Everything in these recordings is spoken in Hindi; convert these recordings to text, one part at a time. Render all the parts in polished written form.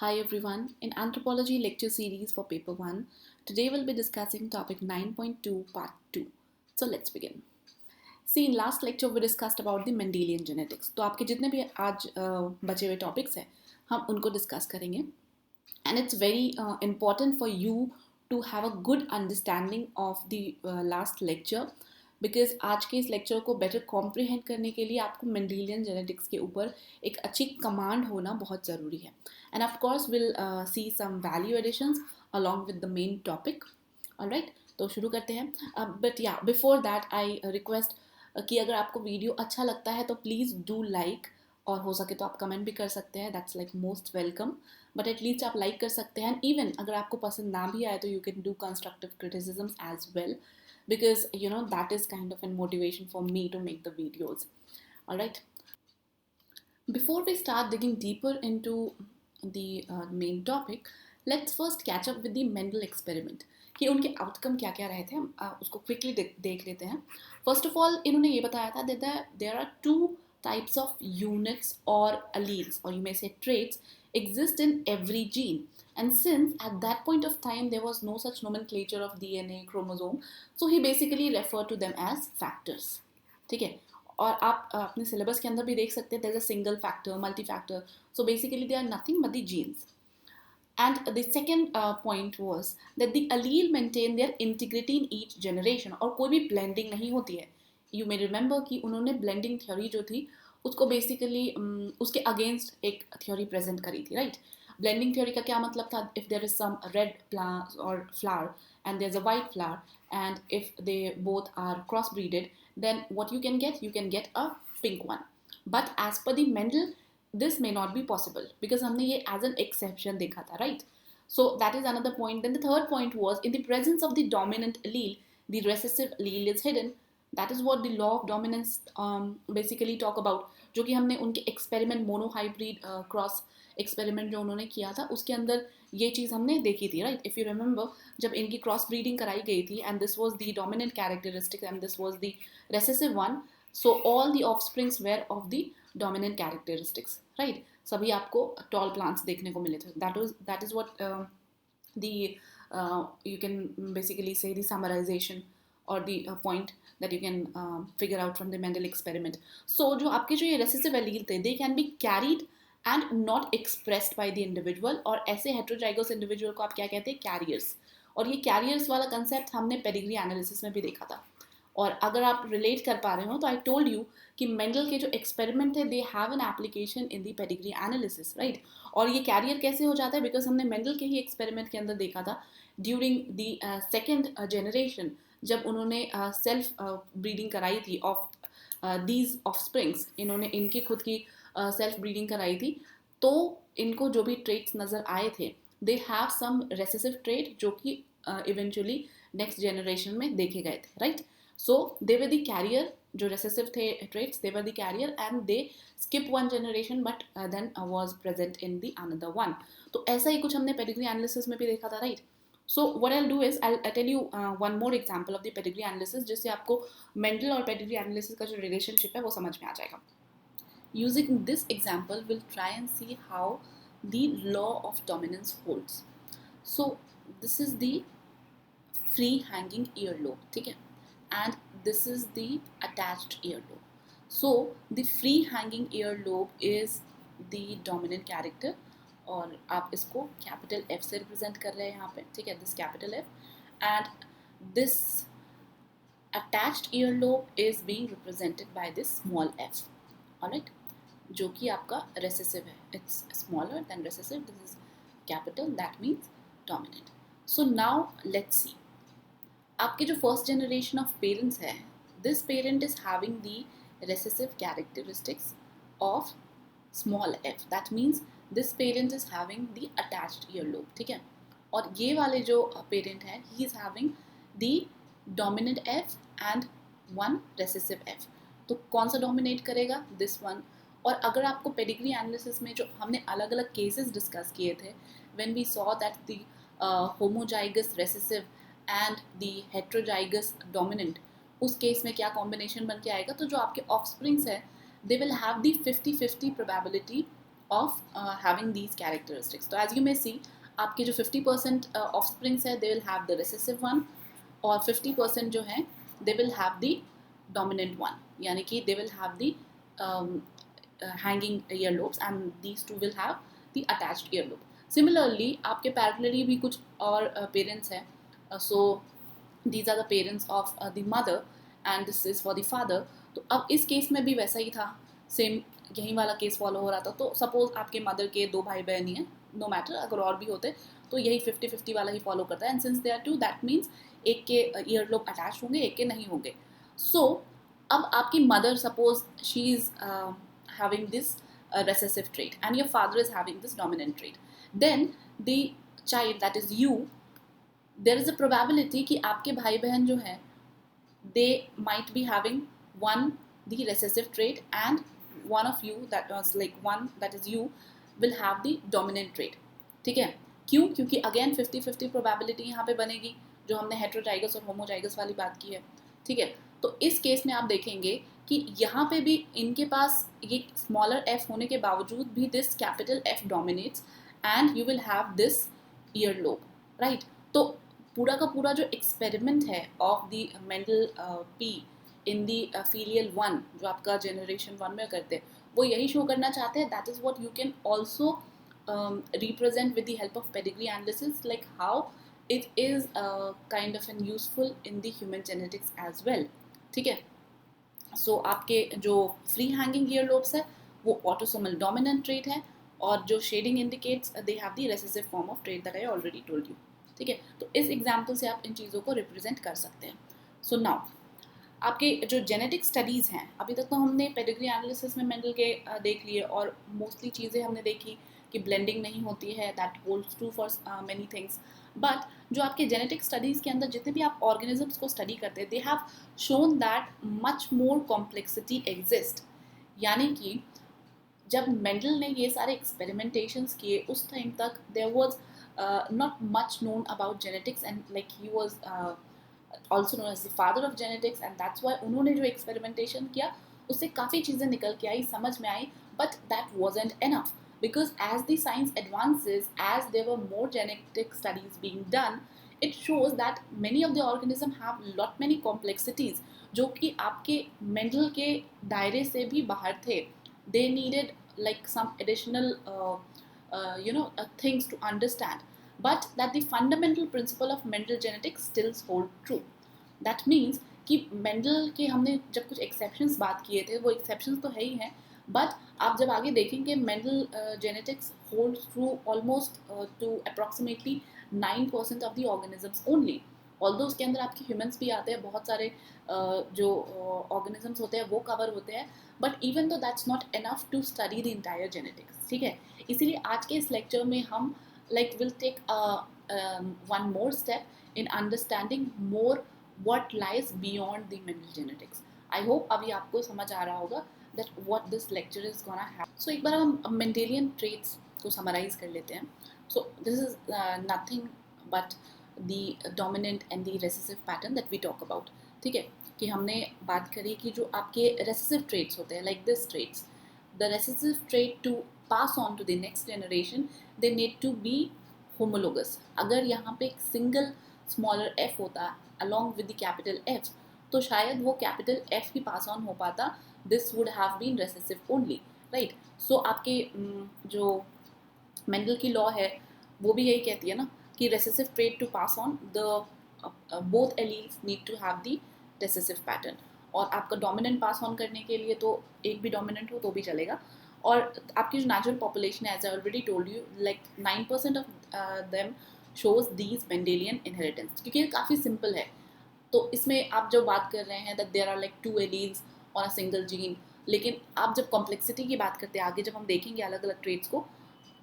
Hi everyone, in Anthropology lecture series for paper 1, today we'll be discussing topic 9.2 part 2. So let's begin. See, in last lecture we discussed about the Mendelian genetics. तो आपके जितने भी आज बचे हुए टॉपिक्स हैं हम उनको डिस्कस करेंगे and it's very important for you to have a good understanding of the last lecture because आज के इस लेक्चर को बेटर कॉम्प्रिहेंड करने के लिए आपको मेंडेलियन जेनेटिक्स के ऊपर एक अच्छी कमांड होना बहुत ज़रूरी है and of course will see some value additions along with the main topic alright तो शुरू करते हैं बट या बिफोर दैट आई रिक्वेस्ट कि अगर आपको वीडियो अच्छा लगता है तो प्लीज़ डू लाइक और हो सके तो आप कमेंट भी कर सकते हैं that's like most welcome but at least आप लाइक कर सकते हैं एंड इवन अगर आपको पसंद ना भी आए तो you can do constructive criticism as well because that is kind of a motivation for me to make the videos. All right, before we start digging deeper into the main topic, let's first catch up with the Mendel experiment कि उनके आउटकम क्या क्या रहे थे हम उसको क्विकली देख लेते हैं. फर्स्ट ऑफ ऑल इन्होंने ये बताया था that there are two types of units or alleles or you may say traits exist in every gene. And since at that point of time there was no such nomenclature of DNA chromosome, so he basically referred to them as factors. ठीक है, और आप अपने सिलेबस के अंदर भी देख सकते हैं there's a single factor, multi factor, so basically they are nothing but the genes. And the second point was that the allele maintain their integrity in each generation और कोई भी blending नहीं होती है. You may remember कि उन्होंने blending theory जो थी उसको basically उसके against एक theory present करी थी, right? Blending theory का क्या मतलब था? If there is some red plant or flower and there's a white flower and if they both are crossbreeded, then what you can get a pink one. But as per the Mendel, this may not be possible because हमने ये as an exception देखा था, right? So that is another point. Then the third point was in the presence of the dominant allele, the recessive allele is hidden. That is what the law of dominance basically talk about, जो कि हमने उनके experiment monohybrid cross एक्सपेरिमेंट जो उन्होंने किया था उसके अंदर ये चीज़ हमने देखी थी, राइट? इफ़ यू रिमेंबर जब इनकी क्रॉस ब्रीडिंग कराई गई थी and this was the dominant characteristic and this was the recessive one, so all the offsprings were of the dominant characteristics, right? सभी आपको टॉल प्लांट्स देखने को मिले थे. That is what the you can basically say the summarization or the point that you can figure out from the Mendel experiment. So जो आपके जो ये recessive allele थे they can be carried and not expressed by the individual, और ऐसे heterozygous individual को आप क्या कहते हैं? Carriers. और ये carriers वाला concept हमने pedigree analysis में भी देखा था. और अगर आप रिलेट कर पा रहे हो तो आई टोल्ड यू कि मेंडल के जो एक्सपेरिमेंट थे they have an application in the pedigree analysis, right? और ये कैरियर कैसे हो जाता है? बिकॉज हमने मेंडल के ही एक्सपेरिमेंट के अंदर देखा था ड्यूरिंग दी सेकेंड जनरेशन जब उन्होंने सेल्फ ब्रीडिंग कराई थी ऑफ दीज ऑफस्प्रिंग्स, इन्होंने इनकी खुद की सेल्फ ब्रीडिंग कराई थी, तो इनको जो भी ट्रेट्स नज़र आए थे they have some recessive trait जो कि इवेंचुअली नेक्स्ट जनरेशन में देखे गए थे, right? So they were the carrier, जो recessive थे traits, they were the carrier and they skip one generation but then was present in the another one. तो ऐसा ही कुछ हमने pedigree analysis में भी देखा था, right? So what I'll do is I'll tell you one more example of the pedigree analysis जिससे आपको Mendel और pedigree analysis का जो relationship है वो समझ में आ जाएगा. Using this example, we'll try and see how the law of dominance holds. So this is the free hanging earlobe, ठीक है? And this is the attached earlobe. So the free hanging earlobe is the dominant character और आप इसको कैपिटल F से रिप्रेजेंट कर रहे हैं यहाँ पे, ठीक है? This capital F and this attached earlobe is being represented by this small f, alright? जो कि आपका recessive है. It's smaller than recessive. This is capital, that means dominant. So now let's see. आपके जो फर्स्ट जनरेशन ऑफ पेरेंट्स है, this parent is having the recessive characteristics of small F, that means this parent is having the attached earlobe, ठीक है? और ये वाले जो पेरेंट है he is having the dominant F and one recessive F. तो कौन सा डोमिनेट करेगा? This one. और अगर आपको पेडिग्री एनालिसिस में जो हमने अलग अलग केसेस डिस्कस किए थे when we saw that the homozygous recessive and the heterozygous dominant, उस केस में क्या कॉम्बिनेशन बन के आएगा? तो जो आपके ऑफस्प्रिंग्स है they will have the 50-50 probability of having these characteristics. तो एज यू मे सी, आपके जो 50% ऑफस्प्रिंग्स है they will have the recessive one, और 50% जो है they will have the dominant one, यानी कि they will have the hanging earlobes and these two will have the attached earlobe. Similarly, आपके parallelly भी कुछ और parents हैं. So these are the parents of the mother and this is for the father. तो अब इस केस में भी वैसा ही था, सेम यही वाला केस फॉलो हो रहा था. तो सपोज आपके मदर के 2 भाई बहन ही हैं, नो मैटर अगर और भी होते तो यही 50-50 वाला ही फॉलो करता है. And since they are 2 that means एक के ईयरलोब अटैच होंगे, एक के नहीं होंगे. सो अब आपकी mother, suppose she is having this recessive trait and your father is having this dominant trait, then the child, that is you, there is a probability कि आपके भाई बहन जो हैं they might be having one the recessive trait and one of you, that was like one that is you, will have the dominant trait. ठीक है, क्यों? क्योंकि अगेन 50-50 प्रोबेबिलिटी यहाँ पे बनेगी, जो हमने हेट्रोजाइगस और होमोजाइगस वाली बात की है. ठीक है, तो इस केस में आप देखेंगे कि यहाँ पे भी इनके पास ये स्मॉलर एफ होने के बावजूद भी this capital F dominates and you will have this ear lobe, right. तो पूरा का पूरा जो एक्सपेरिमेंट है of the Mendel P in the filial one, जो आपका जनरेशन 1 में करते हैं, वो यही शो करना चाहते हैं. That is what you can also represent with the help of pedigree analysis, like how it is kind of and useful in the human genetics as well. ठीक है, सो आपके जो फ्री हैंगिंग ईयर लोब्स है वो ऑटोसोमल डोमिनेंट ट्रेट है, और जो shading indicates they have the recessive form of trait that I already told you. ठीक है, तो इस एग्जाम्पल से आप इन चीज़ों को रिप्रेजेंट कर सकते हैं. सो नाउ आपके जो जेनेटिक स्टडीज़ हैं, अभी तक तो हमने पेडिग्री एनालिसिस में मेंडल के देख लिए, और मोस्टली चीज़ें हमने देखी कि ब्लेंडिंग नहीं होती है, that holds true for many things. But जो आपके जेनेटिक स्टडीज़ के अंदर जितने भी आप ऑर्गेनिजम्स को स्टडी करते हैं, they have shown that much more complexity exist. यानी कि जब मेंडल ने ये सारे एक्सपेरिमेंटेशंस किए, उस टाइम तक there was not much known about genetics, and like he was also known as the father of genetics, and that's why उन्होंने जो एक्सपेरिमेंटेशन किया उससे काफ़ी चीज़ें निकल के आई, समझ में आई. But that wasn't enough, because as the science advances, as there were more genetic studies being done, it shows that many of the organisms have lot many complexities जो कि आपके मेंडल के दायरे से भी बाहर थे. they needed like some additional things to understand, but that the fundamental principle of Mendel genetics still hold true. That means कि मेंडल के हमने जब कुछ एक्सेप्शंस बात किए थे, वो एक्सेप्शंस तो है ही हैं, बट आप जब आगे देखेंगे Mendel genetics holds true almost two approximately 9% of the organisms only. Although उसके अंदर आपके ह्यूमंस भी आते हैं, बहुत सारे जो ऑर्गेनिजम्स होते हैं वो कवर होते हैं, बट इवन तो that's not enough to study the entire genetics. ठीक है, इसीलिए आज के इस लेक्चर में हम like will take one more step in understanding more what lies beyond the Mendel genetics. I hope अभी आपको समझ आ रहा होगा that what this lecture is gonna have. So एक बार हम Mendelian traits को summarize कर लेते हैं. So this is nothing but the dominant and the recessive pattern that we talk about. ठीक है, कि हमने बात करी कि जो आपके recessive traits होते हैं, like this traits, the recessive trait to pass on to the next generation, they need to be homologous. अगर यहाँ पे एक सिंगल स्मॉलर f होता along with the capital F, तो शायद वो capital F he pass on हो पाता. this would have been recessive only, right? So आपके जो मेंडल की लॉ है वो भी यही कहती है ना कि recessive trait to pass on, the both alleles need to have the recessive pattern. और आपका डोमिनेंट पास ऑन करने के लिए तो एक भी डोमिनेंट हो तो भी चलेगा. और आपकी जो नेचुरल पॉपुलेशन है, as I already told you, like 9% of them shows these Mendelian inheritance, क्योंकि ये काफ़ी सिंपल है. तो इसमें आप जब बात कर रहे हैं that there are like 2 alleles on a single gene, लेकिन आप जब कॉम्प्लेक्सिटी की बात करते हैं आगे जब हम देखेंगे अलग अलग ट्रेट्स को,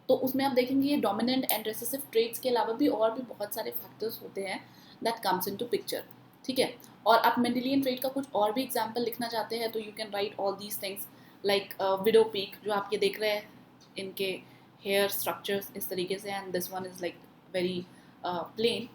तो उसमें आप देखेंगे ये डोमिनेंट एंड रेसेसिव ट्रेट्स के अलावा भी और भी बहुत सारे फैक्टर्स होते हैं दैट कम्स इनटू पिक्चर. ठीक है, और आप मेंडेलियन ट्रेट का कुछ और भी एग्जाम्पल लिखना चाहते हैं तो you can right all these things, like window peak जो आप ये देख रहे हैं, इनके हेयर स्ट्रक्चर्स इस तरीके से, and this one is like very plain.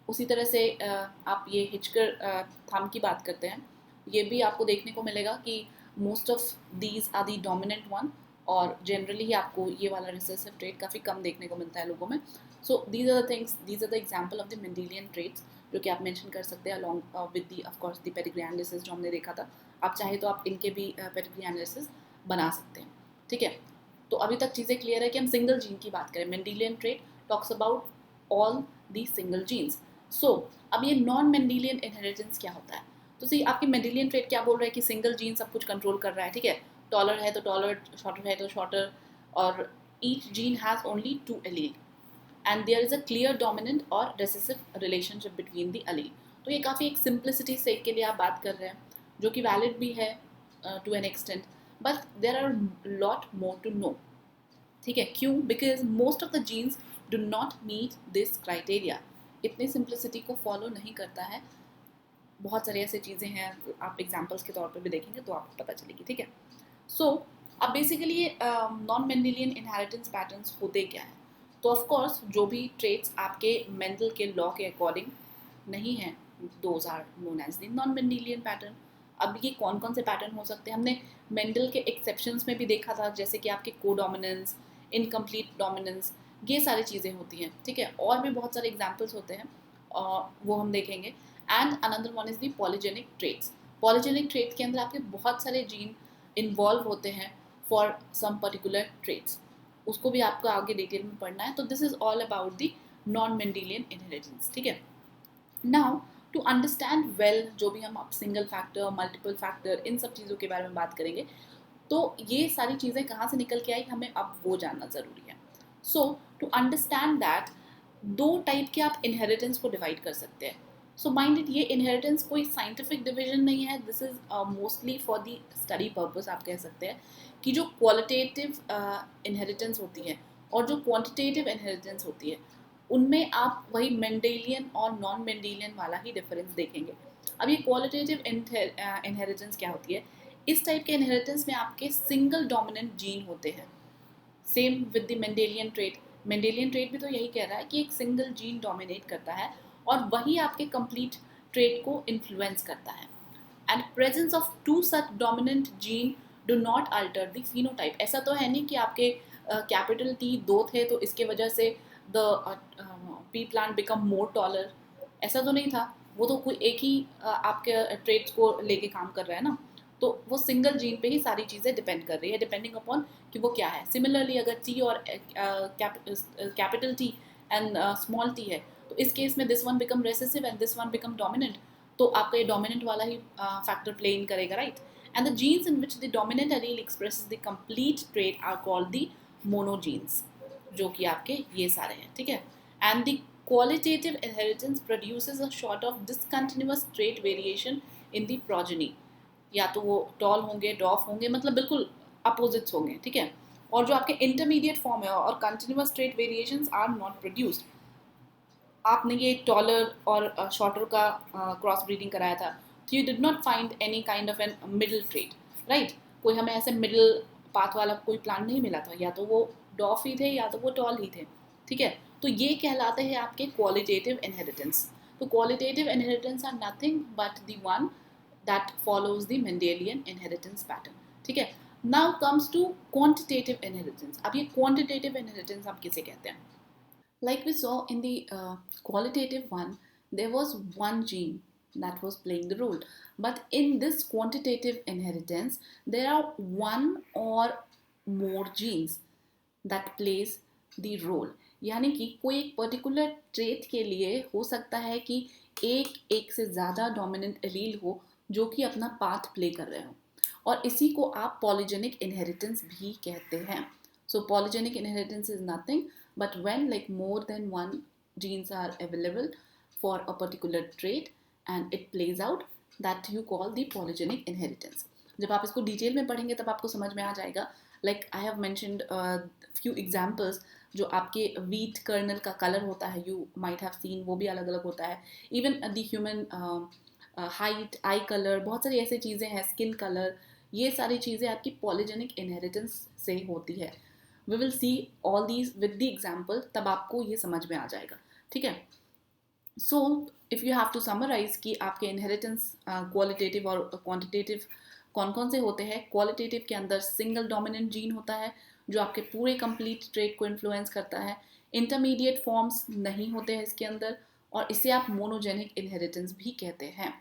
उसी तरह से आप ये हिचकर थंब की बात करते हैं, ये भी आपको देखने को मिलेगा कि most of these are the dominant one, और जनरली ही आपको ये वाला रिसेसिव ट्रेट काफ़ी कम देखने को मिलता है लोगों में. So these are the things, these are the example of the Mendelian traits जो कि आप मेंशन कर सकते हैं along with the of course the pedigree analysis जो हमने देखा था. आप चाहे तो आप इनके भी पेडिग्री एनालिसिस बना सकते हैं. ठीक है, तो अभी तक चीज़ें क्लियर है कि हम सिंगल जीन की बात करें. Mendelian trait talks about all the single genes. So अब ये नॉन मेंडेलियन इनहेरिटेंस क्या होता है? तो सी आपकी मेंडेलियन ट्रेट क्या बोल रहा है कि सिंगल जीन सब कुछ कंट्रोल कर रहा है. ठीक है, टॉलर है तो टॉलर, शॉर्टर है तो शॉर्टर, और each gene has only 2 allele and there is a clear dominant और recessive relationship between the allele. तो ये काफ़ी एक सिंप्लिसिटी से के लिए आप बात कर रहे हैं जो कि वैलिड भी है to an extent, but there are lot more to know. ठीक है, क्यों? Because most of the genes do not meet this criteria. इतनी सिंप्लिसिटी को फॉलो नहीं करता है. बहुत सारी ऐसी चीज़ें हैं, आप एग्जाम्पल्स के तौर पे भी देखेंगे तो आपको पता चलेगी. ठीक है, सो अब बेसिकली ये नॉन मेंडेलियन इनहेरिटेंस पैटर्न्स होते क्या हैं? तो ऑफ कोर्स जो भी ट्रेट्स आपके मेंडल के लॉ के अकॉर्डिंग नहीं है, those are known as the non Mendelian pattern. अब ये कौन कौन से पैटर्न हो सकते हैं? हमने मेंडल के एक्सेप्शंस में भी देखा था, जैसे कि आपके कोडोमिनेंस, इनकम्प्लीट डोमिनेंस, ये सारी चीज़ें होती हैं. ठीक है, और भी बहुत सारे एग्जाम्पल्स होते हैं वो हम देखेंगे. And another one is the polygenic traits. Polygenic trait के अंदर आपके बहुत सारे जीन इन्वॉल्व होते हैं फॉर सम पर्टिकुलर ट्रेट्स. उसको भी आपको आगे डिटेल में पढ़ना है. तो this is all about the non Mendelian inheritance. ठीक है, नाउ टू अंडरस्टैंड वेल जो भी हम आप सिंगल फैक्टर, मल्टीपल फैक्टर, इन सब चीज़ों के बारे में बात करेंगे, तो ये सारी चीज़ें कहाँ से निकल के आई हमें अब वो जानना ज़रूरी है. सो टू अंडरस्टैंड दैट, 2 टाइप के आप इनहेरिटेंस को डिवाइड कर सकते हैं. सो माइंड इट, ये इनहेरिटेंस कोई साइंटिफिक डिवीजन नहीं है. This is mostly for the study purpose. आप कह सकते हैं कि जो क्वालिटेटिव इनहेरिटेंस होती है और जो क्वांटिटेटिव इनहेरिटेंस होती है, उनमें आप वही मेंडेलियन और नॉन मेंडेलियन वाला ही डिफरेंस देखेंगे. अब ये क्वालिटेटिव इनहेरिटेंस क्या होती है? इस टाइप के इनहेरिटेंस में आपके सिंगल डोमिनेंट जीन होते हैं. Same with the Mendelian trait. Mendelian trait भी तो यही कह रहा है कि एक सिंगल जीन डोमिनेट करता है और वही आपके कंप्लीट ट्रेट को इन्फ्लुएंस करता है. And presence of 2 such dominant gene do not alter the phenotype. ऐसा तो है नहीं कि आपके कैपिटल टी 2 थे तो इसके वजह से the P plant become more taller. ऐसा तो नहीं था. वो तो कोई एक ही आपके ट्रेट्स को लेके काम कर रहा है ना. तो वो सिंगल जीन पे ही सारी चीज़ें डिपेंड कर रही है, डिपेंडिंग अपॉन कि वो क्या है. सिमिलरली अगर टी और capital T and small T है, तो इस केस में this one become recessive and this one become dominant. तो आपका ये डोमिनेंट वाला ही फैक्टर प्ले इन करेगा, right? And the genes in which the dominant allele expresses the complete trait are called the monogenes, जो कि आपके ये सारे हैं. ठीक है, and the qualitative inheritance produces a sort of discontinuous trait variation in the progeny. या तो वो टॉल होंगे, डॉफ होंगे, मतलब बिल्कुल अपोजिट्स होंगे. ठीक है, और जो आपके इंटरमीडिएट फॉर्म है और continuous trait variations are not produced. आपने ये टॉलर और शॉर्टर का क्रॉस ब्रीडिंग कराया था, तो you did not find any kind of an middle trait, right? कोई हमें ऐसे मिडिल पाथ वाला कोई प्लांट नहीं मिला था. या तो वो डॉफ ही थे या तो वो टॉल ही थे. ठीक है, तो ये कहलाते हैं आपके क्वालिटेटिव इनहेरिटेंस. तो qualitative inheritance are nothing but the one that follows the Mendelian inheritance pattern. ठीक है, now comes to quantitative inheritance. अब ये क्वांटिटेटिव इनहेरिटेंस आप किसे कहते हैं? Like we saw in the qualitative one, there was one gene that was playing the role. But in this quantitative inheritance, there are one or more genes that plays the role. यानी कि कोई एक पर्टिकुलर ट्रेट के लिए हो सकता है कि एक से ज़्यादा डोमिनेंट एलील हो जो कि अपना पाथ प्ले कर रहे हो, और इसी को आप पॉलीजेनिक इनहेरिटेंस भी कहते हैं. So polygenic inheritance is nothing but when like more than one genes are available for a particular trait and it plays out, that you call the polygenic inheritance. जब आप इसको डिटेल में पढ़ेंगे तब आपको समझ में आ जाएगा. like I have mentioned few examples. जो आपके wheat kernel का कलर होता है, you might have seen, वो भी अलग अलग होता है. even the human height, eye color, बहुत सारी ऐसी चीज़ें हैं, skin color, ये सारी चीज़ें आपकी polygenic inheritance से होती है. We will see all these with the example, तब आपको ये समझ में आ जाएगा. ठीक है, so if you have to summarize कि आपके इनहेरिटेंस क्वालिटेटिव और क्वांटिटेटिव कौन कौन से होते हैं? क्वालिटेटिव के अंदर सिंगल डोमिनेंट जीन होता है जो आपके पूरे कंप्लीट ट्रेट को इन्फ्लुएंस करता है। इंटरमीडिएट फॉर्म्स नहीं होते हैं इसके अंदर, और इसे आप मोनोजेनिक इनहेरिटेंस भी कहते हैं।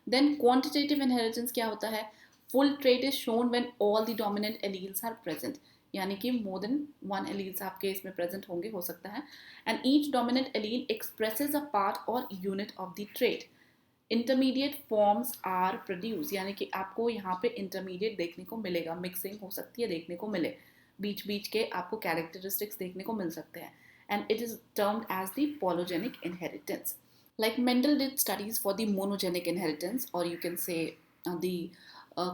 देन क्वांटिटेटिव इनहेरिटेंस क्या होता है? Full trait is shown when all the dominant alleles are present, यानी कि मोर देन वन एलील्स आपके इसमें प्रेजेंट होंगे, हो सकता है, and each dominant allele expresses a part or unit of the trait. Intermediate forms are produce, यानी कि आपको यहाँ पे इंटरमीडिएट देखने को मिलेगा, मिक्सिंग हो सकती है, देखने को मिले, बीच बीच के आपको कैरेक्टरिस्टिक्स देखने को मिल सकते हैं, and it is termed as the polygenic inheritance. Like Mendel did studies for the monogenic inheritance, or you can say the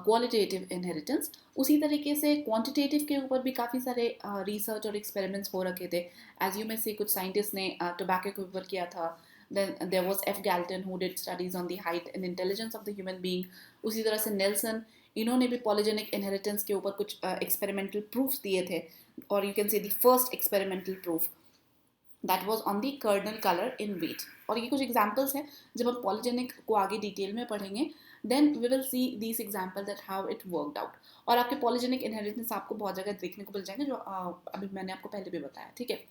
qualitative inheritance. उसी तरीके से quantitative के ऊपर भी काफ़ी सारे research और experiments हो रखे थे. As you may say, कुछ scientists ने tobacco के ऊपर किया था. Then there was F. Galton who did studies on the height and intelligence of the human being. उसी तरह से Nelson, इन्होंने भी polygenic inheritance के ऊपर कुछ experimental proofs दिए थे, और you can say the first experimental proof that was on the kernel color in wheat. और ये कुछ examples हैं, जब हम polygenic को आगे डिटेल में पढ़ेंगे then we will see these examples that how it worked out. और आपके polygenic inheritance आपको बहुत जगह देखने को मिल जाएंगे, जो अभी मैंने आपको पहले भी बताया, ठीक है.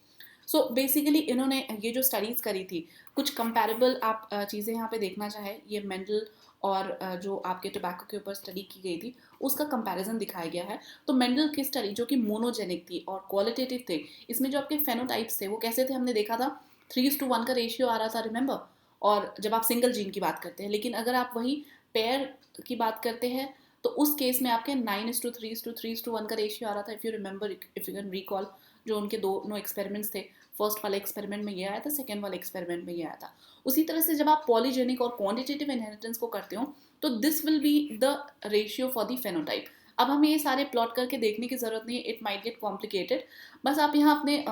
सो बेसिकली इन्होंने ये जो स्टडीज़ करी थी, कुछ कंपैरेबल आप चीज़ें यहाँ पे देखना चाहे, ये मेंडल और जो आपके टोबैको के ऊपर स्टडी की गई थी उसका कंपैरिजन दिखाया गया है. तो मेंडल की स्टडी जो कि मोनोजेनिक थी और क्वालिटेटिव थे, इसमें जो आपके फेनोटाइप्स थे वो कैसे थे, हमने देखा था 3:1 का रेशियो आ रहा था, रिमेंबर. और जब आप सिंगल जीन की बात करते हैं, लेकिन अगर आप वही पेयर की बात करते हैं तो उस केस में आपके 9:3:3:1 का रेशियो आ रहा था, if you remember, if you can recall. जो उनके दोनों एक्सपेरिमेंट्स थे, फर्स्ट वाले एक्सपेरिमेंट में ये आया था, सेकेंड वाले एक्सपेरिमेंट में ये आया था. उसी तरह से जब आप पॉलीजेनिक और क्वांटिटेटिव इनहेरिटेंस को करते हो तो this will be the ratio for the phenotype. अब हमें ये सारे प्लॉट करके देखने की जरूरत नहीं है, इट माइट गेट कॉम्प्लिकेटेड. बस आप यहाँ अपने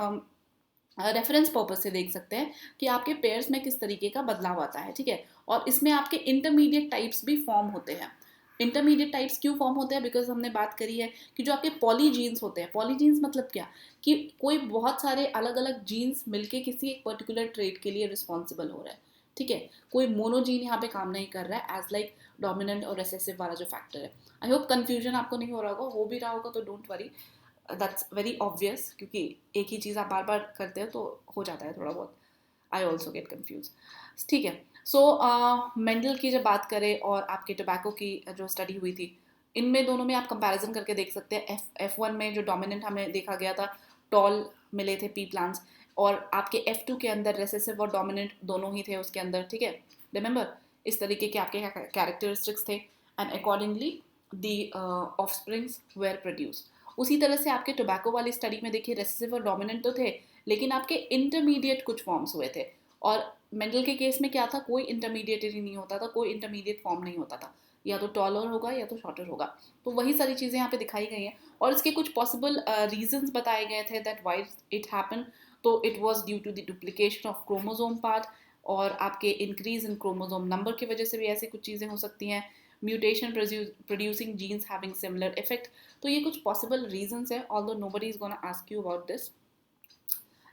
रेफरेंस पर्पज से देख सकते हैं कि आपके पेयर्स में किस तरीके का बदलाव आता है, ठीक है. और इसमें आपके इंटरमीडिएट टाइप्स भी फॉर्म होते हैं. इंटरमीडिएट टाइप्स क्यों फॉर्म होते हैं? बिकॉज हमने बात करी है कि जो आपके पॉलीजीन्स होते हैं, पॉलीजीन्स मतलब क्या, कि कोई बहुत सारे अलग अलग जीन्स मिलके किसी एक पर्टिकुलर ट्रेट के लिए रिस्पॉन्सिबल हो रहा है, ठीक है. कोई मोनोजीन यहाँ पे काम नहीं कर रहा है एज लाइक डोमिनेंट और रिसेसिव वाला जो फैक्टर है. आई होप कंफ्यूजन आपको नहीं हो रहा होगा, हो भी रहा होगा तो don't worry, that's very obvious, क्योंकि एक ही चीज़ आप बार बार करते हो तो हो जाता है थोड़ा बहुत. आई ऑल्सो गेट कन्फ्यूज, ठीक है. सो मेंडल की जब बात करें और आपके टोबैको की जो स्टडी हुई थी, इनमें दोनों में आप कंपैरिजन करके देख सकते हैं. F1 में जो डोमिनेंट हमें देखा गया था, टॉल मिले थे पी प्लांट्स, और आपके F2 के अंदर रेसेसिव और डोमिनेंट दोनों ही थे उसके अंदर, ठीक है. रिमेंबर, इस तरीके के आपके कैरेक्टरिस्टिक्स थे, and accordingly the offsprings were produce. उसी तरह से आपके टोबैको वाली स्टडी में देखिए, रेसेसिव और डोमिनेंट तो थे, लेकिन आपके इंटरमीडिएट कुछ फॉर्म्स हुए थे. और मेंडल के केस में क्या था, कोई इंटरमीडिएट नहीं होता था, कोई इंटरमीडिएट फॉर्म नहीं होता था, या तो टॉलर होगा या तो शॉर्टर होगा. तो वही सारी चीज़ें यहाँ पे दिखाई गई हैं, और इसके कुछ पॉसिबल रीजंस बताए गए थे दैट व्हाई इट हैपन. तो it was due to the duplication of chromosome part, और आपके इंक्रीज इन क्रोमोसोम नंबर की वजह से भी ऐसी कुछ चीज़ें हो सकती हैं. Mutation producing genes having similar effect. तो ये कुछ पॉसिबल रीजंस है, although nobody is gonna ask you about this.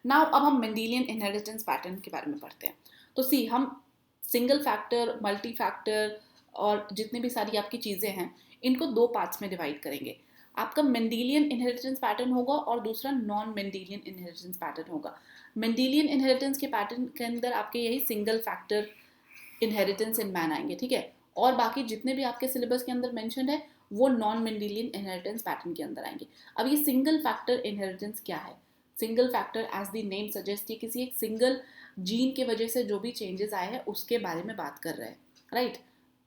Now अब हम मेंडेलियन इनहेरिटेंस पैटर्न के बारे में पढ़ते हैं. तो सी, हम सिंगल फैक्टर, मल्टी फैक्टर और जितनी भी सारी आपकी चीज़ें हैं, इनको दो पार्ट्स में डिवाइड करेंगे. आपका मेंडेलियन इनहेरिटेंस पैटर्न होगा और दूसरा नॉन मेंडेलियन इनहेरिटेंस पैटर्न होगा. मेंडेलियन इनहेरिटेंस के पैटर्न के अंदर आपके यही single factor inheritance in man आएंगे, ठीक है. और बाकी जितने भी आपके सिलेबस के अंदर मेंशन है वो नॉन मेंडेलियन इनहेरिटेंस पैटर्न के अंदर आएंगे. अब ये सिंगल फैक्टर इनहेरिटेंस क्या है? Single factor as the name suggest, किसी एक सिंगल जीन के वजह से जो भी चेंजेस आए हैं उसके बारे में बात कर रहे हैं, right.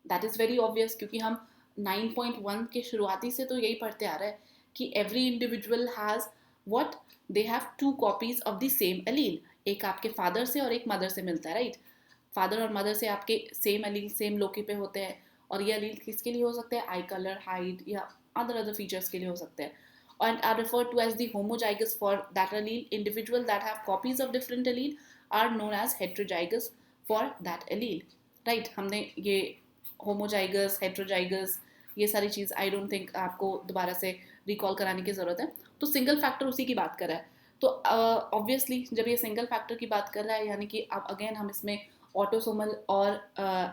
That is very obvious, क्योंकि हम 9.1 के शुरुआती से तो यही पढ़ते आ रहे हैं कि every individual has what, they have 2 copies of the same allele. एक आपके फादर से और एक मदर से मिलता है, राइट. फादर और मदर से आपके सेम एलील सेम लोकी पे होते हैं, और ये एलील किसके लिए हो सकते हैं? आई कलर, हाइट या अदर फीचर्स के लिए हो सकते हैं. And are referred to as the homozygous for that allele. Individuals that have copies of different allele are known as heterozygous for that allele. Right? हमने ये homozygous, heterozygous, ये सारी चीज़ आई डोंट थिंक आपको दोबारा से रिकॉल कराने की ज़रूरत है. तो सिंगल फैक्टर उसी की बात कर रहा है. तो ऑब्वियसली जब ये सिंगल फैक्टर की बात कर रहा है, यानी कि अब अगेन हम इसमें ऑटोसोमल और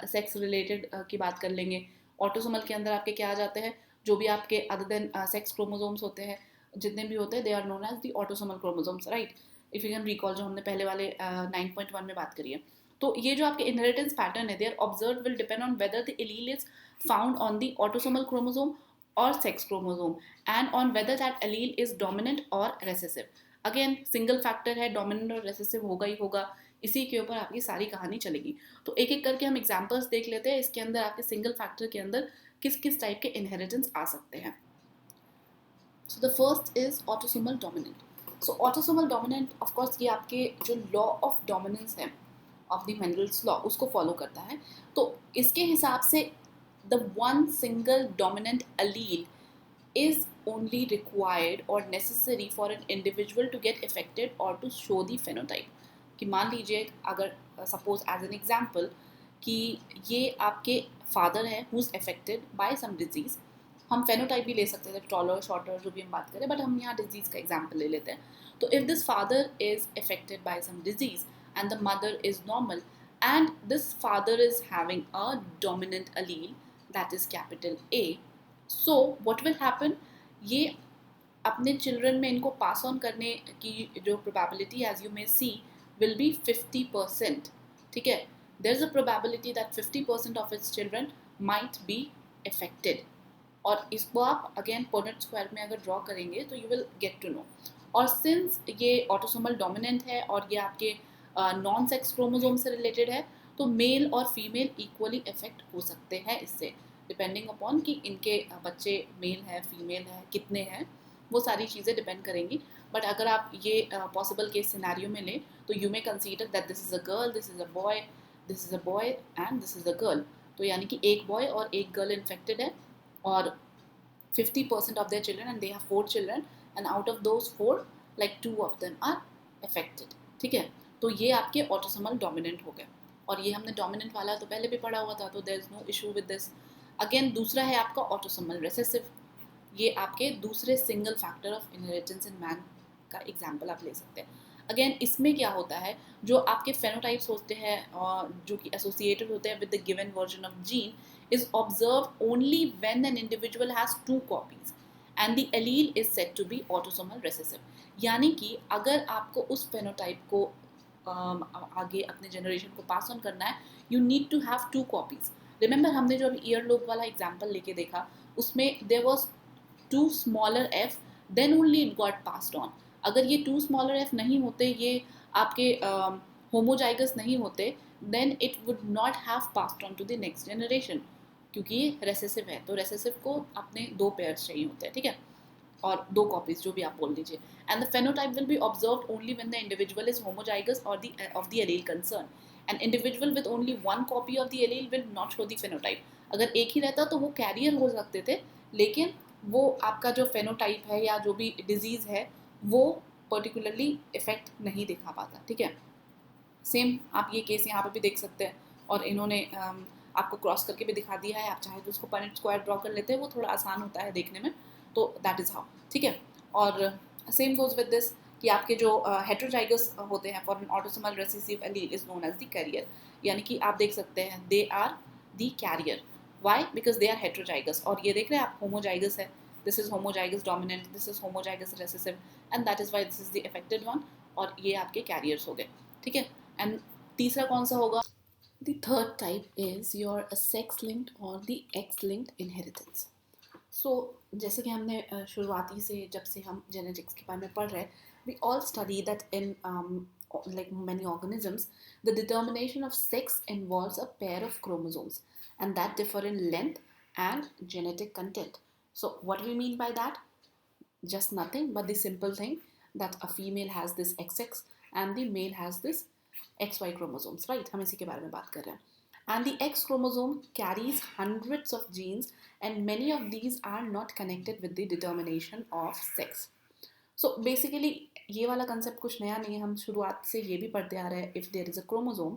सेक्स रिलेटेड की बात कर लेंगे. ऑटोसोमल के अंदर आपके क्या आ जाते हैं? जो भी आपके अदर देन सेक्स क्रोमोसोम्स होते हैं, जितने भी होते हैं, they are known as the autosomal chromosomes, right? If you can recall, जो हमने पहले वाले 9.1 में बात करी है। तो ये जो आपके इनहेरिटेंस पैटर्न है, they are observe will depend on whether the allele is found on the autosomal chromosome or sex chromosome, and on whether that allele is dominant और रेसेसिव। अगेन सिंगल फैक्टर है, डोमिनेंट और रेसेसिव होगा ही होगा, इसी के ऊपर आपकी सारी कहानी चलेगी। तो एक एक करके हम एग्जाम्पल्स देख लेते हैं, इसके अंदर आपके सिंगल फैक्टर के अंदर किस किस टाइप के इनहेरिटेंस आ सकते हैं। So the first is autosomal dominant. So autosomal dominant of course ये आपके जो लॉ ऑफ डोमिनेंस है ऑफ द मेंडल्स लॉ उसको फॉलो करता है। तो इसके हिसाब से the one single dominant allele is only required or necessary for an individual to get affected or to show the phenotype। कि मान लीजिए अगर सपोज एज एन एग्जाम्पल कि ये आपके फादर है who is affected by some disease, हम फेनोटाइप भी ले सकते थे, टॉलर शॉर्टर जो भी हम बात करें, बट हम यहाँ डिजीज़ का एग्जाम्पल ले लेते हैं। तो if this father is affected by some disease and the mother is normal and this father is having a dominant allele that is capital A, so what will happen, ये अपने चिल्ड्रन में इनको पास ऑन करने की जो probability as you may see will be 50%। ठीक है, there is a probability that 50% of its children might be affected. और इसको आप अगेन पुनेट स्क्वायर में अगर ड्रॉ करेंगे तो you will get to know. और सिंस ये ऑटोसोमल डोमिनेंट है और ये आपके नॉन सेक्स क्रोमोसोम से रिलेटेड है, तो मेल और फीमेल इक्वली इफेक्ट हो सकते हैं इससे, डिपेंडिंग अपॉन कि इनके बच्चे मेल है फीमेल है कितने हैं, वो सारी चीज़ें डिपेंड करेंगी। बट अगर आप ये पॉसिबल केस सिनेरियो में लें तो you may consider that this is a girl, this is a boy, this is a boy and this is a girl. तो यानी कि एक बॉय और एक गर्ल इन्फेक्टेड है और 50% of their children and they have 4 children and out of those 4 like 2 of them are affected। ठीक है, तो ये आपके ऑटोसोमल डोमिनेंट हो गए और ये हमने डोमिनेंट वाला तो पहले भी पढ़ा हुआ था, तो there is no issue with this. Again दूसरा है आपका ऑटोसोमल रेसेसिव, ये आपके दूसरे single factor of inheritance in man का एग्जाम्पल आप ले सकते हैं। अगेन इसमें क्या होता है, जो आपके फेनोटाइप्स होते हैं और जो कि एसोसिएटेड होते हैं with the given version of gene is observed only when an individual has two copies and the allele is said to be autosomal recessive। यानी कि अगर आपको उस फेनोटाइप को आगे अपने जनरेशन को पास ऑन करना है, you need to have two copies. Remember हमने जो अभी ईयर लोब वाला एग्जाम्पल लेके देखा, उसमें there was two smaller f, then only it got passed on. अगर ये टू स्मॉलर एफ नहीं होते, ये आपके होमोजाइगस नहीं होते, then it would not have passed on to the next generation, क्योंकि ये रेसेसिव है। तो रेसेसिव को अपने 2 पेयर्स चाहिए होते हैं, ठीक है, और 2 कॉपीज जो भी आप बोल दीजिए। And the phenotype will be observed only when the individual is homozygous और of the allele concern. An individual with only 1 copy of the allele will not show the phenotype. अगर एक ही रहता तो वो कैरियर हो सकते थे, लेकिन वो आपका जो फेनोटाइप है या जो भी डिजीज़ है वो पर्टिकुलरली इफेक्ट नहीं दिखा पाता। ठीक है, सेम आप ये केस यहाँ पे भी देख सकते हैं और इन्होंने आपको क्रॉस करके भी दिखा दिया है। आप चाहे तो उसको पनेट स्क्वायर ड्रॉ कर लेते हैं, वो थोड़ा आसान होता है देखने में, तो दैट इज़ हाउ। ठीक है, और सेम गोज विद दिस कि आपके जो हेट्रोजाइगस होते हैं for an autosomal recessive allele is known as the carrier. यानी कि आप देख सकते हैं they are the carrier, why, because they are heterozygous. और ये देख रहे हैं आप, होमोजाइगस है, this is homozygous dominant, this is homozygous recessive, and that is why this is the affected one, और ये आपके कैरियर्स हो गए। ठीक है, एंड तीसरा कौन सा होगा? The third type is your sex-linked or the X-linked inheritance। So जैसे कि हमने शुरुआती से जब से हम जेनेटिक्स के बारे में पढ़ रहे हैं, we all study that in like many organisms, the determination of sex involves a pair of chromosomes and that differ in length and genetic content। So what do we mean by that? Just nothing but the simple thing that a female has this XX and the male has this XY chromosomes, right? हम इसी के बारे में बात कर रहे हैं। And the X chromosome carries hundreds of genes and many of these are not connected with the determination of sex। So basically ये वाला concept कुछ नया नहीं है, हम शुरुआत से ये भी पढ़ते आ रहे हैं। If there is a chromosome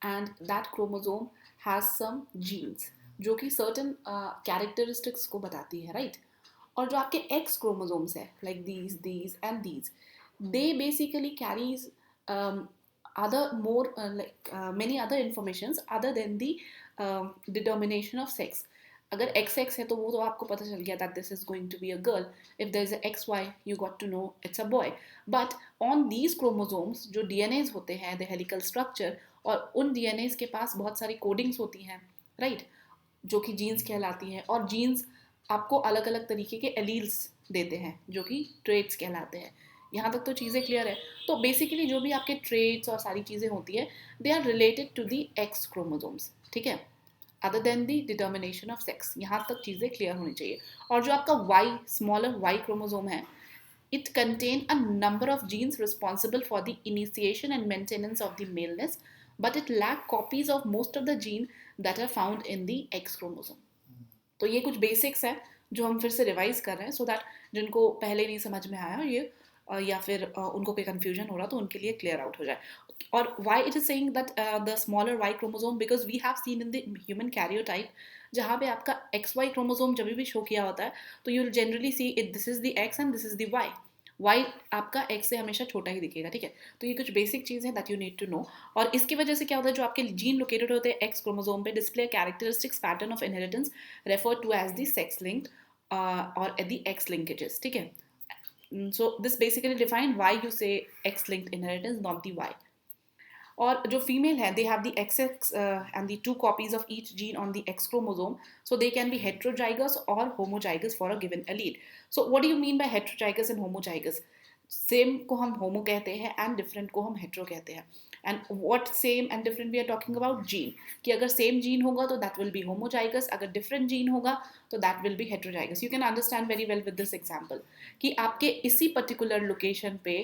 and that chromosome has some genes जो कि certain characteristics को बताती है, right? और जो आपके एक्स क्रोमोसोम्स है like these and these, they basically carries other more like many other informations other than the determination of sex। अगर एक्स एक्स है तो वो तो आपको पता चल गया that this is going to be a girl. If there is X Y you got to know it's a boy. But on these chromosomes जो डीएनएज होते हैं द हेलिकल स्ट्रक्चर, और उन डीएनएज के पास बहुत सारी कोडिंग्स होती हैं, राइट, जो कि जीन्स कहलाती हैं. और जीन्स आपको अलग अलग तरीके के एलील्स देते हैं जो कि ट्रेट्स कहलाते हैं. यहाँ तक तो चीज़ें क्लियर है. तो बेसिकली जो भी आपके ट्रेट्स और सारी चीज़ें होती है they are related to the X chromosomes, ठीक है, other than the determination of sex. यहाँ तक चीज़ें क्लियर होनी चाहिए. और जो आपका वाई, स्मॉलर वाई क्रोमोसोम है, it contain a number of genes responsible for the initiation and maintenance of the maleness, but it lack copies of most of the gene that are found in the X chromosome. तो ये कुछ बेसिक्स हैं जो हम फिर से रिवाइज कर रहे हैं, सो दैट जिनको पहले नहीं समझ में आया ये या फिर उनको कोई कंफ्यूजन हो रहा तो उनके लिए क्लियर आउट हो जाए. और why it is saying that the smaller Y chromosome, because we have seen in the human karyotype, जहाँ पे आपका एक्स वाई क्रोमोसोम जब भी शो किया होता है तो you will generally see it this is the X and this is the Y. Y आपका एक्स से हमेशा छोटा ही दिखेगा, ठीक है. तो ये कुछ बेसिक चीज़ है that you need to know. और इसकी वजह से क्या होता है, जो आपके जीन लोकेटेड होते हैं एक्स क्रोमोसोम पे display characteristics pattern of inheritance refer to as the sex linked और द एक्स लिंकेजेस, ठीक है. So this basically define why you say X-linked inheritance, not the Y. और जो फीमेल है they have the XX and the 2 copies of each gene on the X chromosome, so they can be heterozygous or homozygous for a given allele. So what do you mean by heterozygous and homozygous? Same को हम होमो कहते हैं एंड डिफरेंट को हम हेट्रो कहते हैं. And what same and different we are talking about gene, कि अगर सेम जीन होगा तो दैट विल बी होमोजाइगस, अगर डिफरेंट जीन होगा तो that will be heterozygous. You can understand very well with this example कि आपके इसी पर्टिकुलर लोकेशन पे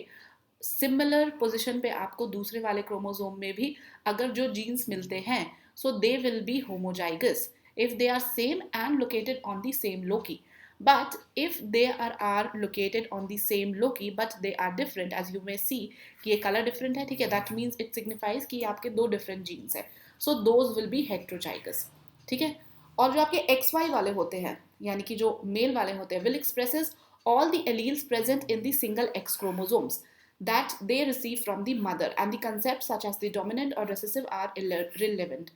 सिमिलर पोजिशन पे आपको दूसरे वाले क्रोमोसोम में भी अगर जो जीन्स मिलते हैं so they will be homozygous if they are same and located on the same loci. But if they are located on the same loci but they are different, as you may see कि ये color different है, ठीक है, that means it signifies कि आपके दो different genes है, so those will be heterozygous, ठीक है. और जो आपके XY वाले होते हैं यानी कि जो मेल वाले होते हैं will expresses all the alleles present in the single X chromosomes that they receive from the mother, and the concepts such as the dominant or recessive are irrelevant.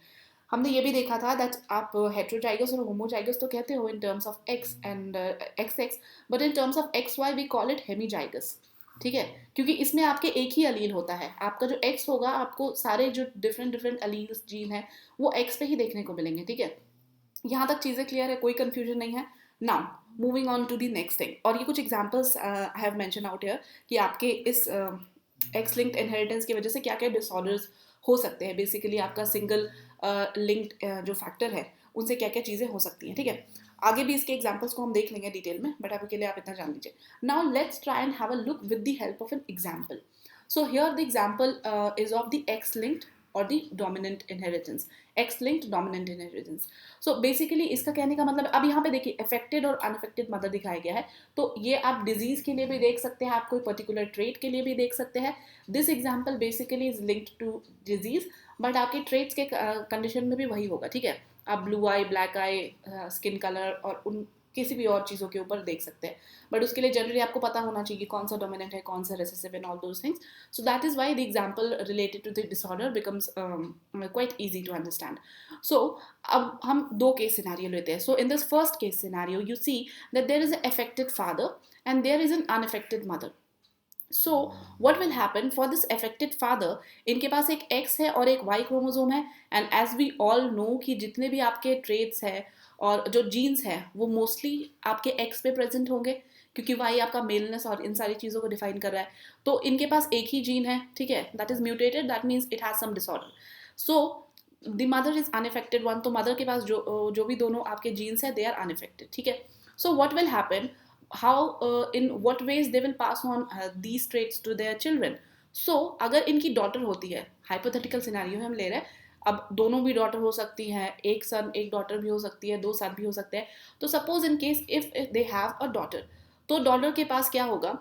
हमने ये भी देखा था दैट आप हेट्रोजाइगस और होमोजाइगस तो कहते हो in terms of X and X X, but in terms of X Y we call it hemizygous, ठीक है, क्योंकि इसमें आपके एक ही अलील होता है. आपका जो एक्स होगा आपको सारे जो डिफरेंट डिफरेंट अलील्स जीन है वो एक्स पे ही देखने को मिलेंगे, ठीक है. यहाँ तक चीज़ें क्लियर है, कोई कन्फ्यूजन नहीं है. Now moving on to the next thing, और ये कुछ examples I have mention out here कि आपके इस एक्स लिंक्ड इनहेरिटेंस की वजह से क्या क्या डिसऑर्डर्स हो सकते हैं. बेसिकली आपका सिंगल लिंक्ड जो फैक्टर है उनसे क्या क्या चीज़ें हो सकती हैं, ठीक है. आगे भी इसके एग्जांपल्स को हम देख लेंगे डिटेल में, बट अभी के लिए आप इतना जान लीजिए. Now let's try and have a look with the help of an example. So here the example is of the X linked और the dominant inheritance, X linked dominant inheritance. So basically इसका कहने का मतलब, अब यहाँ पे देखिए अफेक्टेड और अनअफेक्टेड मदर दिखाया गया है, तो ये आप डिजीज के लिए भी देख सकते हैं, आप कोई पर्टिकुलर ट्रेट के लिए भी देख सकते हैं. This example basically is linked to disease, but आपके ट्रेट्स के कंडीशन में भी वही होगा, ठीक है. आप blue eye, black eye, skin colour और उन किसी भी और चीज़ों के ऊपर देख सकते हैं, बट उसके लिए जनरली आपको पता होना चाहिए कौन सा डोमिनेंट है, कौन सा recessive and all those things. So that is why the example related to the disorder becomes quite easy to understand. So अब हम दो केस सिनेरियो लेते हैं. So in this first case scenario you see that there is a affected father and there is an unaffected mother. So what will happen for this affected father, इनके पास एक X है और एक Y क्रोमोसोम है, and as we all know कि जितने भी आपके ट्रेट्स है और जो जीन्स है वो मोस्टली आपके X पे प्रेजेंट होंगे, क्योंकि Y आपका मेलनेस और इन सारी चीज़ों को डिफाइन कर रहा है. तो इनके पास एक ही जीन है, ठीक है, that is mutated, that means it has some disorder. So the mother is unaffected one, तो मदर के पास जो भी दोनों आपके जीन्स है दे आर अनअफेक्टेड, ठीक है. So what will happen, how in what ways they will pass on these traits to their children. So अगर इनकी डॉटर होती है, हाइपोथेटिकल सिनेरियो हम ले रहे हैं, अब दोनों भी डॉटर हो सकती हैं, एक सन एक डॉटर भी हो सकती है, दो सन भी हो सकते हैं. तो suppose in case if they have a daughter, तो डॉटर के पास क्या होगा,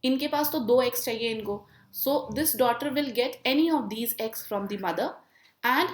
इनके पास तो दो एक्स चाहिए इनको. So this daughter will get any of these x from the mother and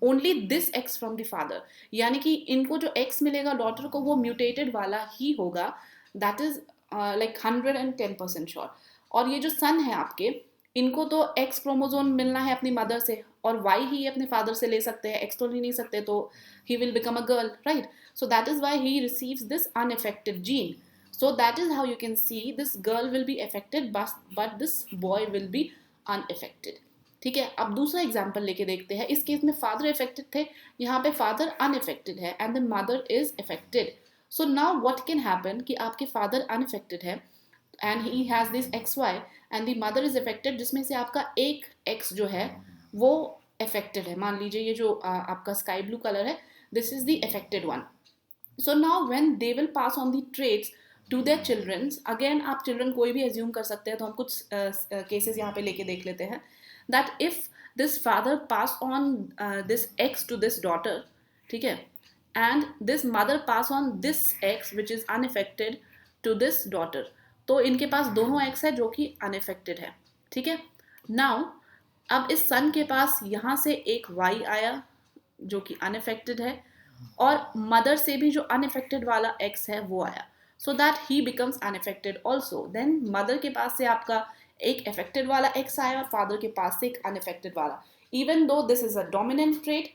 only this x from the father. यानी कि इनको जो एक्स मिलेगा डॉटर को वो म्यूटेटेड वाला ही होगा, दैट इज लाइक 110% श्योर. और ये जो सन है आपके, इनको तो एक्स क्रोमोजोम मिलना है अपनी मदर से और वाई ही अपने फादर से ले सकते हैं, एक्स तो ले नहीं सकते, तो he will become a girl, right? So that is why he receives this unaffected gene. So that is how you can see this girl will be affected but this boy will be unaffected. ठीक है, अब दूसरा एग्जाम्पल लेके देखते हैं. इस केस में फादर इफेक्टेड थे, यहाँ पे फादर अनइफेक्टेड है and the mother is affected. So now what can happen कि आपके फादर अनइफेक्टेड है and he has this X Y and the mother is affected, जिसमें से आपका एक एक्स जो है वो इफेक्टेड है. मान लीजिए ये जो आपका स्काई ब्लू कलर है, this is the affected one. So now when they will pass on the traits to their children, again आप चिल्ड्रन कोई भी एज्यूम कर सकते हैं, तो हम कुछ केसेस यहाँ पे लेके देख लेते हैं. That if this father pass on this X to this daughter, ठीक है, and this mother pass on this X which is unaffected to this daughter, तो इनके पास दोनों एक्स है जो कि अनइफेक्टेड है. ठीक है, नाउ अब इस सन के पास यहाँ से एक वाई आया जो कि अनइफेक्टेड है और मदर से भी जो अनइफेक्टेड वाला एक्स है वो आया, so that he becomes unaffected also. Then mother के पास से आपका एक इफेक्टेड वाला एक्स आया और फादर के पास से एक अनइफेक्टेड वाला. Even though this is a dominant trait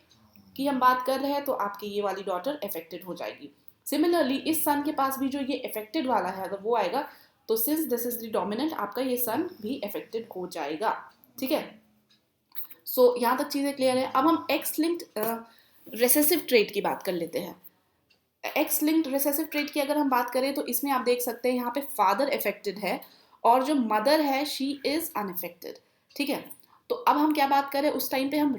की हम बात कर रहे हैं, तो आपकी ये वाली डॉटर इफेक्टेड हो जाएगी. सिमिलरली इस सन के पास भी जो ये इफेक्टेड वाला है अगर वो आएगा, तो since this is the dominant, आपका ये सन भी इफेक्टेड हो जाएगा. ठीक है, सो यहाँ तक चीज़ें क्लियर है. अब हम एक्स लिंक्ड रिसेसिव ट्रेट की बात कर लेते हैं. एक्स लिंक्ड रिसेसिव ट्रेट की अगर हम बात करें तो इसमें आप देख सकते हैं यहाँ पे फादर इफेक्टेड है और जो मदर है शी इज अनइफेक्टेड. ठीक है, तो अब हम क्या बात करें, उस टाइम पे हम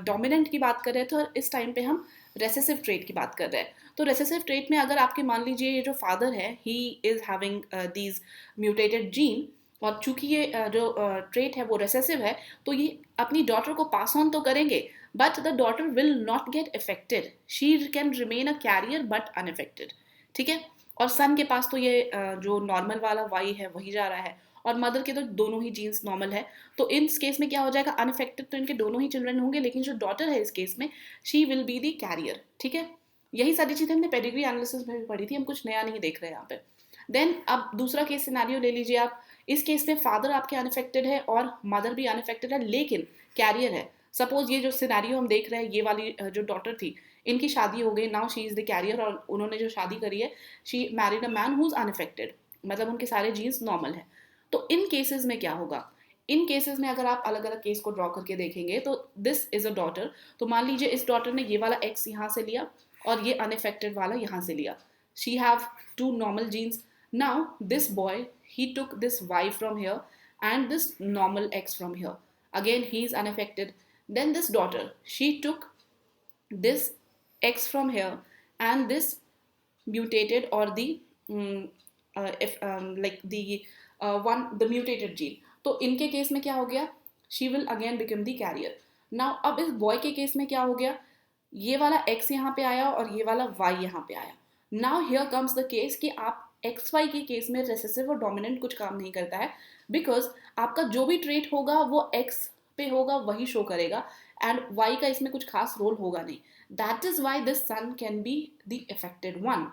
डोमिनेंट की बात कर रहे थे और इस टाइम पे हम रेसेसिव ट्रेट की बात कर रहे हैं. तो रेसेसिव ट्रेट में अगर आपके मान लीजिए ये जो फादर है he is having these mutated gene, और चूंकि ये जो ट्रेट है वो रेसेसिव है, तो ये अपनी डॉटर को पास ऑन तो करेंगे but the daughter will not get affected. She can remain a carrier but unaffected. ठीक है, और सन के पास तो ये जो नॉर्मल वाला वाई है वही जा रहा है और मदर के तो दोनों ही जीन्स नॉर्मल है. तो इन केस में क्या हो जाएगा, अनइफेक्टेड तो इनके दोनों ही चिल्ड्रन होंगे, लेकिन जो डॉटर है इस केस में she will be the carrier. ठीक है, यही सारी चीज़ें हमने पेडिग्री एनालिसिस में भी पढ़ी थी, हम कुछ नया नहीं देख रहे हैं यहाँ पे. देन अब दूसरा केस सिनेरियो ले लीजिए आप. इस केस में फादर आपके अनइफेक्टेड है और मदर भी अनइफेक्टेड है लेकिन कैरियर है. सपोज ये जो सिनेरियो हम देख रहे हैं, ये वाली जो डॉटर थी इनकी शादी हो गई, now she is the carrier, और उन्होंने जो शादी करी है she married a man who is unaffected, मतलब उनके सारे जीन्स नॉर्मल है. तो इन केसेस में क्या होगा, इन केसेस में अगर आप अलग अलग केस को ड्रॉ करके देखेंगे तो दिस इज अ डॉटर, तो मान लीजिए इस डॉटर ने ये वाला एक्स यहाँ से लिया और ये अनइफेक्टेड वाला यहाँ से लिया. She have two normal genes. Now this boy he took this y from here and this normal x from here, again he is unaffected. Then this daughter, she took this x from here and this mutated or the if like the one the mutated gene, तो इनके केस में क्या हो गया, she will again become the carrier. now अब इस boy के केस में क्या हो गया, ये वाला x यहाँ पे आया और ये वाला y यहाँ पे आया. now here comes the case कि आप एक्स वाई के केस में रेसेसिव और डोमिनेंट कुछ काम नहीं करता है, बिकॉज आपका जो भी ट्रेट होगा वो एक्स पे होगा, वही शो करेगा, एंड वाई का इसमें कुछ खास रोल होगा नहीं. That is why this son can be the affected one.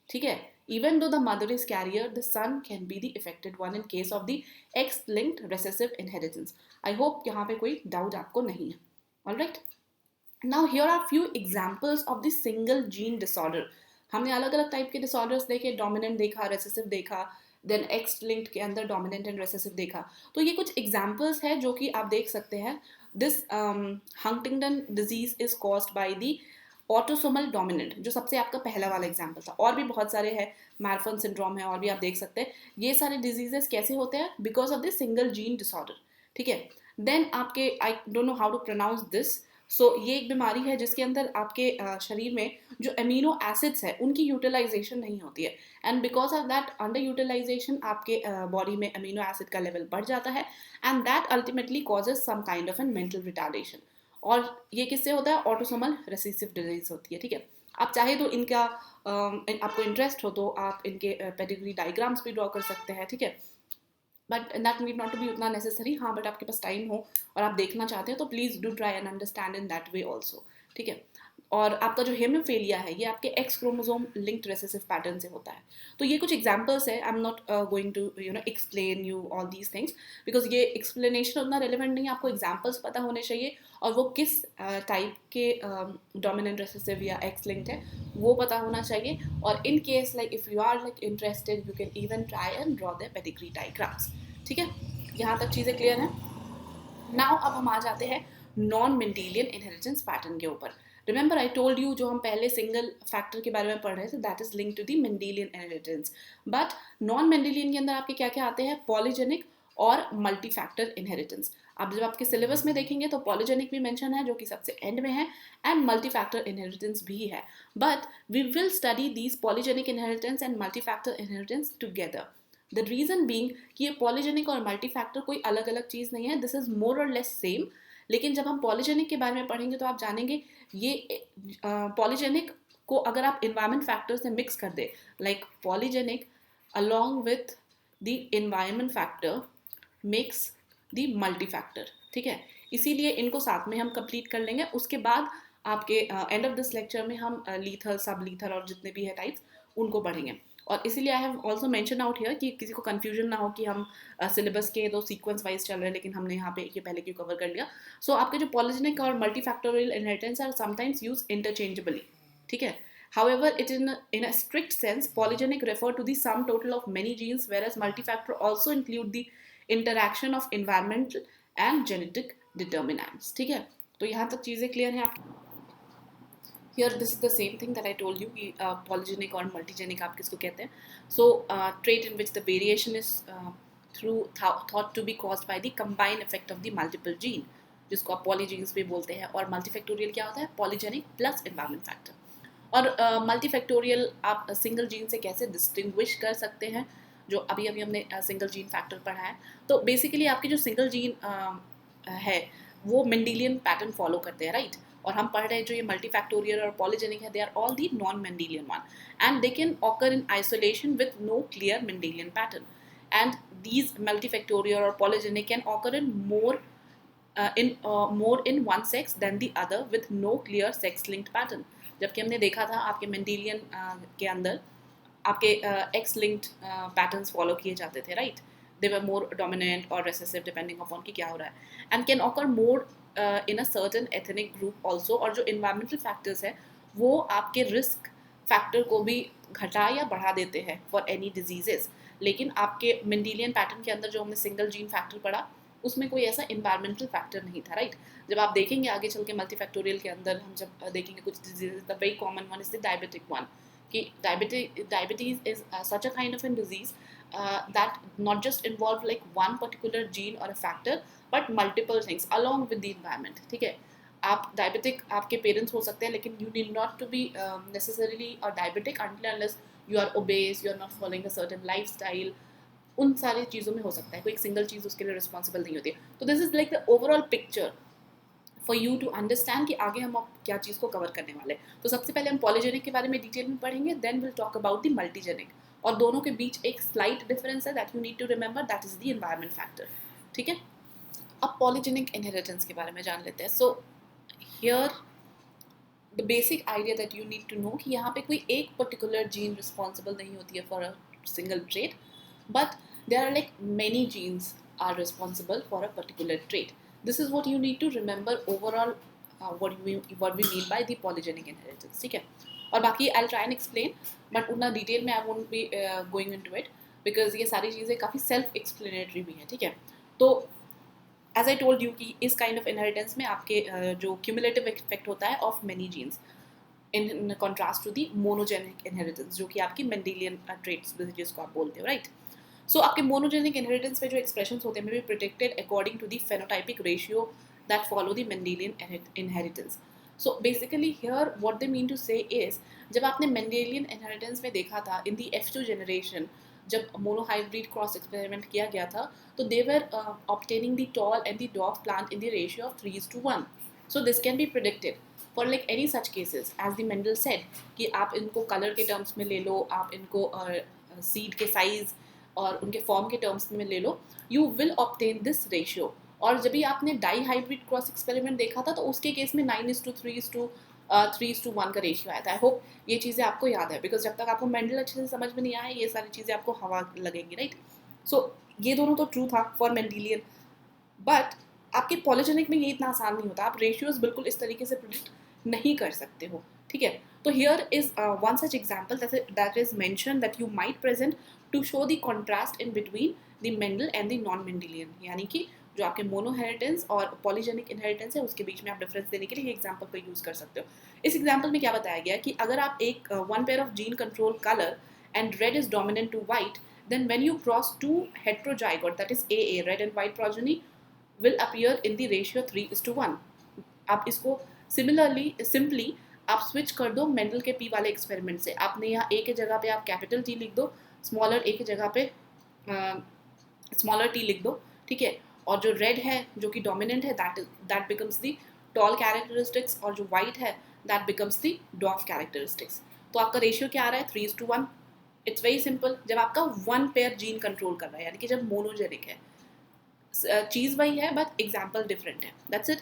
ठीक है, even though the mother is carrier, the son can be the affected one in case of the X linked recessive inheritance. I hope यहाँ पे कोई डाउट आपको नहीं है. Alright, now here are few examples of the single gene disorder. हमने अलग अलग टाइप के डिसऑर्डर्स देखे, डोमिनेंट देखा, रेसेसिव देखा, देन एक्स लिंक्ड के अंदर डोमिनेंट एंड रेसेसिव देखा. तो ये कुछ एग्जांपल्स है जो कि आप देख सकते हैं. This Huntington disease is caused by the autosomal dominant, जो सबसे आपका पहला वाला एग्जांपल था. और भी बहुत सारे हैं, मैरफन सिंड्रोम है और भी आप देख सकते हैं. ये सारे डिजीजेस कैसे होते हैं, because of this single gene disorder. ठीक है, देन आपके I don't know how to pronounce this. So ये एक बीमारी है जिसके अंदर आपके शरीर में जो अमीनो एसिड्स है उनकी यूटिलाइजेशन नहीं होती है, and because of that under utilization आपके बॉडी में अमीनो एसिड का लेवल बढ़ जाता है, and that ultimately causes some kind of an mental retardation. और ये किससे होता है, ऑटोसोमल रेसेसिव डिजीज होती है. ठीक है, आप चाहे तो इनका आपको इंटरेस्ट हो तो आप इनके पेडिग्री डायग्राम्स भी ड्रॉ कर सकते हैं. ठीक है, but that need not to be उतना नेसेसरी. हाँ, बट आपके पास टाइम हो और आप देखना चाहते हैं तो please do try and understand in that way also. ठीक है, और आपका जो हेमोफेलिया है ये आपके X chromosome linked recessive pattern से होता है। तो ये कुछ एग्जांपल्स है, I am not going to explain you all these things because ये एक्सप्लेनेशन उतना रेलिवेंट नहीं है, आपको एग्जांपल्स पता होने चाहिए और वो किस टाइप के डोमिनेंट रेसेसिव या एक्स लिंक्ड है वो पता होना चाहिए। और in case like if you are like interested you can even try and draw the pedigree diagrams. ठीक है, यहाँ तक चीज़ें क्लियर हैं। नाउ अब हम आ जाते हैं नॉन मेंडेलियन इनहेरिटेंस पैटर्न के ऊपर। रिमेंबर आई टोल्ड यू जो हम पहले सिंगल फैक्टर के बारे में पढ़ रहे थे that is link to the Mendelian inheritance, but non Mendelian के अंदर आपके क्या क्या आते हैं, पॉलीजेनिक और मल्टी फैक्टर इनहेरिटेंस। आप जब आपके सिलेबस में देखेंगे तो पॉलीजेनिक भी मेंशन है जो कि सबसे एंड में है एंड मल्टी फैक्टर इनहेरिटेंस भी है, but we will study these polygenic inheritance and multi factor inheritance together. The reason being कि ये पॉलीजेनिक और मल्टी फैक्टर कोई अलग अलग चीज़ नहीं है, दिस इज मोर और लेस सेम। लेकिन जब हम पॉलीजेनिक के बारे में पढ़ेंगे तो आप जानेंगे ये पॉलीजेनिक को अगर आप इन्वायरमेंट फैक्टर से मिक्स कर दे, like polygenic along with the environment factor makes the multi factor. ठीक है, इसीलिए इनको साथ में हम कंप्लीट कर लेंगे। उसके बाद आपके एंड ऑफ दिस लेक्चर में हम लीथल सब लीथल और जितने भी है टाइप्स उनको पढ़ेंगे। और इसीलिए I have also mention out here कि किसी को कंफ्यूजन ना हो कि हम सिलेबस के दो सीक्वेंस वाइज चल रहे हैं लेकिन हमने यहाँ पे ये पहले क्यों कवर कर लिया। सो आपके जो पॉलीजेनिक और multi factorial inheritance are sometimes use interchangeably. ठीक है, however it in a strict sense polygenic refer to the sum total of many genes whereas multifactor also include the interaction of environmental and genetic determinants। ठीक है, तो यहाँ तक चीज़ें क्लियर हैं आप। Here this is the same thing that I told you कि polygenic और multigenic आप किसको कहते हैं। So trait in which the variation is thought to be caused by the combined effect of the multiple gene जिसको आप polygenes भी बोलते हैं। और multifactorial क्या होता है, polygenic plus environment factor। और multifactorial आप सिंगल जीन से कैसे डिस्टिंग्विश कर सकते हैं, जो अभी अभी हमने सिंगल जीन फैक्टर पढ़ा है। तो बेसिकली आपके जो सिंगल जीन है वो मेंडेलियन पैटर्न फॉलो करते हैं, राइट। और हम पढ़ रहे हैं जो ये मल्टी फैक्टोरियल और पॉलीजेनिक है they are all the non Mendelian one and they can occur in isolation with no clear Mendelian pattern and these multi factorial और polygenic can occur in more in one sex than the other with no clear sex linked pattern। जबकि हमने देखा था आपके मेंडेलियन के अंदर आपके एक्स लिंक्ड पैटर्न्स फॉलो किए जाते थे, राइट। दे वर मोर डोमिनेंट और रेसेसिव डिपेंडिंग अपॉन कि क्या हो रहा है and can occur more in a certain ethnic group also. और जो इन्वायरमेंटल फैक्टर्स है वो आपके रिस्क फैक्टर को भी घटा या बढ़ा देते हैं फॉर एनी डिजीजेस। लेकिन आपके मेंडेलियन पैटर्न के अंदर जो हमने सिंगल जीन फैक्टर पढ़ा उसमें कोई ऐसा इन्वायरमेंटल फैक्टर नहीं था, राइट। जब आप देखेंगे आगे चल के मल्टी फैक्टोरियल के अंदर हम जब देखेंगे कुछ diseases, the very common one is the diabetic one कि diabetes is such a kind of an disease that not just involve like one particular gene और a factor but multiple things along with the environment. ठीक है, आप डायबिटिक आपके पेरेंट्स हो सकते हैं लेकिन you need not to be necessarily a diabetic until unless you are obese, you are not following a certain lifestyle. उन सारी चीज़ों में हो सकता है, कोई एक सिंगल चीज़ उसके लिए रिस्पॉन्सिबल नहीं होती है। तो this is like the overall picture for you to understand कि आगे हम क्या चीज़ को कवर करने वाले हैं। तो सबसे पहले हम पॉलीजेनिक के बारे में डिटेल में पढ़ेंगे, then will talk about the multigenic. और दोनों के बीच एक स्लाइट डिफरेंस है that you need to remember, that is the environment factor. ठीक है, अब पॉलीजेनिक इनहेरिटेंस के बारे में जान लेते हैं। So here the basic idea that you need to know कि यहाँ पे कोई एक पर्टिकुलर जीन रिस्पॉन्सिबल नहीं होती है for a single trait, but there are like many genes are responsible for a particular trait। This is what you need to remember overall what we mean by the polygenic inheritance। ठीक है, और बाकी I'll try and explain but उतना डिटेल में I won't be going into it because ये सारी चीज़ें काफ़ी self explanatory भी हैं। ठीक है, तो as I told you कि इस kind of inheritance में आपके जो cumulative effect होता है of many genes in contrast to the monogenic inheritance जो कि आपकी Mendelian traits जिसको आप बोलते हो, right। So आपके मोनोजेनिक इनहेरिटेंस में जो एक्सप्रेशंस होते हैं may be predicted according to the phenotypic ratio that follow the Mendelian inheritance. So basically here what they mean to say is जब आपने मेंडेलियन इनहेरिटेंस में देखा था इन द F2 जनरेशन जब मोनोहाइब्रिड क्रॉस एक्सपेरिमेंट किया गया था तो they were obtaining the tall and the dwarf plant in the ratio of 3:1। So this can B predicted for like any such cases as the Mendel said कि आप इनको कलर के टर्म्स में ले लो, आप इनको सीड के साइज और उनके फॉर्म के टर्म्स में ले लो, you will obtain this ratio. और जब भी आपने डाई हाइब्रिड क्रॉस एक्सपेरिमेंट देखा था तो उसके केस में 9:3:1 3:1 का रेशियो आया था। आई होप ये चीज़ें आपको याद है, बिकॉज जब तक आपको मेंडल अच्छे से समझ में नहीं आए ये सारी चीज़ें आपको हवा लगेंगी, राइट। सो ये दोनों तो ट्रू था फॉर मेंडेलियन, बट आपके पॉलीजेनिक में ये इतना आसान नहीं होता, आप रेशियोज बिल्कुल इस तरीके से प्रिडिक्ट नहीं कर सकते हो, ठीक है। तो here is one such example that is mention that you might present to show the contrast in between the Mendel and the non Mendelian, यानी कि जो आपके मोनो हेरिटेंस और पॉलीजेनिक इनहेरिटेंस है उसके बीच में आप डिफरेंस देने के लिए ये एग्जाम्पल को यूज कर सकते हो। इस एग्जाम्पल में क्या बताया गया कि अगर आप एक one pair of gene control colour and red is dominant to white, then when you cross two heterozygote, that is AA, red and white progeny, will appear in the ratio 3:1. आप इसको सिमिलरली सिंपली आप स्विच कर दो मेंडल के पी वाले एक्सपेरिमेंट से। आपने यहाँ ए के जगह पे आप कैपिटल टी लिख दो, स्मॉलर ए के जगह पे स्मॉलर टी लिख दो, ठीक है। और जो रेड है जो कि डोमिनेंट है that becomes the tall characteristics, और जो वाइट है that becomes the dwarf characteristics. तो आपका रेशियो क्या आ रहा है? 3:1। It's very simple. जब आपका वन पेयर जीन कंट्रोल कर रहा है, यानी कि जब मोनोजेनिक है, चीज़ वही है बट एग्जाम्पल डिफरेंट है, दैट्स इट।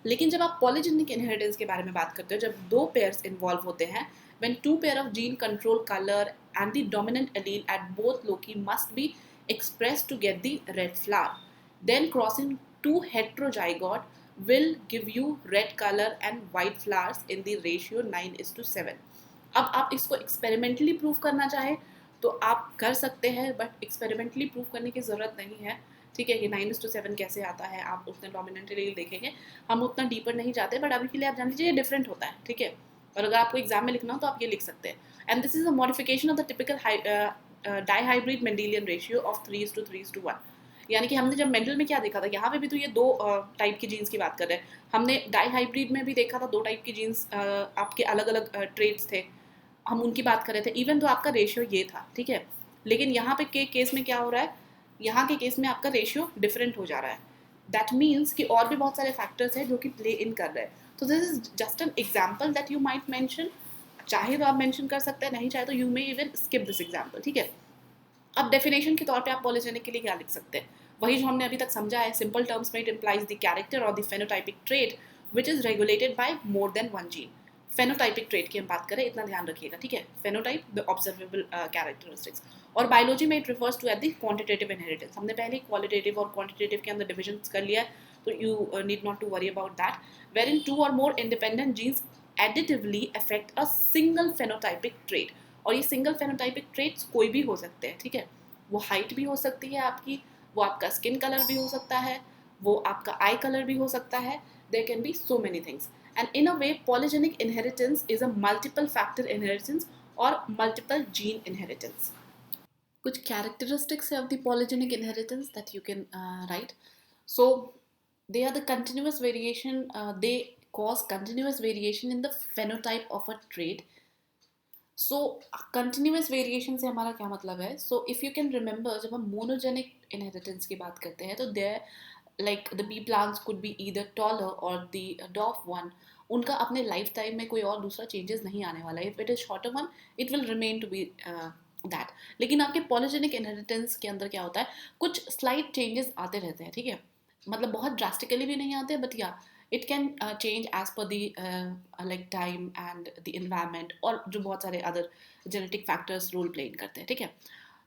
लेकिन जब आप पॉलीजेनिक इनहेरिटेंस के बारे में बात करते हो, जब दो पेयर्स इन्वॉल्व होते हैं, when two pair of gene control colour and the dominant allele at both loci must be expressed to get the red flower, then crossing two heterozygote will give you red color and white flowers in the ratio 9:7. अब आप इसको एक्सपेरिमेंटली प्रूव करना चाहे तो आप कर सकते हैं, बट एक्सपेरिमेंटली प्रूव करने की ज़रूरत नहीं है, ठीक है। कि 9:7 कैसे आता है, आप उतना डोमिनेंटली देखेंगे, हम उतना डीपर नहीं जाते, बट अभी के लिए आप जान लीजिए ये डिफरेंट होता है, ठीक है। और अगर आपको एग्जाम में लिखना हो तो आप ये लिख सकते हैं। And this is a modification of the typical dihybrid Mendelian ratio of 3:3:1। यानी कि हमने जब मेंडल में क्या देखा था, यहाँ पे भी तो ये दो टाइप की जीन्स की बात कर रहे हैं, हमने डाइहाइब्रिड में भी देखा था दो टाइप की जीन्स, आपके अलग अलग ट्रेड्स थे, हम उनकी बात कर रहे थे, इवन तो आपका रेशियो ये था, ठीक है। लेकिन यहाँ पे के केस में क्या हो रहा है, यहाँ के केस में आपका रेशियो डिफरेंट हो जा रहा है। दैट मीन्स कि और भी बहुत सारे फैक्टर्स हैं जो कि प्ले इन कर रहे हैं। तो this is just an example that you might mention, चाहे तो आप मेंशन कर सकते हैं, नहीं चाहे तो you may even skip this example, ठीक है। अब डेफिनेशन के तौर पे आप पॉलीजेनिक के लिए क्या लिख सकते हैं, वही जो हमने अभी तक समझा है। सिंपल टर्म्स में इट इम्प्लाइज द कैरेक्टर और the phenotypic trait which is regulated by more than one gene. Phenotypic trait की हम बात करें, इतना ध्यान रखिएगा, ठीक है। फेनोटाइप द ऑब्जर्वेबल कैरेक्टरिस्टिक्स, और बायोलॉजी में it refers to at the quantitative inheritance. हमने पहले क्वालिटेटिव और क्वांटिटेटिव के अंदर डिविजन कर लिया है, तो you need not to worry about that, wherein two or more independent genes additively affect a single phenotypic trait. और ये सिंगल फेनोटाइपिक ट्रेट्स कोई भी हो सकते हैं, ठीक है। वो हाइट भी हो सकती है आपकी, वो आपका स्किन कलर भी हो सकता है, वो आपका आई कलर भी हो सकता है, there can be so many things. And in a way polygenic inheritance is a multiple factor inheritance और मल्टीपल जीन इनहेरिटेंस। कुछ कैरेक्टरिस्टिक्स है of the polygenic inheritance that you can write. So they are the continuous variation, they cause continuous variation in the phenotype of a trait. So continuous variation से हमारा क्या मतलब है? So if you can remember, जब हम मोनोजेनिक इनहेरिटेंस की बात करते हैं तो there like the pea plants could be either taller और द डॉफ वन, उनका अपने लाइफ टाइम में कोई और दूसरा चेंजेस नहीं आने वाला है। If it is shorter one it will remain to be that. लेकिन आपके पॉलीजेनिक इनहेरिटेंस के अंदर क्या होता है, कुछ स्लाइट चेंजेस आते रहते हैं, ठीक है। मतलब बहुत ड्रास्टिकली भी नहीं आते, बट या it can change as per the like time and the environment, और जो बहुत सारे other genetic factors role play करते हैं, ठीक है।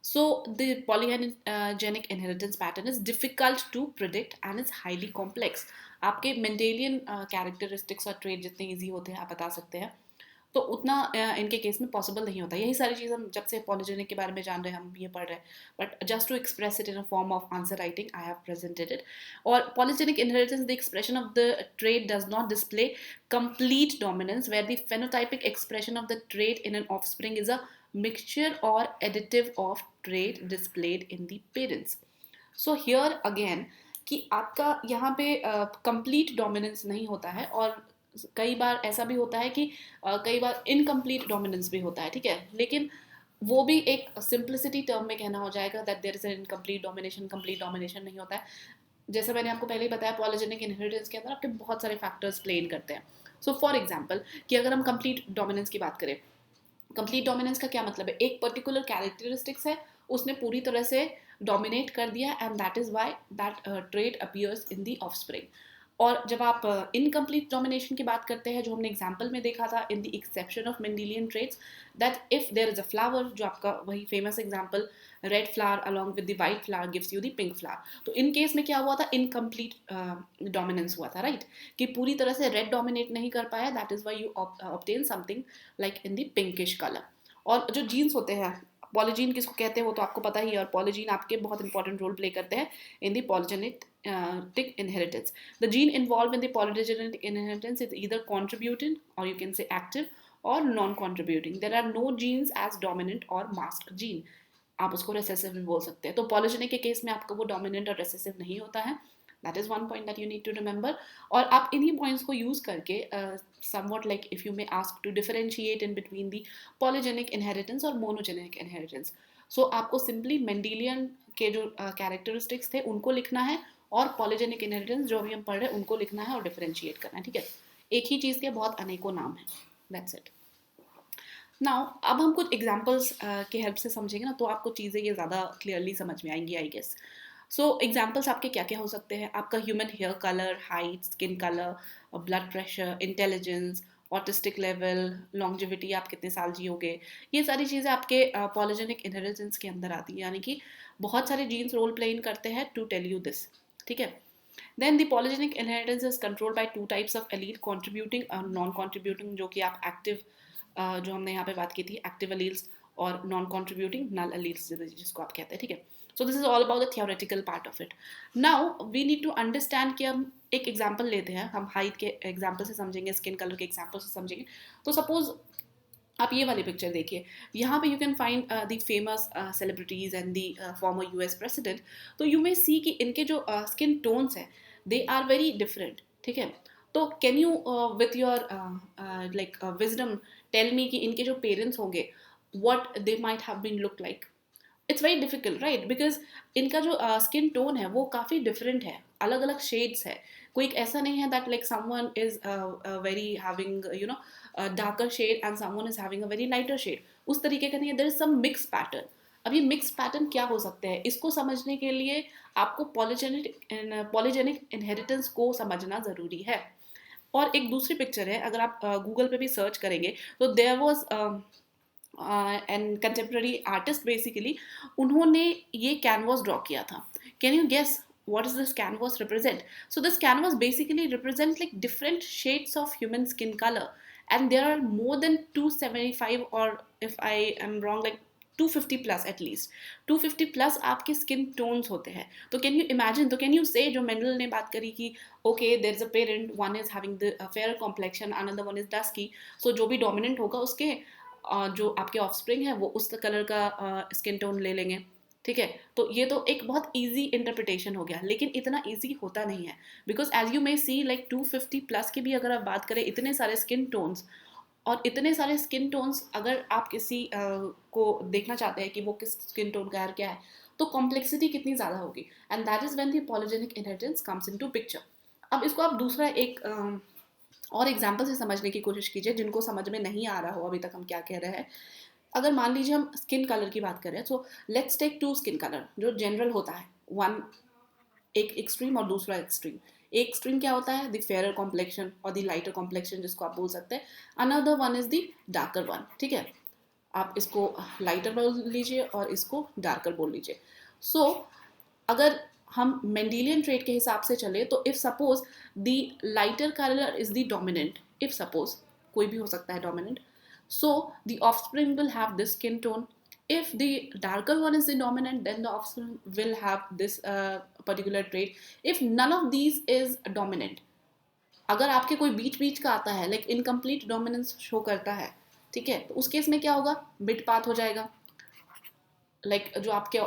So the polygenic inheritance pattern is difficult to predict and is highly complex. आपके मेंडेलियन characteristics और trait जितने easy होते हैं आप बता सकते हैं, तो उतना इनके केस में पॉसिबल नहीं होता। यही सारी चीज़ हम जब से पॉलीजेनिक के बारे में जान रहे हैं, हम ये पढ़ रहे हैं, but just to express it in a form of answer writing I have presented it. और polygenic inheritance, the expression of the trait does not display complete dominance, where the phenotypic expression of the trait in an offspring is a mixture और additive of trait displayed in the parents. So here again कि आपका यहाँ पे कंप्लीट डोमिनेंस नहीं होता है, और कई बार ऐसा भी होता है कि कई बार इनकम्प्लीट डोमिनेंस भी होता है, ठीक है। लेकिन वो भी एक सिंप्लिसिटी टर्म में कहना हो जाएगा that there is an incomplete domination, complete domination नहीं होता है। जैसे मैंने आपको पहले ही बताया, पॉलीजेनिक इनहेरिटेंस के अंदर आपके बहुत सारे फैक्टर्स प्ले इन करते हैं। सो फॉर एग्जाम्पल कि अगर हम कंप्लीट डोमिनेंस की बात करें, कंप्लीट डोमिनेंस का क्या मतलब है, एक पर्टिकुलर कैरेक्टरिस्टिक्स है, उसने पूरी तरह से डोमिनेट कर दिया, and that is why that trait appears in the offspring. और जब आप इनकम्प्लीट डोमिनेशन की बात करते हैं, जो हमने एग्जाम्पल में देखा था in the exception of Mendelian traits, that if there is a flower, जो आपका वही famous example, red flower along with the white flower gives you the pink flower. तो इन केस में क्या हुआ था, इनकम्प्लीट डोमिनेंस हुआ था, राइट, कि पूरी तरह से रेड डोमिनेट नहीं कर पाया, that is why you obtain something like in the pinkish colour. और जो जीन्स होते हैं, पॉलीजीन किसको कहते हैं वो तो आपको पता ही है, और पॉलीजीन आपके बहुत इंपॉर्टेंट रोल प्ले करते हैं in the polygenetic inheritance. The gene involved in the polygenetic inheritance is either contributing, or you can say active, or non-contributing. There are no genes as dominant or masked gene. आप उसको recessive भी बोल सकते हैं। तो polygenic के केस में आपको वो dominant और recessive नहीं होता है। That is one point that you need to remember. और आप इन्हीं points को use करके somewhat like if you may ask to differentiate in between the polygenic inheritance और monogenic inheritance. So आपको simply Mendelian के जो कैरेक्टरिस्टिक्स थे उनको लिखना है, और पॉलीजेनिक इनहेरिटेंस जो भी हम पढ़ रहे हैं उनको लिखना है और डिफरेंशिएट करना है, ठीक है। एक ही चीज़ के बहुत अनेकों नाम हैं, दैट्स इट। नाउ अब हम कुछ एग्जांपल्स के हेल्प से समझेंगे ना, तो आपको चीज़ें ये ज़्यादा क्लियरली समझ में आएंगी, आई गेस। सो एग्जांपल्स आपके क्या क्या हो सकते हैं, आपका human hair colour, height, skin colour, blood pressure, intelligence, autistic level, longevity, आप कितने साल जियोगे, ये सारी चीज़ें आपके पॉलीजेनिक इनहेरिटेंस के अंदर आती है, यानी कि बहुत सारे जीन्स रोल प्ले इन करते हैं टू टेल यू दिस, ठीक है। Then the polygenic inheritance is controlled by two types of allele, contributing और नॉन कॉन्ट्रीब्यूटिंग, जो कि आप एक्टिव जो हमने यहाँ पे बात की थी, एक्टिव एलील्स, और नॉन कॉन्ट्रीब्यूटिंग नल एलील्स जिसको आप कहते हैं, ठीक है। So this is all about the theoretical part of it. Now we need to understand कि हम एक एग्जाम्पल लेते हैं, हम हाइट के एग्जाम्पल से समझेंगे, स्किन कलर के एग्जाम्पल से समझेंगे। तो सपोज आप ये वाली पिक्चर देखिए, यहाँ पे you can find the famous celebrities and the former US president. तो यू मे सी कि इनके जो स्किन टोन्स हैं दे आर वेरी डिफरेंट, ठीक है। तो can you with your like wisdom tell me कि इनके जो पेरेंट्स होंगे what they might have been look like. It's very difficult, right, because इनका जो स्किन टोन है वो काफ़ी डिफरेंट है, अलग अलग शेड्स है। कोई ऐसा नहीं है that like someone is very having you know darker shade and someone is having a very lighter shade, उस तरीके का नहीं है, there is some mix pattern. अब ये मिक्स पैटर्न क्या हो सकते हैं, इसको समझने के लिए आपको पॉलीजेनिक इनहेरिटेंस को समझना ज़रूरी है। और एक दूसरी पिक्चर है, अगर आप गूगल पे भी सर्च करेंगे तो there was and contemporary artist, basically उन्होंने ये कैनवास ड्रॉ किया था। Can you guess what does this canvas represent? So this canvas basically represents like different shades of human skin color, and there are more than 275, or if I am wrong, like 250 plus at least 250 plus आपके स्किन टोन्स होते हैं। तो कैन यू इमेजिन, तो कैन यू से जो मेंडल ने बात करी कि okay there is a parent, one is having the fair complexion, another one is dusky, so जो भी डोमिनेंट होगा उसके जो आपके ऑफस्प्रिंग है वो उस कलर का स्किन टोन ले लेंगे, ठीक है। तो ये तो एक बहुत इजी इंटरप्रिटेशन हो गया, लेकिन इतना इजी होता नहीं है, because as you may see like 250 plus की भी अगर आप बात करें, इतने सारे स्किन टोन्स, और इतने सारे स्किन टोन्स अगर आप किसी को देखना चाहते हैं कि वो किस स्किन टोन का है क्या है, तो कॉम्प्लेक्सिटी कितनी ज़्यादा होगी, and that is when the polygenic inheritance comes into picture. अब इसको आप दूसरा एक और एग्जाम्पल से समझने की कोशिश कीजिए, जिनको समझ में नहीं आ रहा हो अभी तक हम क्या कह रहे हैं। अगर मान लीजिए हम स्किन कलर की बात करें, so let's take two skin colour जो जनरल होता है, वन एक एक्सट्रीम और दूसरा एक्सट्रीम। एक एक्सट्रीम क्या होता है, द फेयर कॉम्प्लेक्शन और द लाइटर कॉम्प्लेक्शन जिसको आप बोल सकते हैं, another one is the darker one, ठीक है। आप इसको लाइटर बोल लीजिए और इसको डार्कर बोल लीजिए। सो अगर हम मेंडेलियन ट्रेट के हिसाब से चले, तो if suppose the lighter colour is the dominant, if suppose कोई भी हो सकता है dominant, so the offspring will have this skin tone. If the darker one is the dominant, then the offspring will have this particular trait. If none of these is dominant, अगर आपके कोई बीच बीच का आता है, लाइक इनकम्प्लीट डोमिनेंस शो करता है, ठीक है, तो उस केस में क्या होगा, मिड पाथ हो जाएगा। लाइक जो आपके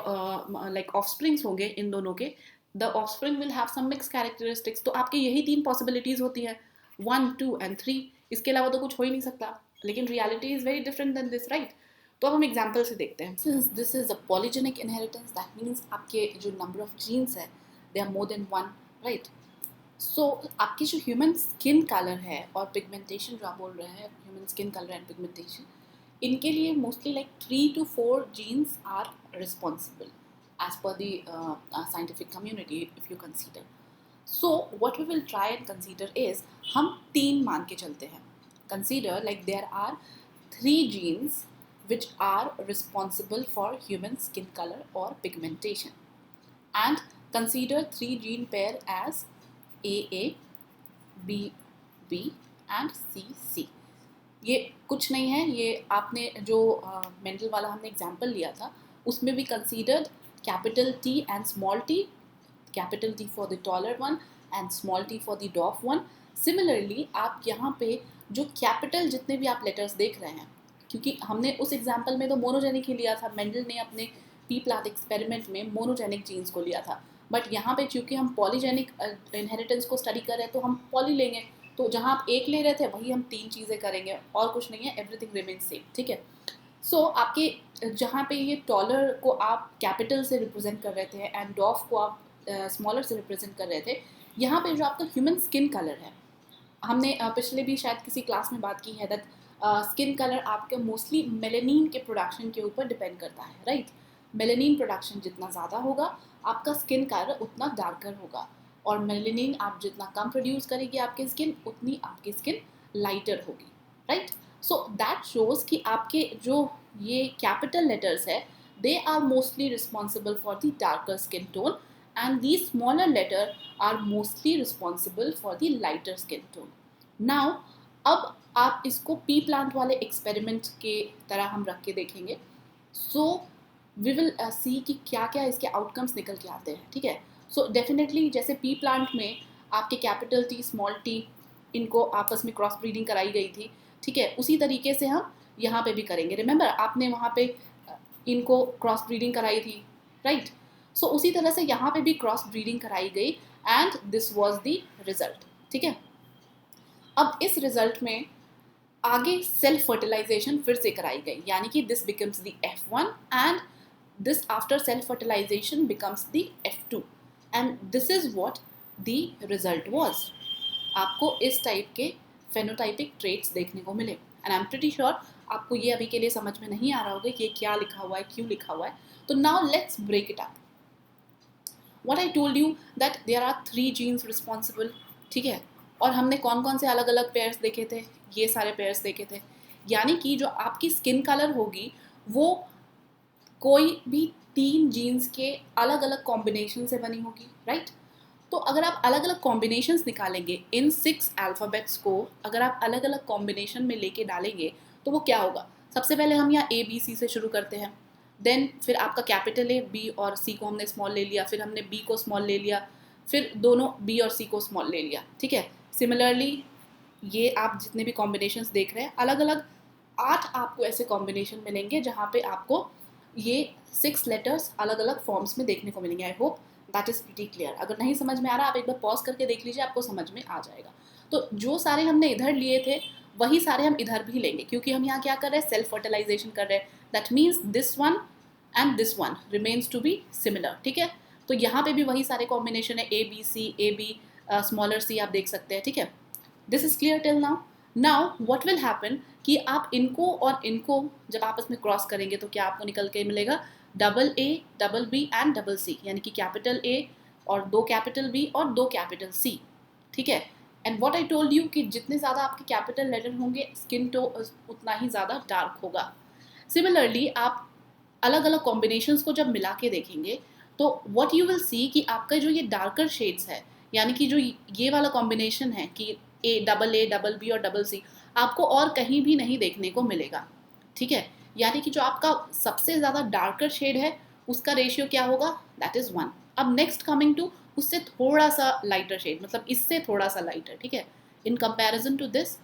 लाइक ऑफस्प्रिंग्स होंगे इन दोनों के, the offspring will have some mix characteristics. तो आपके यही तीन पॉसिबिलिटीज होती है, 1, 2 and 3, इसके अलावा तो कुछ हो ही नहीं सकता, लेकिन reality is very different than this, right. तो अब हम एग्जाम्पल से देखते हैं। Since this is a polygenic inheritance, that means आपके जो नंबर ऑफ जीन्स है they are more than one, right. So आपकी जो ह्यूमन स्किन कलर है और पिगमेंटेशन जो आप बोल रहे हैं, human skin colour and pigmentation, इनके लिए mostly like 3 to 4 genes are responsible as per the scientific community if you consider. So what we will try and consider is, हम 3 मान के चलते हैं. Consider like there are 3 genes which are responsible for human skin color or pigmentation, and consider 3 gene pair as AA, BB and CC. ये कुछ नहीं है, ये आपने जो मेंटल वाला हमने एग्जाम्पल लिया था उसमें भी considered capital T and small t, capital T for the taller one and small t for the dwarf one. Similarly आप यहाँ पे जो कैपिटल जितने भी आप लेटर्स देख रहे हैं, क्योंकि हमने उस एग्जाम्पल में तो मोनोजेनिक ही लिया था, मेंडल ने अपने पी प्लांट एक्सपेरिमेंट में मोनोजेनिक जीन्स को लिया था, बट यहाँ पे चूँकि हम पॉलीजेनिक इनहेरिटेंस को स्टडी कर रहे हैं तो हम पॉली लेंगे. तो जहाँ आप एक ले रहे थे वही हम 3 चीज़ें करेंगे और कुछ नहीं है, एवरीथिंग रिमेन सेम. ठीक है. सो आपके जहाँ पे ये टॉलर को आप कैपिटल से रिप्रेजेंट कर रहे थे एंड डॉफ को आप स्मॉलर से रिप्रेजेंट कर रहे थे, यहाँ पे जो आपका ह्यूमन स्किन कलर है, हमने पिछले भी शायद किसी क्लास में बात की है दैट स्किन कलर आपके मोस्टली मेलेनिन के प्रोडक्शन के ऊपर डिपेंड करता है, राइट. मेलेनिन प्रोडक्शन जितना ज़्यादा होगा आपका स्किन कलर उतना डार्कर होगा, और मेलेनिन आप जितना कम प्रोड्यूस करेगी आपकी स्किन, उतनी आपकी स्किन लाइटर होगी, राइट. सो दैट शोज कि आपके जो ये कैपिटल लेटर्स है they are mostly responsible for the darker skin tone and the smaller letter are mostly responsible for the lighter skin tone. Now अब आप इसको पी प्लांट वाले एक्सपेरिमेंट के तरह हम रख के देखेंगे. सो वी विल सी कि क्या क्या इसके आउटकम्स निकल के आते हैं. ठीक है. सो डेफिनेटली जैसे पी प्लांट में आपके कैपिटल T स्मॉल t इनको आपस में क्रॉस ब्रीडिंग कराई गई थी, ठीक है, उसी तरीके से हम यहाँ पे भी करेंगे. रिमेंबर आपने वहाँ पे इनको क्रॉस ब्रीडिंग कराई थी, राइट. सो उसी तरह से यहाँ पे भी क्रॉस ब्रीडिंग कराई गई and this was the result. ठीक है. अब इस रिजल्ट में आगे सेल्फ फर्टिलाइजेशन फिर से कराई गई, यानी कि this becomes the F1 and this after self fertilization becomes the F2 and this is what the result was. आपको इस टाइप के फेनोटाइपिक ट्रेट्स देखने को मिले and I am pretty sure आपको ये अभी के लिए समझ में नहीं आ रहा होगा कि ये क्या लिखा हुआ है, क्यों लिखा हुआ है. तो now let's break it up. What I told you that there are 3 genes responsible. ठीक है. और हमने कौन कौन से अलग अलग पेयर्स देखे थे, ये सारे पेयर्स देखे थे. यानी कि जो आपकी स्किन कलर होगी वो कोई भी 3 जीन्स के अलग अलग कॉम्बिनेशन से बनी होगी, राइट. तो अगर आप अलग अलग कॉम्बिनेशंस निकालेंगे इन 6 अल्फ़ाबेट्स को, अगर आप अलग अलग कॉम्बिनेशन में लेके डालेंगे तो वो क्या होगा. सबसे पहले हम यहाँ ABC से शुरू करते हैं, देन फिर आपका कैपिटल A, B और C को हमने स्मॉल ले लिया, फिर हमने B को स्मॉल ले लिया, फिर दोनों B और C को स्मॉल ले लिया. ठीक है. सिमिलरली ये आप जितने भी कॉम्बिनेशंस देख रहे हैं अलग अलग 8 आपको ऐसे कॉम्बिनेशन मिलेंगे जहाँ पे आपको ये 6 लेटर्स अलग अलग फॉर्म्स में देखने को मिलेंगे. I hope that is pretty clear. अगर नहीं समझ में आ रहा आप एक बार पॉज करके देख लीजिए, आपको समझ में आ जाएगा. तो जो सारे हमने इधर लिए थे वही सारे हम इधर भी लेंगे, क्योंकि हम यहाँ क्या कर रहे हैं, सेल्फ फर्टिलाइजेशन कर रहे हैं. That means this one and this one remains to be similar. ठीक है. तो यहाँ पे भी वही सारे कॉम्बिनेशन है, AB स्मॉलर C आप देख सकते हैं. ठीक है. This is clear till now. Now what will happen कि आप इनको और इनको जब आपस में क्रॉस करेंगे तो क्या आपको निकल के मिलेगा, AA, BB एंड C, यानी कि कैपिटल A और 2 कैपिटल B और 2 कैपिटल C. ठीक है. And what I told you कि जितने ज़्यादा आपके कैपिटल लेटर होंगे स्किन टो उतना ही ज़्यादा डार्क होगा. सिमिलरली आप अलग अलग कॉम्बिनेशंस को जब मिला के देखेंगे तो व्हाट यू विल सी कि आपका जो ये डार्कर शेड्स है, यानी कि जो ये वाला कॉम्बिनेशन है कि AA, BB और C आपको और कहीं भी नहीं देखने को मिलेगा. ठीक है. यानी कि जो आपका सबसे ज़्यादा डार्कर शेड है उसका रेशियो क्या होगा, दैट इज़ 1. अब नेक्स्ट कमिंग टू उससे थोड़ा सा लाइटर शेड, मतलब इससे थोड़ा सा लाइटर. ठीक है. In comparison to this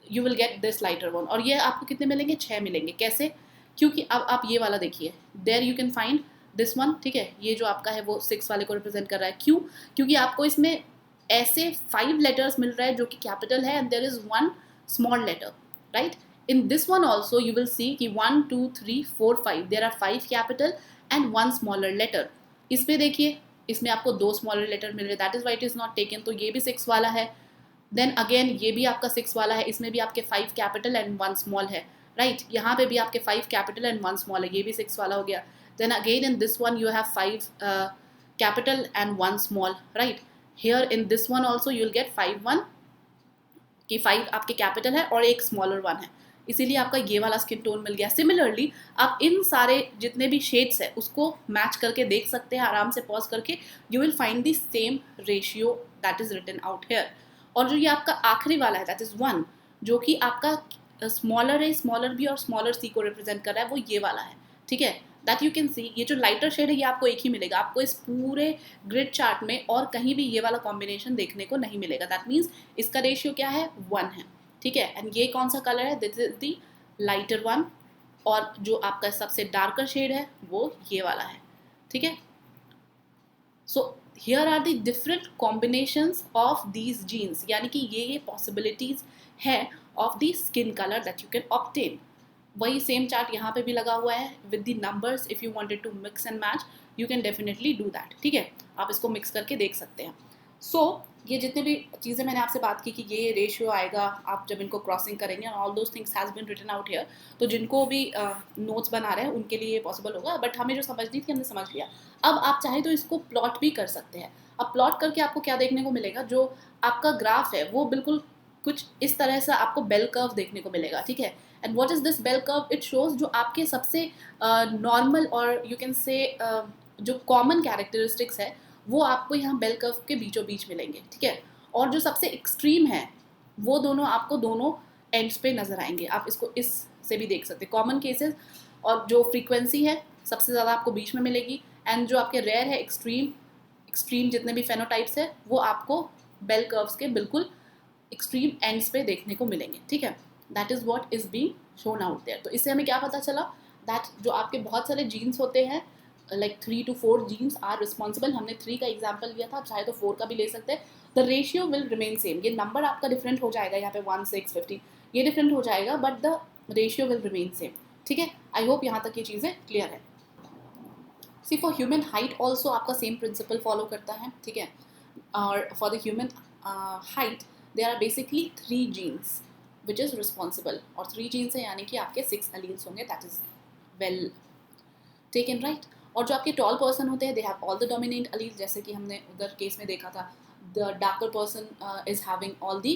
you will get this lighter one. और ये आपको कितने मिलेंगे, 6 मिलेंगे. कैसे, क्योंकि अब आप ये वाला देखिए, there you can find this one. ठीक है. ये जो आपका है वो 6 वाले को रिप्रेजेंट कर रहा है. क्यों, क्योंकि आपको इसमें ऐसे 5 लेटर्स मिल रहा है जो कि कैपिटल है and there is 1 small letter, right. In this one also you will see कि 1 2 3 4 5 there are 5 capital and 1 smaller letter. इसमें देखिए इसमें आपको 2 smaller letter मिल रहे, that is why it is not taken. तो ये भी 6 वाला है. Then again ये भी आपका 6 वाला है, इसमें भी आपके 5 capital and 1 small है, right. यहाँ पे भी आपके 5 capital and 1 small है, ये भी 6 वाला हो गया. Then again in this one you have 5 capital and 1 small, right. Here in this one also you will gate 5-1 कि 5 आपके कैपिटल है और एक स्मॉलर 1 है, इसीलिए आपका ये वाला स्किन टोन मिल गया। सिमिलरली आप इन सारे जितने भी शेड्स है उसको मैच करके देख सकते हैं आराम से पॉज करके, you will find the same ratio that is written out here. और जो ये आपका आखिरी वाला है दैट इज 1, जो कि आपका स्मॉलर है, स्मॉलर बी और स्मॉलर सी को रिप्रेजेंट कर रहा है, वो ये वाला है, ठीक है। दैट यू कैन सी, ये जो लाइटर शेड है ये आपको एक ही मिलेगा, आपको इस पूरे ग्रिड चार्ट में और कहीं भी ये वाला कॉम्बिनेशन देखने को नहीं मिलेगा। दैट मीन्स इसका रेशियो क्या है, 1 है, ठीक है। एंड ये कौन सा कलर है, this is the lighter one, और जो आपका सबसे डार्कर शेड है वो ये वाला है, ठीक है। So here are the different combinations of these genes, यानी कि ये पॉसिबिलिटीज है of the skin colour that you can obtain. वही सेम चार्ट यहाँ पे भी लगा हुआ है with the numbers, if you wanted to mix and match you can definitely do that, ठीक है। आप इसको मिक्स करके देख सकते हैं। सो ये जितने भी चीज़ें मैंने आपसे बात की कि ये रेशियो आएगा आप जब इनको क्रॉसिंग करेंगे, और all those things has been written out here, तो जिनको भी नोट्स बना रहे हैं उनके लिए ये पॉसिबल होगा, बट हमें जो समझनी थी हमने समझ लिया। अब आप चाहे तो इसको प्लॉट भी कर सकते हैं। अब प्लॉट करके आपको क्या देखने को मिलेगा, जो आपका ग्राफ है वो बिल्कुल कुछ इस तरह से आपको बेल कर्व देखने को मिलेगा, ठीक है। And what is this bell curve, it shows जो आपके सबसे नॉर्मल और यू कैन से जो कॉमन कैरेक्टरिस्टिक्स है वो आपको यहाँ बेल कर्व के बीचों बीच मिलेंगे, ठीक है। और जो सबसे एक्सट्रीम है वो दोनों आपको दोनों एंड्स पे नजर आएंगे। आप इसको इस से भी देख सकते हैं, कॉमन केसेस और जो फ्रीक्वेंसी है सबसे ज़्यादा आपको बीच में मिलेगी, एंड जो आपके रेयर है एक्सट्रीम जितने भी फेनोटाइप्स है वो आपको बेल कर्व्स के बिल्कुल एक्सट्रीम एंड्स पे देखने को मिलेंगे, ठीक है। That is what is being shown out there. तो इससे हमें क्या पता चला, दैट जो आपके बहुत सारे जीन्स होते हैं like 3 to 4 genes are responsible, हमने 3 का एग्जाम्पल लिया था, आप चाहे तो 4 का भी ले सकते हैं। The ratio will remain same, ये नंबर आपका डिफरेंट हो जाएगा, यहाँ पे 1, 6, 15 ये डिफरेंट हो जाएगा, but the ratio will remain same, ठीक है। आई होप यहाँ तक ये चीज़ें क्लियर है। See for human height also आपका सेम प्रिंसिपल फॉलो करता है, ठीक है। और for the human height there are basically 3 genes which is responsible, और 3 जीन्स है यानी कि आपके 6 एलील्स होंगे, that is well taken right. और जो आपके टॉल पर्सन होते हैं they have all the dominant alleles, जैसे कि हमने उधर केस में देखा था, the darker person is having all the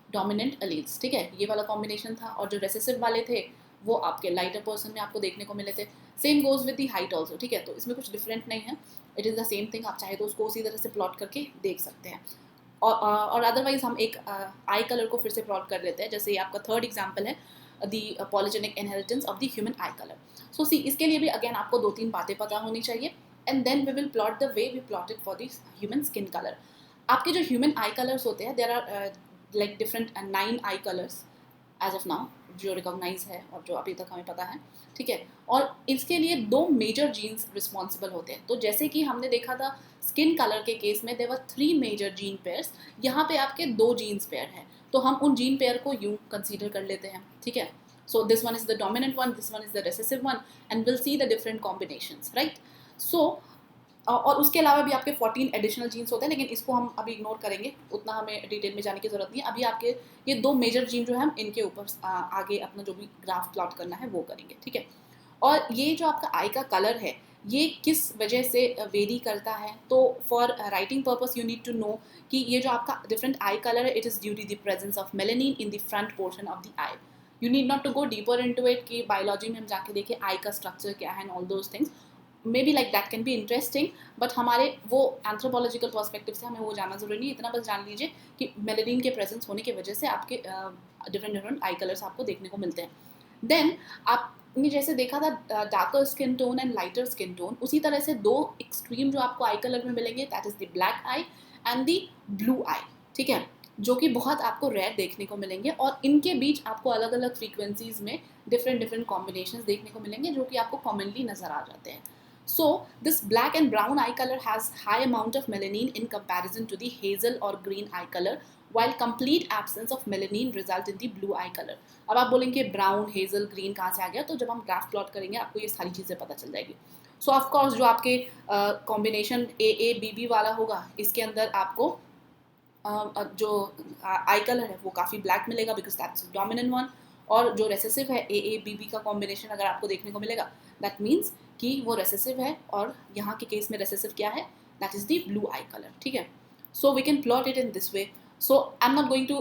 dominant alleles, ठीक है, ये वाला कॉम्बिनेशन था। और जो रेसेसिव वाले थे वो आपके लाइटर पर्सन में आपको देखने को मिले थे। Same goes with the height also, ठीक है, तो इसमें कुछ डिफरेंट नहीं है, it is the same thing. आप चाहे तो उसको उसी तरह से प्लॉट करके देख सकते हैं। और अदरवाइज हम एक आई कलर को फिर से प्लॉट कर लेते हैं, जैसे ये आपका थर्ड एग्जाम्पल है the polygenic inheritance of the human eye colour. So see इसके लिए भी अगेन आपको 2-3 बातें पता होनी चाहिए, and then we will plot the way we plotted for the human skin colour. आपके जो ह्यूमन आई कलर्स होते हैं there are like different 9 eye colours as of now जो रिकॉग्नाइज है और जो अभी तक हमें पता है, ठीक है। और इसके लिए 2 मेजर जीन्स रिस्पॉन्सिबल होते हैं। तो जैसे कि हमने देखा था स्किन कलर के केस में there were 3 major gene pairs, यहाँ पे आपके 2 जीन्स पेयर हैं, तो हम उन जीन पेयर को यूँ कंसीडर कर लेते हैं, ठीक है। So this one is the dominant one, this one is the recessive one, and will see the different combinations, right. So और उसके अलावा भी आपके 14 एडिशनल जीन्स होते हैं, लेकिन इसको हम अभी इग्नोर करेंगे, उतना हमें डिटेल में जाने की जरूरत नहीं है। अभी आपके ये 2 मेजर जीन जो है हम इनके ऊपर आगे अपना जो भी ग्राफ प्लॉट करना है वो करेंगे, ठीक है। और ये जो आपका आई का कलर है ये किस वजह से वेरी करता है, तो for writing purpose you need to know कि ये जो आपका डिफरेंट आई कलर है it is due to the presence of melanin in the front portion of the eye. You need not to go deeper into it कि बायोलॉजी में हम जाके देखें आई का स्ट्रक्चर क्या है and all those things, may be like that can be interesting, but हमारे वो एंथ्रोपोलॉजिकल पर्सपेक्टिव से हमें वो जानना जरूरी नहीं। इतना बस जान लीजिए कि मेलेनिन के प्रेजेंस होने की वजह से आपके डिफरेंट आई कलर्स आपको देखने को मिलते हैं। देन आपने जैसे देखा था darker skin tone and lighter skin tone, उसी तरह से 2 एक्सट्रीम जो आपको आई कलर में मिलेंगे that is the black eye and the blue eye, ठीक है, जो कि बहुत आपको रेयर देखने को मिलेंगे, और इनके बीच आपको अलग अलग फ्रीक्वेंसीज में डिफरेंट कॉम्बिनेशंस देखने को मिलेंगे जो कि आपको कॉमनली नजर आ जाते हैं। So this black and brown eye color has high amount of melanin in comparison to the hazel or green eye color, while complete absence of melanin result in the blue eye color. अब आप बोलेंगे ब्राउन हेजल ग्रीन कहाँ से आ गया, तो जब हम ग्राफ प्लॉट करेंगे आपको ये सारी चीज़ें पता चल जाएगी। सो ऑफ कोर्स जो आपके कॉम्बिनेशन AABB वाला होगा इसके अंदर आपको जो आई कलर है वो काफ़ी ब्लैक मिलेगा बिकॉज दैट्स डोमिनेंट वन, और जो रेसेसिव है AABB का कॉम्बिनेशन अगर आपको देखने को मिलेगा दैट मीन्स कि वो रेसेसिव है, और यहाँ के केस में रेसेसिव क्या है that is the blue I colour, ठीक है। So we can plot it in this way. So I'm not going to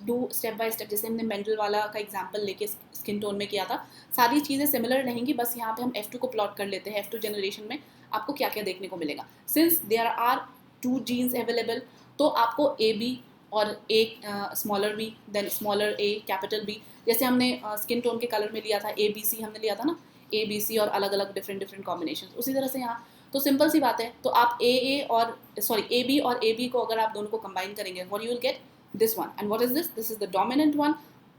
do step by step, जैसे हमने मेंडल वाला का एग्जांपल लेके स्किन टोन में किया था, सारी चीज़ें सिमिलर रहेंगी, बस यहाँ पे हम F2 को प्लॉट कर लेते हैं। F2 जनरेशन में आपको क्या क्या देखने को मिलेगा, since there are 2 genes available, तो आपको ए बी और A smaller B then smaller A capital B, जैसे हमने स्किन टोन के कलर में लिया था ए बी सी, हमने लिया था ना ए बी सी और अलग अलग डिफरेंट कॉम्बिनेशन, उसी तरह से यहाँ तो सिंपल सी बात है। तो आप ए और सॉरी ए बी और ए बी को अगर आप दोनों को कंबाइन करेंगे, what you will get this one, and what is this, this is the dominant one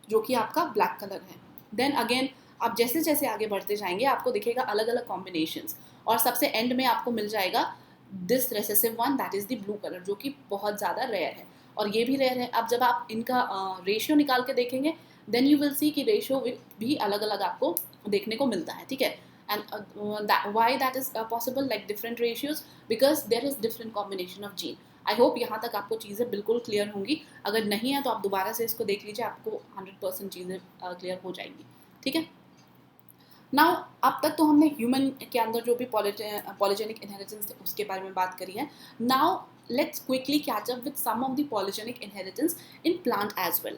जो कि आपका ब्लैक कलर है। देन अगेन आप जैसे जैसे आगे बढ़ते जाएंगे आपको दिखेगा अलग अलग कॉम्बिनेशंस, और सबसे एंड में आपको मिल जाएगा this recessive one, that is the blue colour, जो कि बहुत ज़्यादा रेयर है और ये भी रेयर है। अब जब आप इनका रेशियो निकाल के देखेंगे देन यू विल सी कि रेशियो भी अलग अलग आपको देखने को मिलता है, ठीक है। And why that is possible, like different ratios, because there is different combination of gene. I hope यहाँ तक आपको चीज़ें बिल्कुल क्लियर होंगी, अगर नहीं है तो आप दोबारा से इसको देख लीजिए, आपको 100% चीज़ें क्लियर हो जाएंगी, ठीक है। नाउ अब तक तो हमने ह्यूमन के अंदर जो भी पॉलीजेनिक इनहेरिटेंस उसके बारे में बात करी है। Now let's quickly catch up with some of the polygenic inheritance in plant as well.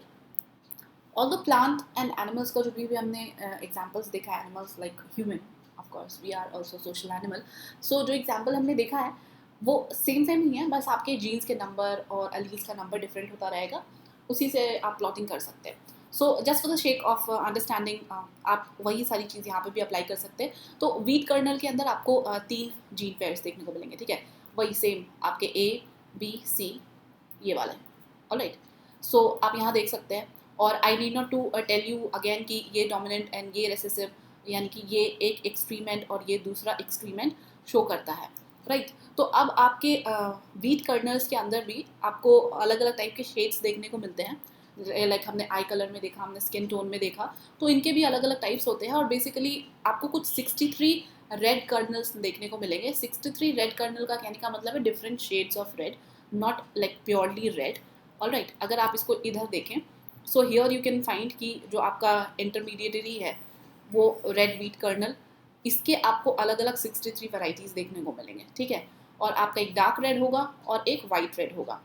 All the plant and animals का जो भी हमने एग्जाम्पल्स देखा है, animals like human, of course we are also social animal, so जो एग्जाम्पल हमने देखा है वो सेम ही है, बस आपके जीन्स के नंबर और एलील्स का नंबर डिफरेंट होता रहेगा, उसी से आप प्लॉटिंग कर सकते हैं। So just for the shake of understanding आप वही सारी चीज़ यहाँ पे भी अप्लाई कर सकते हैं। तो वीट कर्नल के अंदर आपको 3 जीन पेयर्स देखने को मिलेंगे, ठीक है, वही सेम आपके ए बी सी ये वाले, ऑलराइट। सो आप यहाँ देख सकते हैं, और I need not to tell you again कि ये डोमिनेंट एंड ये रेसेसिव, यानी कि ये एक एक्सट्रीमेंट और ये दूसरा एक्सट्रीमेंट शो करता है, राइट। तो अब आपके वीट कर्नल्स के अंदर भी आपको अलग अलग टाइप के शेड्स देखने को मिलते हैं, लाइक हमने आई कलर में देखा, हमने स्किन टोन में देखा, तो इनके भी अलग अलग टाइप्स होते हैं, और बेसिकली आपको कुछ 63 रेड कर्नल्स देखने को मिलेंगे। 63 रेड कर्नल का कहने का मतलब है different shades of red, not like purely red, alright. अगर आप इसको इधर देखें, so here you can find कि जो आपका इंटरमीडिएटरी है वो रेड वीट कर्नल, इसके आपको अलग अलग 63 वैराइटीज़ देखने को मिलेंगे, ठीक है। और आपका एक डार्क रेड होगा और एक वाइट रेड होगा,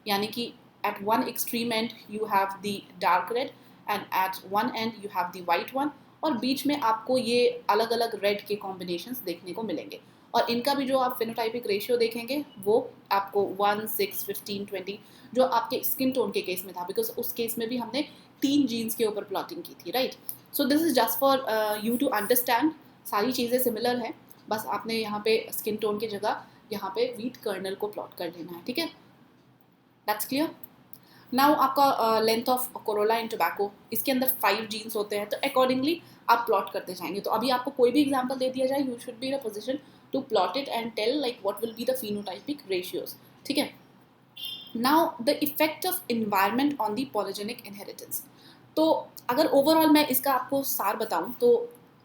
यानी कि at one extreme end you have the dark red and at one end you have the white one, और बीच में आपको ये अलग अलग रेड के कॉम्बिनेशंस देखने को मिलेंगे। और इनका भी जो आप फिनोटाइपिक रेशियो देखेंगे वो आपको 1, 6, 15, 20 जो आपके स्किन टोन के केस में था, बिकॉज उस केस में भी हमने 3 जीन्स के ऊपर प्लॉटिंग की थी, right. So this is just for you to understand, सारी चीज़ें सिमिलर हैं, बस आपने यहाँ पे स्किन टोन की जगह यहाँ पे वीट कर्नल को प्लॉट कर देना है, ठीक है। That's clear. नाउ आपका length of Corolla in tobacco, इसके अंदर 5 जीन्स होते हैं, तो अकॉर्डिंगली आप प्लॉट करते जाएंगे। तो अभी आपको कोई भी एग्जांपल दे दिया जाए, you should be in a position to plot it and tell like what will be the phenotypic ratios, ठीक है। Now the effect of environment on the polygenic inheritance, तो अगर ओवरऑल मैं इसका आपको सार बताऊं तो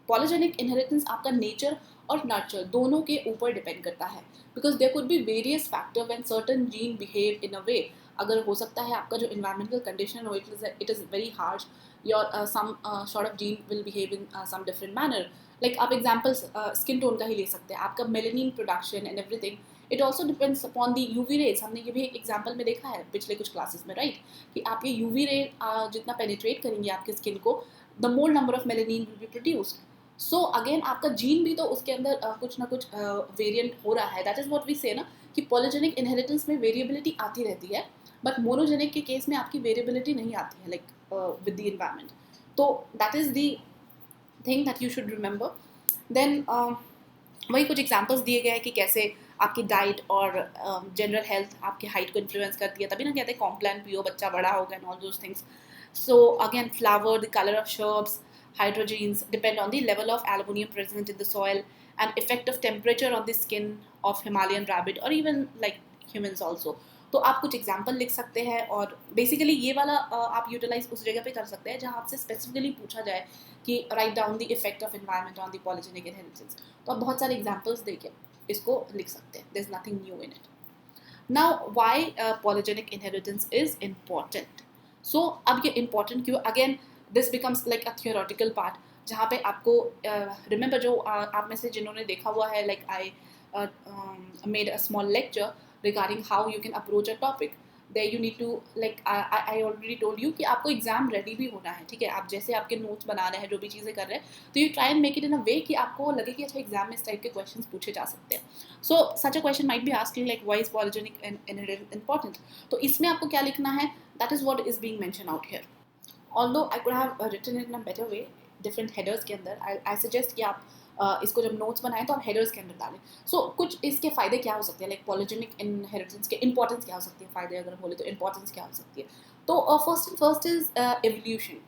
पॉलीजेनिक इनहेरिटेंस आपका नेचर और नर्चर दोनों के ऊपर डिपेंड करता है, because there could be various factor when certain gene behave in a way, अगर हो सकता है आपका जो इन्वायरमेंटल कंडीशन हो it is very harsh, your some sort of gene will behave in some different manner, like आप एग्जाम्पल्स स्किन टोन का ही ले सकते हैं, आपका melanin production and everything, it also depends upon the UV rays, हमने ये भी एक एग्जाम्पल में देखा है पिछले कुछ क्लासेस में, राइट, कि आपके यूवी रे जितना पेनिट्रेट करेंगे आपके स्किन को, the more number of melanin will be produced. So again आपका जीन भी तो उसके अंदर कुछ ना कुछ वेरिएंट हो रहा है, दैट इज़ व्हाट वी से ना कि पॉलीजेनिक इनहेरिटेंस में वेरिएबिलिटी आती रहती है, बट मोनोजेनिक के केस में आपकी वेरिएबिलिटी नहीं आती है, लाइक विद द इन्वायरमेंट। तो that is the thing that you should remember. Then वही कुछ एग्जाम्पल्स दिए गए हैं कि कैसे आपकी डाइट और जनरल हेल्थ आपकी हाइट को इन्फ्लुएंस करती है, तभी ना कहते हैं कॉम्प्लान पियो बच्चा बड़ा होगा and all those things. So again flower, the colour of shrubs, hydrogens depend on the level of aluminum present in the soil and effect of temperature on the skin of Himalayan rabbit or even like humans also. तो आप कुछ एग्जाम्पल लिख सकते हैं, और बेसिकली ये वाला आप यूटिलाइज उस जगह पे कर सकते हैं जहाँ आपसे स्पेसिफिकली पूछा जाए कि write down the effect of environment on the polygenic inheritance, तो आप बहुत सारे एग्जाम्पल्स देके इसको लिख सकते हैं, there is nothing new in it. Now why polygenic inheritance is important. So अब ये इम्पॉर्टेंट क्यों, again this becomes like a theoretical part, जहाँ पे आपको रिमेंबर जो आप में से जिन्होंने देखा हुआ है, like I made a small lecture regarding how you can approach a topic. There you need to like I already told you कि आपको एग्जाम रेडी भी होना है, ठीक है. आप जैसे आपके नोट्स बना रहे हैं, जो भी चीज़ें कर रहे हैं, तो you try and make it in a way कि आपको लगे कि अच्छा एग्जाम में इस टाइप के क्वेश्चंस पूछे जा सकते हैं. So such a question might be asking like why is polygenic inheritance important. तो इसमें आपको क्या लिखना है, that is what is being mention out here. Although I could have written it in a better way different headers के अंदर. आई सजेस्ट कि आप इसको जब नोट्स बनाएं तो आप हेडर्स के अंदर डालें. सो कुछ इसके फ़ायदे क्या हो सकते हैं, लाइक पॉलीजेनिक इनहेरिटेंस के इंपॉर्टेंस क्या हो सकती है, फ़ायदे अगर बोले तो इंपॉर्टेंस क्या हो सकती है. तो first is evolution.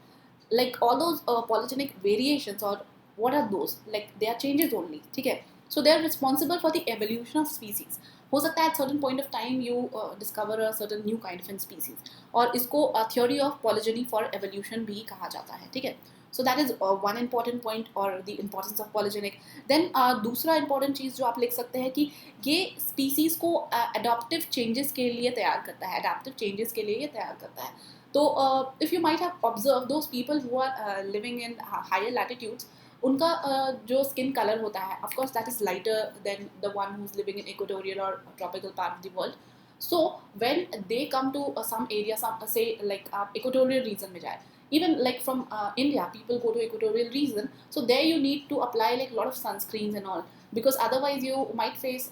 Like all those polygenic variations, or what are those, like they are changes only, ठीक है. So they are responsible for the evolution of species. हो सकता है at certain point of time you discover a certain new kind of species, और इसको theory of polygyny for evolution भी कहा जाता है, ठीक है. So that is one important point, or the importance of polygenic. Then दूसरा important चीज़ जो आप लिख सकते हैं कि ये species को adaptive changes के लिए तैयार करता है, adaptive changes के लिए ये तैयार करता है. तो if you might have observe those people who are living in higher latitudes, उनका जो स्किन कलर होता है, of course that is lighter than the one who is living in equatorial और tropical part of the world. So when they come to some area, say like आप इक्वेटोरियल रीजन में जाए, even like from India, people go to equatorial region, so there you need to apply like lot of sunscreens and all, because otherwise you might face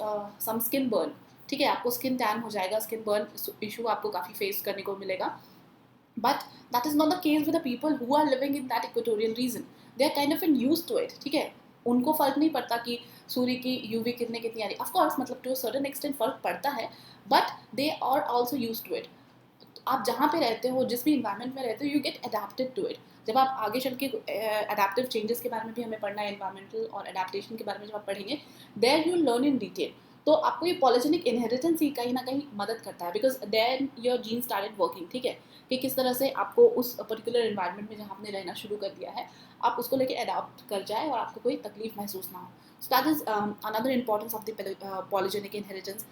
some skin burn, ठीक है. आपको स्किन टैन हो जाएगा, स्किन बर्न इशू आपको काफ़ी फेस करने को मिलेगा. But that is not the case with the people who are living in that equatorial region. They are kind of used to it, ठीक है. उनको फ़र्क नहीं पड़ता कि सूर्य की यूवी कितनी आ रही. ऑफ कोर्स मतलब टू सर्टेन एक्सटेंट फ़र्क पड़ता है, but they are also use to it. आप जहाँ पे रहते हो, जिस भी इन्वायरमेंट में रहते हो, you get adapted to it. जब आप आगे चल के अडेप्टिव चेंजेस के बारे में भी हमें पढ़ना है, इन्वायरमेंटल और अडेप्टेशन के बारे में जब आप पढ़ेंगे, there you learn in detail. तो आपको ये पॉलीजेनिक इनहेरिटेंस ही कहीं ना कहीं मदद करता है, because then your gene started working, ठीक है, कि किस तरह से आपको उस पर्टिकुलर इन्वायरमेंट में जहाँ आपने रहना शुरू कर दिया है, आप उसको लेके अडाप्ट कर जाए और आपको कोई तकलीफ महसूस ना हो. So that is another importance of the polygenic inheritance.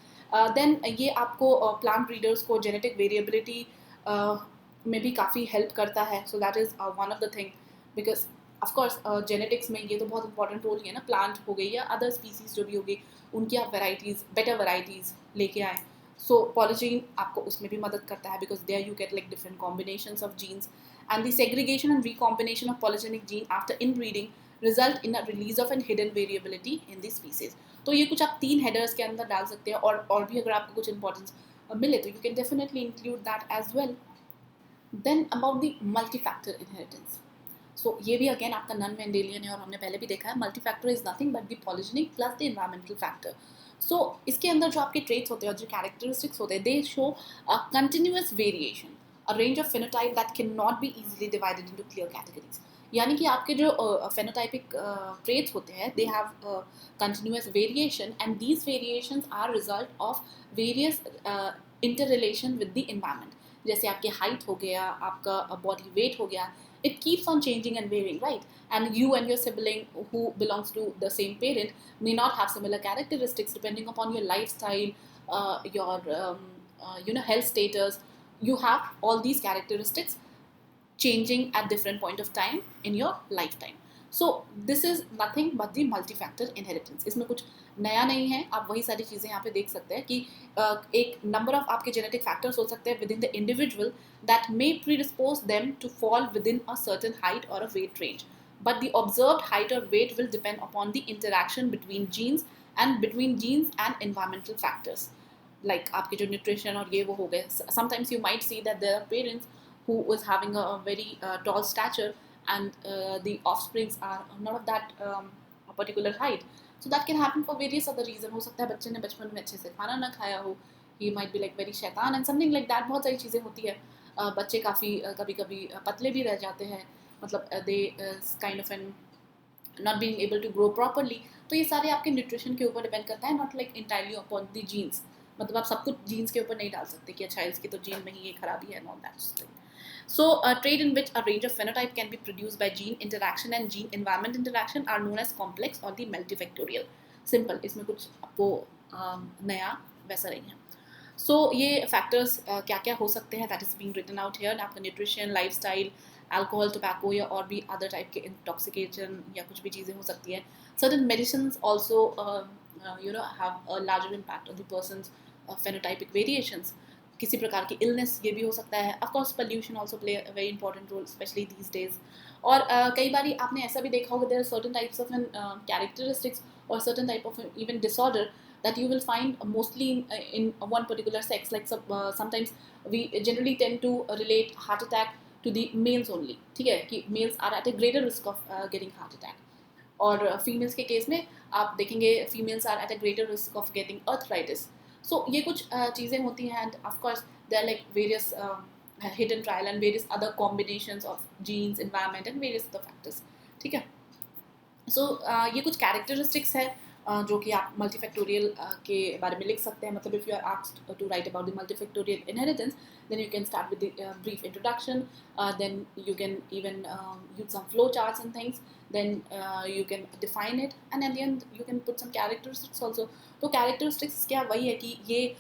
Then ये आपको प्लांट ब्रीडर्स को जेनेटिक वेरिएबिलिटी में भी काफ़ी हेल्प करता है. So that is one of the thing, because of course genetics में ये तो बहुत इंपॉर्टेंट रोल है ना. प्लांट हो गई या अदर स्पीसीज जो भी होगी, उनकी आप वेराइटीज़, बेटर वेराइटीज़ लेके आए. सो पॉलीजीन आपको उसमें भी मदद करता है, because there you get like different combinations of genes, and the segregation and recombination of polygenic gene after inbreeding result in a release of an hidden variability in the species. तो ये कुछ आप 3 हेडर्स के अंदर डाल सकते हैं, और भी अगर आपको कुछ इंपॉर्टेंस मिले तो you can definitely include that as well. Then about the multi factor inheritance. So ये भी अगेन आपका नॉन मेंडेलियन है, और हमने पहले भी देखा है, multi factor is nothing but the polygenic plus the environmental factor. So इसके अंदर जो आपके ट्रेट्स होते हैं और जो कैरेक्टरिस्टिक्स होते हैं, they show a continuous variation, a range of phenotype that can not be easily divided into clear categories. यानी कि आपके जो फेनोटाइपिक ट्रेट्स होते हैं, they have continuous variation, and these variations are result of various inter relation with the environment. जैसे आपकी हाइट हो गया, आपका बॉडी वेट हो गया, it keeps on changing and varying, right? And you and your sibling who belongs to the same parent may not have similar characteristics depending upon your lifestyle, your health status. You have all these characteristics changing at different point of time in your lifetime. So this is nothing but the multi-factor inheritance. इसमें कुछ नया नहीं है, आप वही सारी चीज़ें यहाँ पे देख सकते हैं कि एक नंबर ऑफ आपके जेनेटिक फैक्टर्स हो सकते हैं with in the individual that may predispose them to fall within a certain height or a weight range. But the observed height or weight will depend upon the interaction between genes and environmental factors. Like आपके जो nutrition और ये वो हो गए. Sometimes you might see that there are parents who is having a very tall stature, and the offsprings are not of that a particular height. So that can happen for various other reasons. हो सकता है बच्चे ने बचपन में अच्छे से खाना ना खाया हो, he might be like very शैतान and something like that. बहुत सारी चीज़ें होती है. बच्चे काफ़ी कभी कभी पतले भी रह जाते हैं, मतलब they kind of an not being able to grow properly. तो ये सारे आपके न्यूट्रिशन के ऊपर डिपेंड करता है, not like entirely upon the genes. मतलब आप सब कुछ जीन्स के ऊपर नहीं डाल सकते कि अच्छा इसकी तो जीन में ही ये खराबी है, not that thing. So, a trait in which a range of phenotype can be produced by gene interaction and gene-environment interaction are known as complex or the multifactorial. Simple, इसमें कुछ आपको नया वैसा नहीं है. सो ये फैक्टर्स क्या क्या हो सकते हैं, that is being written out here. आपका न्यूट्रिशन, लाइफस्टाइल, अल्कोहल, टोबैको या और भी अदर टाइप के इंटॉक्सिकेशन या कुछ भी चीज़ें हो सकती हैं. Certain medicines also have a larger impact on the person's phenotypic variations, किसी प्रकार की इलनेस, ये भी हो सकता है. Of course pollution also play a very important role specially these days. और कई बार आपने ऐसा भी देखा होगा, there are certain types of characteristics or certain type of even disorder that you will find mostly in one particular sex, like sometimes we generally tend to relate heart attack to the males only. ठीक है, कि males are at a greater risk of getting heart attack. और फीमेल्स के केस में आप देखेंगे females are at a greater risk of getting arthritis. So ये कुछ चीज़ें होती हैं, and of course they are like various hidden trial and various other combinations of genes, environment and various other factors. ठीक है. सो ये कुछ कैरेक्टरिस्टिक्स है जो कि आप मल्टीफैक्टोरियल के बारे में लिख सकते हैं. मतलब if you are asked to write about the multifactorial inheritance, then you can start with the brief introduction, then you can even use some flow charts and things, then you can define it, and at the end you can put some characteristics also. तो characteristics क्या वही है कि ये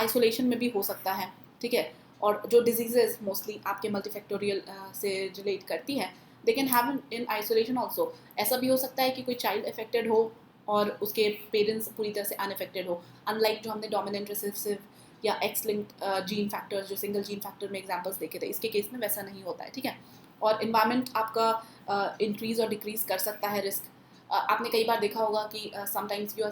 isolation में भी हो सकता है. ठीक है. और जो diseases mostly आपके multifactorial से relate करती हैं, they can have in isolation also. ऐसा भी हो सकता है कि कोई child affected हो और उसके पेरेंट्स पूरी तरह से अनअफेक्टेड हो, अनलाइक जो हमने डोमिनेंट रिसेसिव या एक्स लिंक्ड जीन फैक्टर्स जो सिंगल जीन फैक्टर में एग्जांपल्स देखे थे, इसके केस में वैसा नहीं होता है. ठीक है. और इन्वायरमेंट आपका इंक्रीज और डिक्रीज कर सकता है रिस्क. आपने कई बार देखा होगा कि sometimes you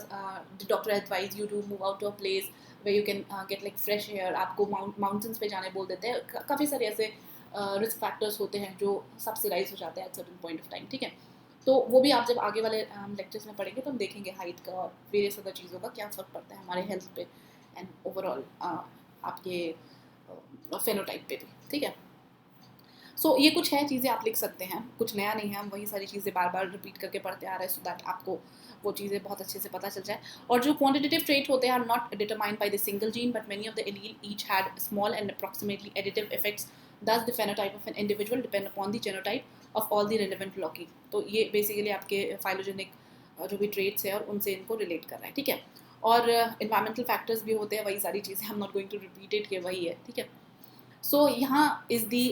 doctor advise you to move out to a place way you can get like fresh air, आपको माउंटेन्स पे जाने बोल देते हैं. काफ़ी सारे ऐसे रिस्क फैक्टर्स होते हैं जो सब्सिडाइज हो जाते हैं at certain point of time. ठीक है. तो वो भी आप जब आगे वाले लेक्चर्स में पढ़ेंगे तो हम देखेंगे हाइट का और वेरियस अदर चीज़ों का क्या फ़र्क पड़ता है हमारे हेल्थ पे एंड ओवरऑल आपके फेनोटाइप पे भी. ठीक है. सो ये कुछ है चीज़ें आप लिख सकते हैं, कुछ नया नहीं है, हम वही सारी चीज़ें बार बार रिपीट करके पढ़ते आ रहे हैं सो दैट आपको वो चीज़ें बहुत अच्छे से पता चल जाए. और जो क्वांटिटेटिव ट्रेट होते हैं are not determined by the single gene but many of the allele each had small and approximately additive effects. Thus the phenotype of an individual depend upon the genotype of all the relevant loci. तो ये बेसिकली आपके फाइलोजेनिक जो भी ट्रेट्स है और उनसे इनको रिलेट कर रहा है. ठीक है. और इन्वायरमेंटल फैक्टर्स भी होते हैं, वही सारी चीज़ें, I am not going to repeat it, कि वही है. ठीक है. सो यहाँ is the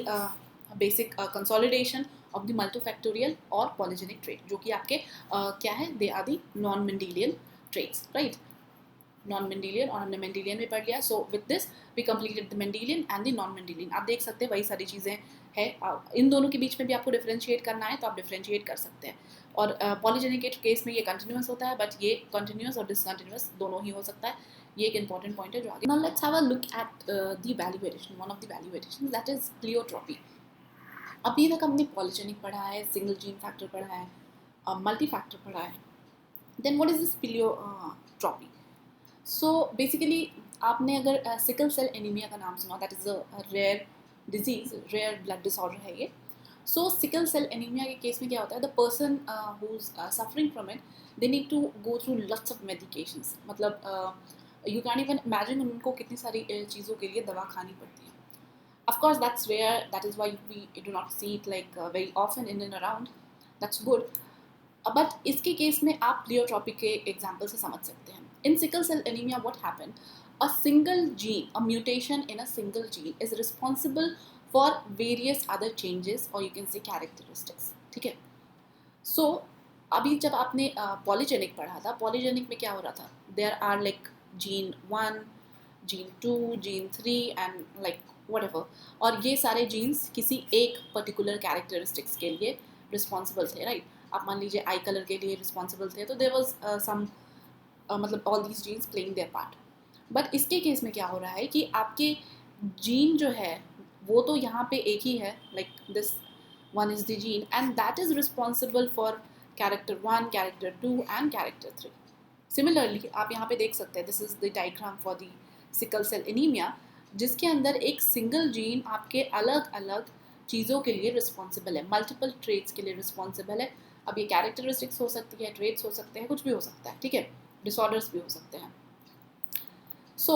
basic consolidation of the multifactorial और पॉलीजेनिक ट्रेट, जो कि आपके क्या है, they are the non Mendelian traits. Right. Non Mendelian और हमने मेंडेलियन भी पढ़ लिया. So with this we completed the Mendelian and the non Mendelian. आप देख सकते हैं वही सारी चीज़ें हैं. इन दोनों के बीच में भी आपको डिफरेंशिएट करना है तो आप डिफरेंशिएट कर सकते हैं. और पॉलीजेनिक के केस में ये कंटिन्यूस होता है, बट ये कंटिन्यूस और डिसकंटिन्यूस दोनों ही हो सकता है. ये एक इंपॉर्टेंट पॉइंट है जो आगे. Now let's have a look at the value addition. One of the value addition that is pleiotropy. अभी तक हमने पॉलीजेनिक पढ़ा है, सिंगल जीन फैक्टर पढ़ा है, मल्टी फैक्टर पढ़ा है. Then what is this pleiotropy? So basically आपने अगर सिकल सेल एनीमिया का नाम सुना, that is a rare disease, rare blood disorder है ये. सो सिकल सेल एनीमिया के केस में क्या होता है, the person who is suffering from it, they need to go through lots of medications. मतलब यू कैन इवन इमेजिन उनको कितनी सारी चीज़ों के लिए दवा खानी पड़ती है. Of course that's rare, that is why we do not see it like very often in and around. That's good. But इसके केस में आप प्लियोट्रॉपी के एग्जाम्पल से समझ सकते हैं. In sickle cell anemia, what happened? A single gene, a mutation in a single gene is responsible for various other changes or you can say characteristics. ठीक है. So अभी जब आपने पॉलीजेनिक पढ़ा था, पॉलीजेनिक में क्या हो रहा था? There are like gene 1, gene 2, gene 3 and like whatever. और ये सारे genes किसी एक particular characteristics के लिए responsible थे, right? आप मान लीजिए आई कलर के लिए responsible थे, तो there was some मतलब all these genes playing there part. But इसके केस में क्या हो रहा है कि आपके जीन जो है वो तो यहाँ पे एक ही है, like this one is the gene and that is responsible for character 1, character 2 and character 3. Similarly आप यहाँ पे देख सकते हैं, this is the diagram for the sickle cell anaemia, जिसके अंदर एक सिंगल जीन आपके अलग अलग चीज़ों के लिए रिस्पॉन्सिबल है, मल्टीपल ट्रेट्स के लिए रिस्पॉन्सिबल है. अब ये कैरेक्टरिस्टिक्स हो सकती है, ट्रेट्स हो सकते हैं, कुछ भी हो सकता है. ठीक है. डिसऑर्डर्स भी हो सकते हैं. सो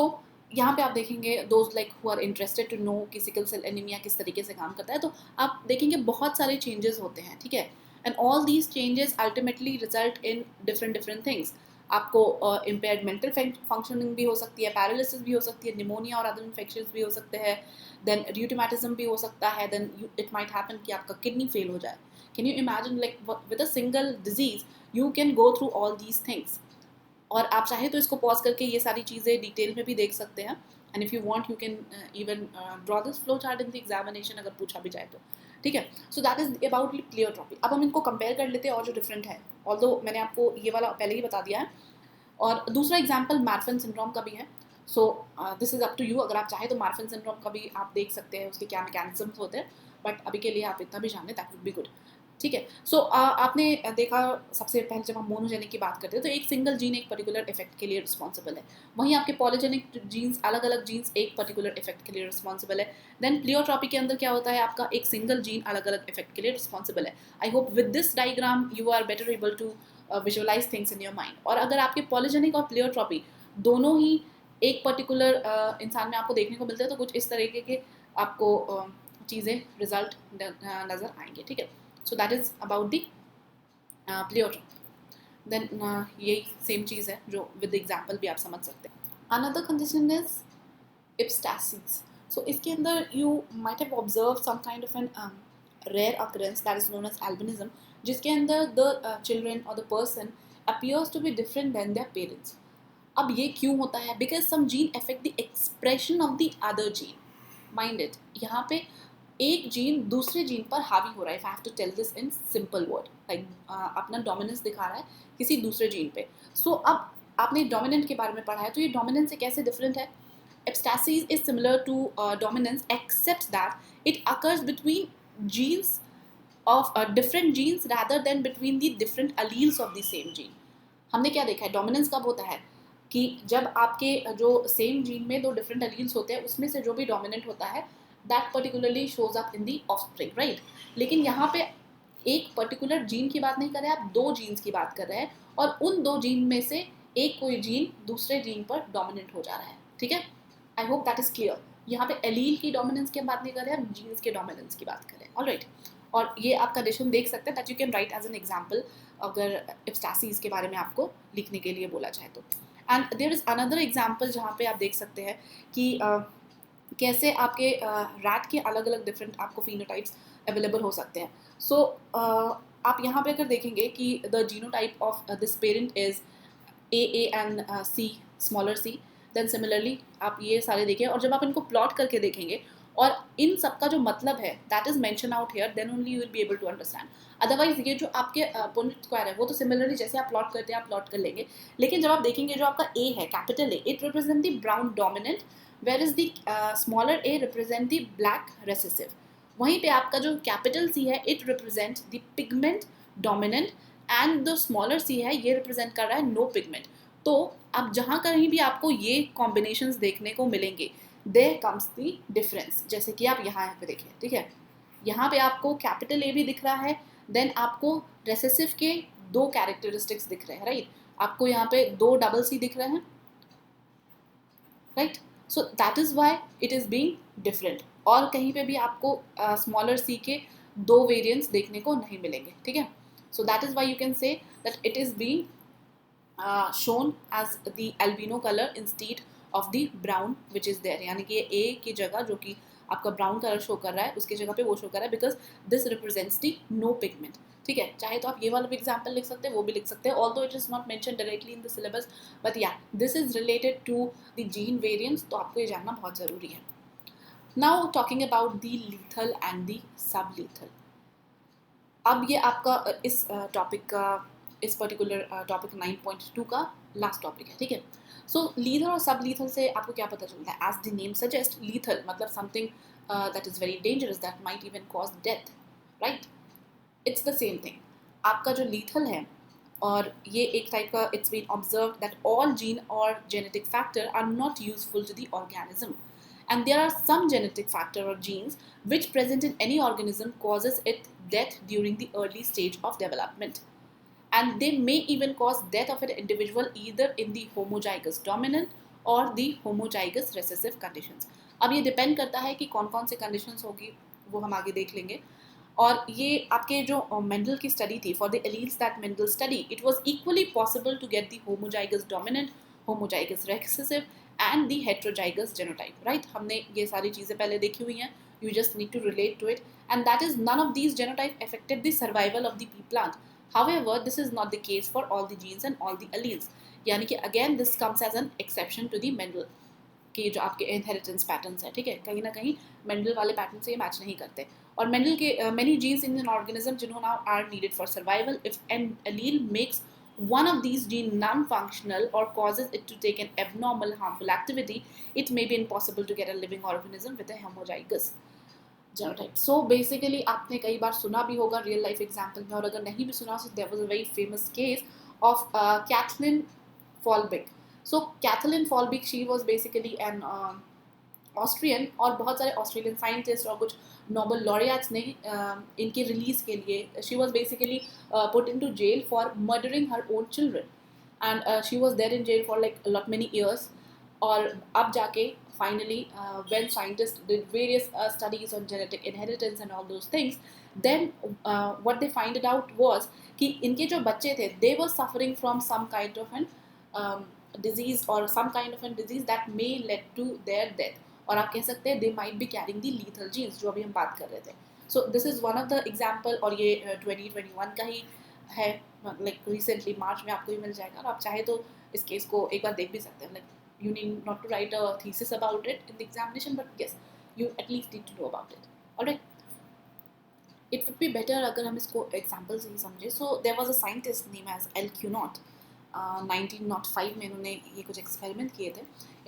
यहाँ पे आप देखेंगे those like who are interested to know कि सिकल सेल एनीमिया किस तरीके से काम करता है, तो आप देखेंगे बहुत सारे चेंजेस होते हैं. ठीक है. And all these changes ultimately result in different things. आपको इम्पेयर्ड मेंटल फंक्शनिंग भी हो सकती है, पैरालिसिस भी हो सकती है, निमोनिया और अदर इन्फेक्शंस भी हो सकते हैं, देन र्यूमेटिज्म भी हो सकता है, देन इट माइट हैपन कि आपका किडनी फेल हो जाए. Can you imagine like with a single disease you can go through all these things. और आप चाहे तो इसको पॉज करके ये सारी चीज़ें डिटेल में भी देख सकते हैं, and if you want you can even draw this flow chart in the examination अगर पूछा भी जाए तो, ठीक है। So that is about pleiotropy. अब हम इनको कंपेयर कर लेते हैं और जो डिफरेंट है, ऑल्दो मैंने आपको ये वाला पहले ही बता दिया है। और दूसरा एग्जाम्पल मार्फन सिंड्रोम का भी है। So this is up to you, अगर आप चाहें तो मार्फन सिंड्रोम का भी आप देख सकते हैं, उसके क्या मैकेनिज्म्स होते हैं, बट अभी के लिए आप इतना भी जान लें दैट वुड बी गुड, ठीक है। सो आपने देखा, सबसे पहले जब हम मोनोजेनिक की बात करते हैं तो एक सिंगल जीन एक पर्टिकुलर इफेक्ट के लिए रिस्पॉन्सिबल है, वहीं आपके पॉलीजेनिक जीन्स अलग अलग जीन्स एक पर्टिकुलर इफेक्ट के लिए रिस्पॉन्सिबल है। देन प्लियोट्रॉपी के अंदर क्या होता है, आपका एक सिंगल जीन अलग अलग इफेक्ट के लिए रिस्पॉन्सिबल है। I hope with this diagram you are better able to visualise things in your mind. और अगर आपके पॉलीजेनिक और प्लियोट्रॉपी दोनों ही एक पर्टिकुलर इंसान में आपको देखने को मिलते हैं तो कुछ इस तरीके के आपको चीज़ें रिजल्ट नज़र आएंगे, ठीक है। So that is about the pleiotropy. Then यही सेम चीज़ है जो विद एग्जाम्पल भी आप समझ सकते हैं। Another condition is epistasis. So इसके अंदर you might have observe some kind of an rare occurrence that is known as albinism, जिसके अंदर द चिल्ड्रन और the person appears to be different than their parents. अब ये क्यों होता है? Because some gene affect the expression of the other gene. Mind it, यहाँ पे एक जीन दूसरे जीन पर हावी हो रहा है। If I have to tell this in simple word, like अपना डोमिनेंस दिखा रहा है किसी दूसरे जीन पे। सो अब आपने डोमिनेंट के बारे में पढ़ा है, तो ये डोमिनेंस से कैसे डिफरेंट है? Epistasis is similar to dominance except that it occurs between genes of different genes rather than between the different alleles of the same gene. हमने क्या देखा है, डोमिनेंस कब होता है कि जब आपके जो सेम जीन में दो डिफरेंट अलील्स होते हैं उसमें से जो भी डोमिनेंट होता है that particularly shows up in the offspring, right. लेकिन यहाँ पे एक पर्टिकुलर जीन की बात नहीं कर रहे हैं, आप दो जीन्स की बात कर रहे हैं, और उन दो जीन में से एक कोई जीन दूसरे जीन पर डोमिनेंट हो जा रहा है, ठीक है। I hope that is clear. यहाँ पे एलील की डोमिनेंस की हम बात नहीं कर रहे हैं, हम जीन्स के डोमिनेंस की बात कर रहे हैं, ऑलराइट। और ये आप कंडीशन देख सकते हैं that you can write as an example अगर एब्स्टासीज के बारे में आपको लिखने के लिए बोला जाए तो। And there is another example जहाँ पे आप देख सकते हैं कि कैसे आपके रैट के अलग अलग डिफरेंट आपको फिनोटाइप्स अवेलेबल हो सकते हैं। सो आप यहाँ पे अगर देखेंगे कि the genotype of this parent is A and C smaller C, then similarly आप ये सारे देखिए, और जब आप इनको प्लॉट करके देखेंगे और इन सब का जो मतलब है that is mention out here, then only you will be able to understand. Otherwise ये जो आपके पुनेट स्क्वायर है वो तो सिमिलरली जैसे आप प्लॉट करते हैं आप प्लॉट कर लेंगे, लेकिन जब आप देखेंगे जो आपका ए है capital A, it represent the brown dominant, where is the smaller A represent the black recessive. वहीं पे आपका जो कैपिटल सी है it represent the pigment dominant, and the smaller C है ये रिप्रेजेंट कर रहा है नो पिगमेंट। तो अब जहाँ कहीं भी आपको ये कॉम्बिनेशंस देखने को मिलेंगे देयर कम्स द डिफरेंस। जैसे कि आप यहाँ पे देखिए, ठीक है, यहाँ पे आपको कैपिटल ए भी दिख रहा है, देन आपको रेसेसिव के दो कैरेक्टरिस्टिक्स दिख रहे हैं, राइट। आपको यहाँ पे दो डबल सी दिख रहे हैं, right. So that is why it is being different. और कहीं पे भी आपको स्मॉलर सी के दो वेरिएंट्स देखने को नहीं मिलेंगे, ठीक है। So that is why you can say that it is being shown as the albino color instead of the brown which is there। यानी कि ए की जगह जो कि आपका ब्राउन कलर शो कर रहा है उसकी जगह पे वो शो कर रहा है because this represents the no pigment, ठीक है। चाहे तो आप ये वाला भी एग्जाम्पल लिख सकते हैं, वो भी लिख सकते हैं, although it is not mention directly in the syllabus, but या this is related to the gene variants, तो आपको ये जानना बहुत ज़रूरी है। Now talking about the lethal and the sub lethal. अब ये आपका इस टॉपिक का, इस पर्टिकुलर टॉपिक 9.2 का लास्ट टॉपिक है, ठीक है। सो लीथल और सब लीथल से आपको क्या पता चलता है? As the name suggest, lethal मतलब something that is very dangerous, that might even cause death, right. It's the same thing. आपका जो लीथल है, और ये एक टाइप का, it's been observe that all gene और genetic factor are not useful to the organism, and there are some genetic factor or genes which present in any organism causes it death during the early stage of development, and they may even cause death of an individual either in the homozygous dominant or the homozygous recessive conditions। अब ये डिपेंड करता है कि कौन कौन से कंडीशंस होगी, वो हम आगे देख लेंगे। और ये आपके जो मेंडल की स्टडी थी, for the alleles that Mendel study, it was equally possible to get the homozygous dominant, homozygous recessive and the heterozygous genotype, right. हमने ये सारी चीज़ें पहले देखी हुई हैं, you just need to relate to it, and that is none of these genotype affected the survival of the P plant. However, this is not the case for all the genes and all the alleles। यानी कि again this comes as an exception to the Mendel कि जो आपके इनहेरिटेंस पैटर्न्स है, ठीक है, कहीं ना कहीं मेंडल वाले पैटर्न से ये मैच नहीं करते. और मेंडल के many genes in an organism जिन्होंने are needed for survival. If an allele makes one of these gene non-functional or causes it to take an abnormal harmful activity, it may be impossible to get a living organism with a homozygous genotype. So basically आपने कई बार सुना भी होगा रियल लाइफ एग्जाम्पल में, और अगर नहीं भी सुना so there was a very famous case of Kathleen Folbig. So Kathleen Folbig, she was basically an Austrian, और बहुत सारे ऑस्ट्रेलियन साइंटिस्ट और कुछ नोबेल लॉरियट्स ने इनके रिलीज के लिए, she was basically put in to jail for murdering her own children, and she was there in jail for like lot many years. और अब जाके finally when scientists did various studies on genetic inheritance and all those things, then what they find out was कि इनके जो बच्चे थे they were suffering from some kind of an disease or some kind of a disease that may lead to their death. और आप कह सकते हैं they might be carrying the lethal genes, जो अभी हम बात कर रहे थे. So this is one of the example, और ये 2021 का ही है, like recently मार्च में आपको ही मिल जाएगा, और आप चाहे तो इस केस को एक बार देख भी सकते हैं. like you need not to write a thesis about it in the examination, but yes, you at least need to know about it. Alright, it would be better अगर हम इसको example से ही समझे. So there was a scientist named as L. Cunot. 1905 में इन्होंने ये कुछ experiment किए थे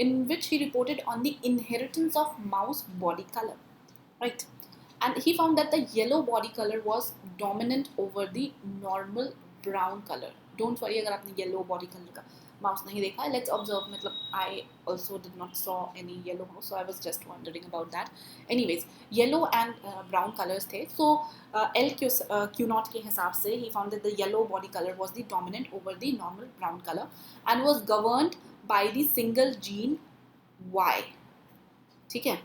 in which he reported on the inheritance of mouse body color, right? And he found that the yellow body color was dominant over the normal brown color. Don't worry अगर आपने yellow body color का माउस नहीं देखा है, लेट्स ऑब्जर्व. मतलब I also did not saw any yellow mouse, so I was just wondering about that. Anyways yellow and brown colours थे. सो एल क्यूनॉट के हिसाब से ही found that the yellow body colour was the dominant over the normal brown colour and was governed by the single gene Y, ठीक है.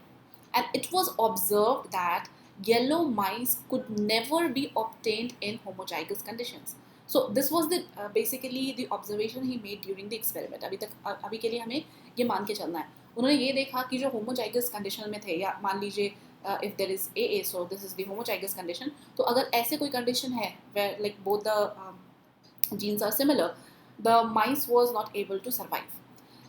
And it was observe that yellow mice could never be obtained in homozygous conditions. So this was the basically the observation he made during the experiment. अभी के लिए हमें ये मान के चलना है. उन्होंने ये देखा कि जो होमोजाइगस कंडीशन में थे, या मान लीजिए if there is AA, so this is the homozygous condition. तो अगर ऐसे कोई condition है where like both the genes are similar, the mice was not able to survive.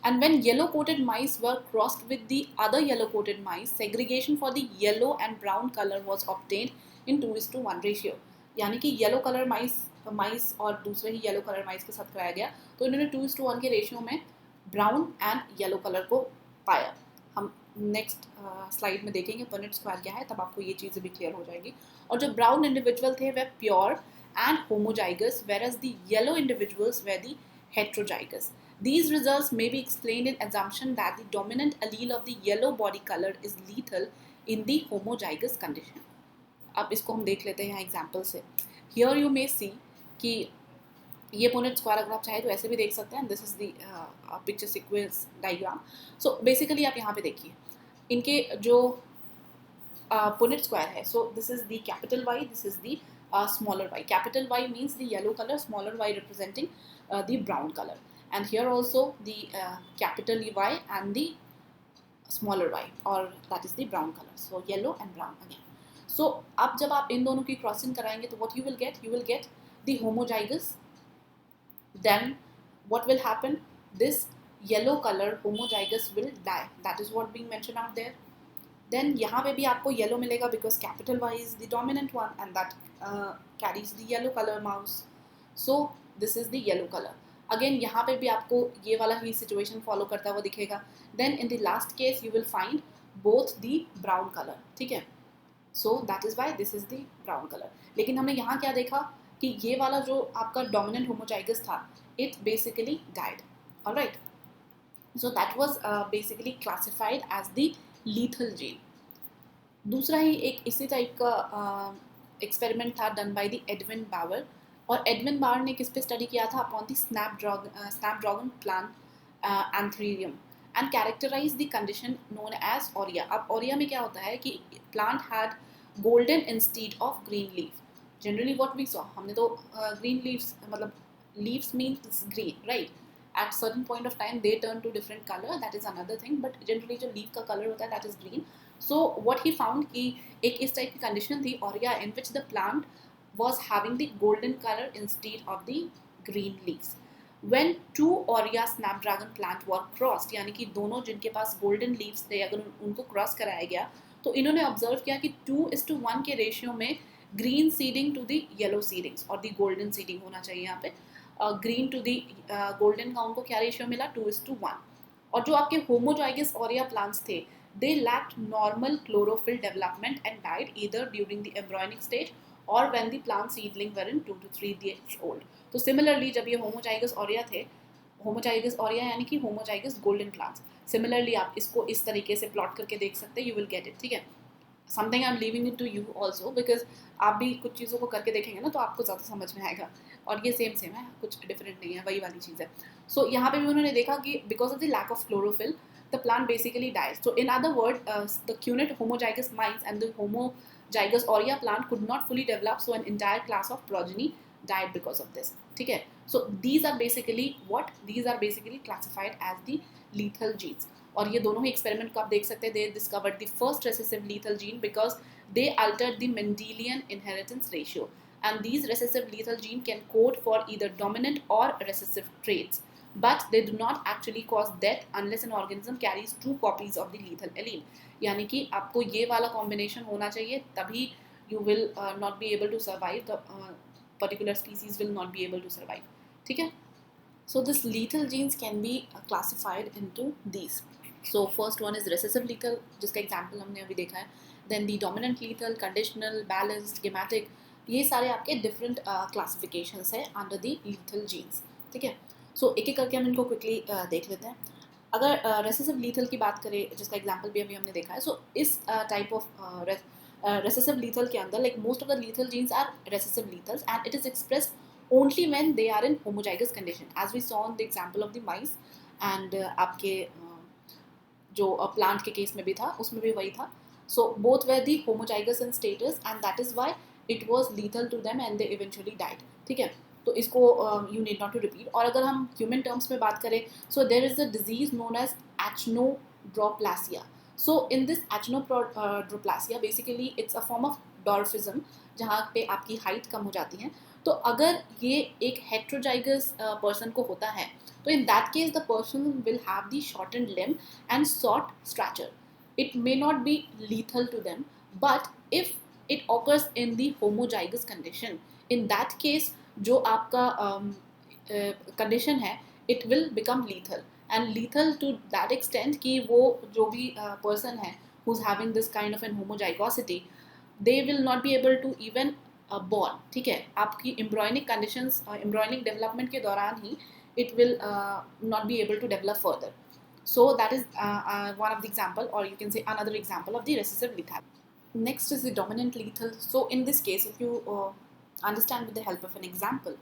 And when yellow-coated mice were crossed with the other yellow-coated mice, segregation for the yellow and brown color was obtained in 2:1 ratio. यानी कि येलो कलर माइस और दूसरे ही येलो कलर माइस के साथ कराया गया, तो इन्होंने 2:1 के रेशियो में ब्राउन एंड येलो कलर को पाया. हम नेक्स्ट स्लाइड में देखेंगे पुनेट स्क्वायर क्या है, तब आपको ये चीज़ें भी क्लियर हो जाएगी. और जो ब्राउन इंडिविजुअल थे वह pure and homozygous, whereas the yellow individuals were the heterozygous. These results may be explained in assumption that the dominant allele of the yellow body color is lethal in the homozygous condition. अब इसको हम देख लेते हैं यहाँ एग्जाम्पल से. हियर यू मे सी कि ये पुनेट स्क्वायर अगर आप चाहे तो ऐसे भी देख सकते हैं. This is the picture sequence diagram. So basically आप यहाँ पे देखिए इनके जो पुनेट स्क्वायर है. So this is the capital Y, this is the smaller Y. Capital Y means the yellow colour, smaller Y representing the brown colour, and here also the capital Y and the smaller Y, और that is the brown colour. So yellow and brown again. So अब जब आप इन दोनों की क्रॉसिंग कराएंगे तो what you will get the homozygous. Then what will happen? This yellow color homozygous will die. That is what being mentioned out there. Then यहाँ पे भी आपको yellow मिलेगा because capital Y is the dominant one and that carries the yellow color mouse. So this is the yellow color. Again यहाँ पे भी आपको ये वाला ही situation follow करता हुआ दिखेगा. Then in the last case you will find both the brown color, ठीक है. So that is why this is the brown color. लेकिन हमने यहाँ क्या देखा कि ये वाला जो आपका dominant homozygous था, it basically died. Alright. So that was basically classified as the lethal gene. दूसरा ही एक इसी टाइप का experiment था done by the Edwin Bauer. और एडविन बावर ने किस पे स्टडी किया था? upon the snapdragon plant anthurium and characterize the condition known as aurea. अब aurea में क्या होता है कि plant had golden instead of green leaf. Generally what we saw, हमने तो green leaves, मतलब leaves means green, right? At certain point of time they turn to different color, that is another thing, but generally जो leaf का color होता है that is green. So what he found कि एक इस टाइप की condition थी aurea in which the plant was having the golden color instead of the green leaves. When two aurea snapdragon plant were crossed, यानी कि दोनों जिनके पास गोल्डन लीव्स थे अगर उनको क्रॉस कराया गया तो इन्होंने ऑब्जर्व किया कि 2:1 के रेशियो में green seedling to the yellow seedlings और द गोल्डन सीडिंग होना चाहिए यहाँ पे, ग्रीन टू दी गोल्डन का उनको क्या रेशियो मिला 2:1। और जो आपके होमोजाइगस ऑरिया प्लांट्स थे they lacked normal chlorophyll development and died either during the embryonic stage और when the plant seedling were in 2 to 3 days old. तो सिमिलरली जब ये होमोजाइगस ऑरिया थे, होमोजाइगस ऑरिया यानी कि होमोजाइगस गोल्डन प्लांट्स, सिमिलरली आप इसको इस तरीके से प्लॉट करके देख सकते हैं, यू विल गेट इट। ठीक है, something I am leaving it to you also because आप भी कुछ चीज़ों को करके देखेंगे ना तो आपको ज़्यादा समझ में आएगा, और ये सेम है, कुछ डिफरेंट नहीं है, वही वाली चीज़ है। सो यहाँ पे भी उन्होंने देखा कि because of the lack of chlorophyll the plant basically dies. So in other words, the cunate homozygous mice and the homozygous aurea plant could not fully develop, so an entire class of progeny died because of this. ठीक है, so these are basically what? These are basically classified as the lethal genes. और ये दोनों ही एक्सपेरिमेंट को आप देख सकते हैं, they discovered the first recessive lethal gene because they altered the Mendelian inheritance ratio, and these recessive lethal gene can code for either dominant or recessive traits, but they do not actually cause death unless an organism carries 2 copies of the lethal allele. यानी कि आपको ये वाला कॉम्बिनेशन होना चाहिए तभी you will not be able to survive, the particular species will not be able to survive. ठीक है, so this lethal genes can be classified into these. So first one is recessive lethal जिसका example हमने अभी देखा है, then the dominant lethal, conditional, balanced, gametic, ये सारे आपके different classifications है under the lethal genes. ठीक है, सो एक एक करके हम इनको क्विकली देख लेते हैं। अगर रेसेसिव लीथल की बात करें जिसका एग्जांपल भी अभी हमने देखा है, सो इस टाइप ऑफ रेसेसिव लीथल के अंदर like most of the lethal genes are recessive lethals and it is expressed only when they are in homozygous condition as we saw on the example of the mice and आपके जो प्लांट के केस में भी था उसमें भी वही था। So both were the homozygous in status and that is why it was lethal to them and they eventually died. ठीक है, तो इसको you need not to repeat. और अगर हम ह्यूमन टर्म्स में बात करें, so there is a disease known as achondroplasia. So in this achondroplasia basically it's a form of dwarfism जहाँ पे आपकी हाइट कम हो जाती है। तो अगर ये एक हेट्रोजाइगस पर्सन को होता है तो in that case the person will have the shortened limb and short stature. It may not be lethal to them, but if it occurs in the homozygous condition, in that case जो आपका condition है it will become lethal, and lethal to that extent कि वो जो भी person है who's having this kind of an homozygosity, they will not be able to even born. ठीक है, आपकी embryonic conditions embryonic development के दौरान ही it will not be able to develop further. So that is one of the example, or you can say another example of the recessive lethality. Next is the dominant lethal. So in this case, if you understand with the help of an example,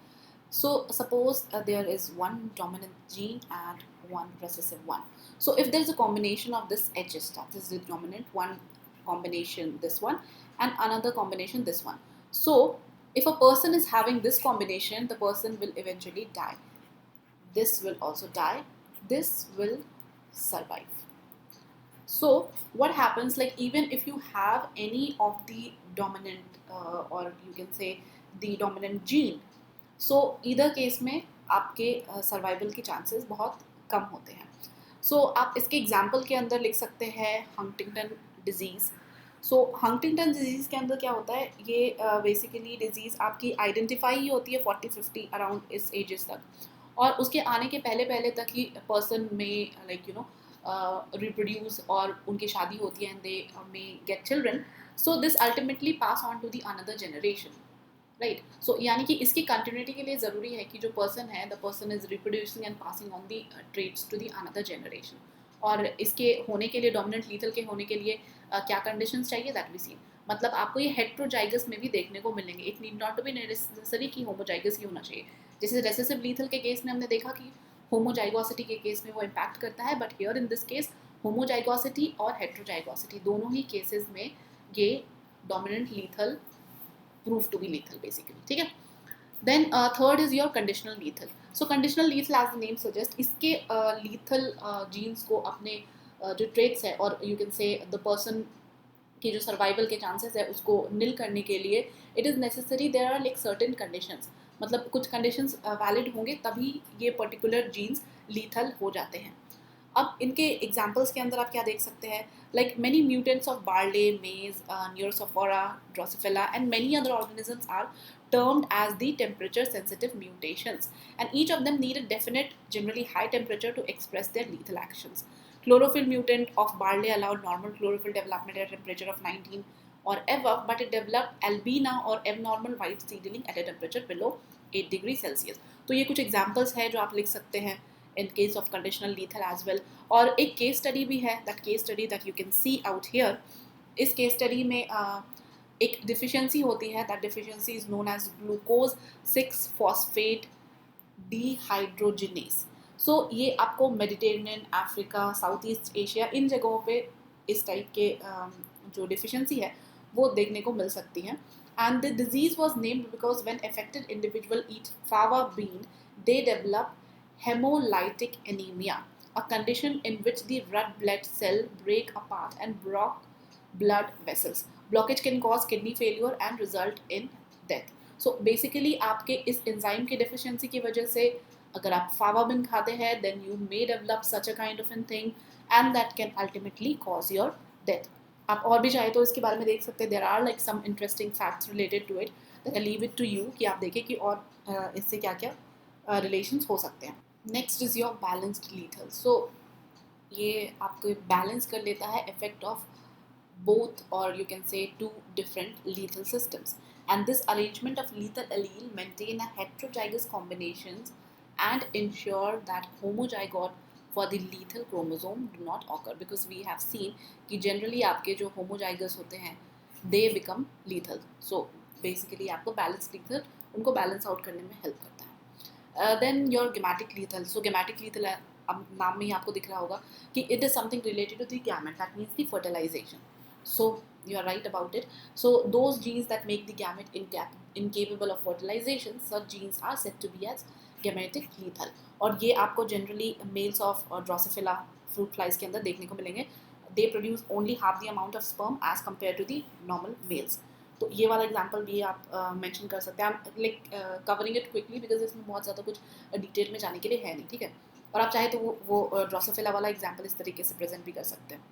so suppose there is one dominant gene and one recessive one. So if there is a combination of this Hs, that is the dominant one combination this one and another combination this one. So if a person is having this combination, the person will eventually die. This will also die, this will survive. So what happens, like even if you have any of the dominant or you can say the dominant gene, so either case में आपके सर्वाइवल के चांसेस बहुत कम होते हैं। सो आप इसके एग्जाम्पल के अंदर लिख सकते हैं हंटिंगटन डिजीज़। सो हंटिंगटन डिजीज़ के अंदर क्या होता है, ये बेसिकली डिजीज़ आपकी आइडेंटिफाई ही होती है 40-50 अराउंड इस एजेस तक, और उसके आने के पहले पहले तक ही पर्सन में लाइक यू नो रिप्रोड्यूस और उनकी शादी होती है and they may get children. So this ultimately pass on to the another generation, right. So यानी कि इसकी कंटिन्यूटी के लिए ज़रूरी है कि जो पर्सन है the person is reproducing and passing on the traits to the another generation. और इसके होने के लिए, डोमिनेंट लीथल के होने के लिए क्या कंडीशंस चाहिए दैट वी सी। मतलब आपको ये हेट्रोजाइगस में भी देखने को मिलेंगे, it need not to be necessary कि होमोजाइगस ही होना चाहिए। जैसे रेसेसिव लीथल के केस में हमने देखा कि होमोजाइगोसिटी के केस में वो इम्पैक्ट करता है, but here in this case homozygosity और हेट्रोजाइगोसिटी दोनों ही केसेस में ये dominant lethal prove to be lethal basically. ठीक है, then third is your conditional lethal. So conditional lethal as the name suggest, इसके लीथल जीन्स को अपने जो ट्रेट्स है और you can say the person की जो सर्वाइवल के चांसेस है उसको निल करने के लिए it is necessary there are like certain conditions. मतलब कुछ कंडीशंस वैलिड होंगे तभी ये पर्टिकुलर जीन्स लीथल हो जाते हैं। अब इनके एग्जाम्पल्स के अंदर आप क्या देख सकते हैं, like many mutants of barley, maize, Neurospora, Drosophila and many other organisms are termed as the temperature sensitive mutations, and each of them need a definite, generally high temperature to express their lethal actions. Chlorophyll mutant of barley allowed normal chlorophyll development at a temperature of 19 or above, but it developed albina or abnormal white seedling at a temperature below 8 degrees Celsius. तो ये कुछ एग्जाम्पल्स हैं जो आप लिख सकते हैं in case of conditional lethal as well. और एक केस स्टडी भी है, that case study that you can see out here. इस केस स्टडी में एक डिफिशियंसी होती है, that deficiency is known as glucose 6 phosphate dehydrogenase. So ये आपको Mediterranean, Africa, South East Asia, इन जगहों पे इस टाइप के जो डिफिशियंसी है वो देखने को मिल सकती है. And the disease was named because when affected individual eat fava bean they develop hemolytic anemia, a condition in which the red blood cell break apart and block blood vessels. Blockage can cause kidney failure and result in death. So basically आपके इस enzyme की deficiency की वजह से अगर आप फावाबिन खाते हैं then you may develop such a kind of a thing and that can ultimately cause your death. आप और भी चाहे तो इसके बारे में देख सकते हैं. There are like some interesting facts related to it that I leave it to you कि आप देखें कि और इससे क्या क्या relations हो सकते हैं. Next is your balanced lethal. So ये आपको बैलेंस कर लेता है effect of both, or you can say two different lethal systems, and this arrangement of lethal allele maintain a heterozygous combinations and ensure that homozygote for the lethal chromosome do not occur, because we have seen कि generally आपके जो homozygous होते हैं they become lethal. So basically आपको balanced lethal उनको balance out करने में help करता है. Then your gametic lethal. So gametic lethal अब नाम में ही आपको दिख रहा होगा कि it is something related to the gamete, that means the fertilization. So you are right about it. So those genes that make the gamete incapable of fertilization, such genes are said to be as gametic lethal. और ये आपको generally males of Drosophila fruit flies के अंदर देखने को मिलेंगे. They produce only half the amount of sperm as compared to the normal males. तो ये वाला एग्जाम्पल भी आप मेंशन कर सकते हैं. Like covering it quickly because इसमें बहुत ज़्यादा कुछ डिटेल में जाने के लिए है नहीं, ठीक है. और आप चाहे तो वो ड्रोसोफिला वाला एग्जाम्पल इस तरीके से प्रेजेंट भी कर सकते हैं.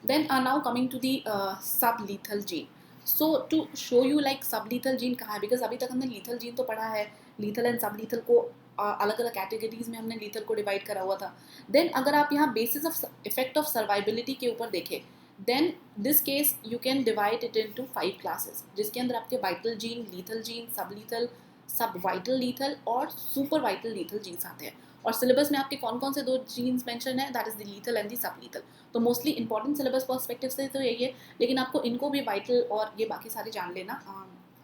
Then now coming to the sublethal gene. So to show you like sublethal gene कहाँ है, बिकॉज अभी तक हमने लीथल जीन तो पढ़ा है, लीथल एंड सब लीथल को अलग अलग कैटेगरीज में हमने लीथल को डिवाइड करा हुआ था. देन अगर आप यहाँ basis of effect of survivability के ऊपर देखें, then this case you can divide it into 5 classes, जिसके अंदर आपके vital gene, lethal gene, sublethal, subvital lethal और super vital lethal genes आते हैं. और सिलेबस में आपके कौन कौन से 2 जीन्स मेंशन है, that is the lethal and the sublethal. तो मोस्टली इंपॉर्टेंट सिलेबस पर्सपेक्टिव से तो यही है, लेकिन आपको इनको भी वाइटल और ये बाकी सारे जान लेना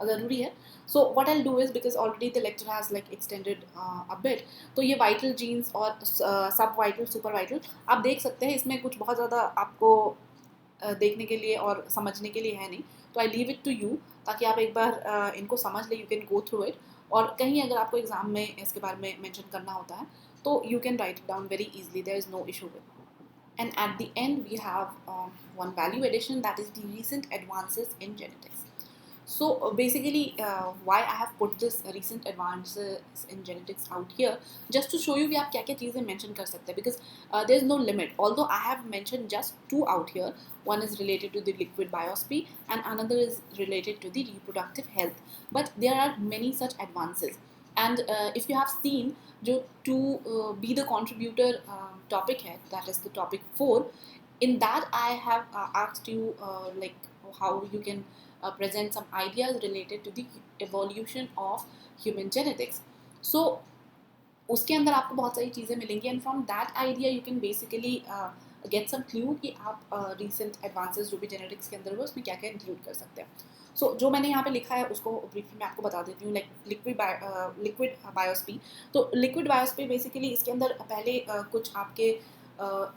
ज़रूरी है. So what I do is, because already the lecture has like extended a bit, तो ये वाइटल जीन्स और सब वाइटल, सुपर वाइटल आप देख सकते हैं. इसमें कुछ बहुत ज़्यादा आपको देखने के लिए और समझने के लिए है नहीं, तो I leave it to you, ताकि आप एक बार इनको समझ ले. You can go through it, और कहीं अगर आपको एग्जाम में इसके बारे में मेंशन करना होता है तो you can write it down very easily. There is no issue with it. And at the end we have one value addition, that is the recent advances in genetics. So basically why I have put this recent advances in genetics out here, just to show you कि आप क्या क्या चीज़ें mention कर सकते हैं, because there is no limit. Although I have mentioned just 2 out here, one is related to the liquid biopsy and another is related to the reproductive health, but there are many such advances. And if you have seen जो to be the contributor topic है, that is the topic 4, in that I have asked you like how you can present some ideas related to the evolution of human genetics. So उसके अंदर आपको बहुत सारी चीज़ें मिलेंगी, and from that idea you can basically get some clue कि आप recent advances जो भी genetics के अंदर हुए उसमें क्या क्या include कर सकते हैं. सो जो मैंने यहाँ पे लिखा है उसको ब्रीफली मैं आपको बता देती हूँ. Like liquid biopsy. तो लिक्विड बायोस्पी बेसिकली इसके अंदर पहले कुछ आपके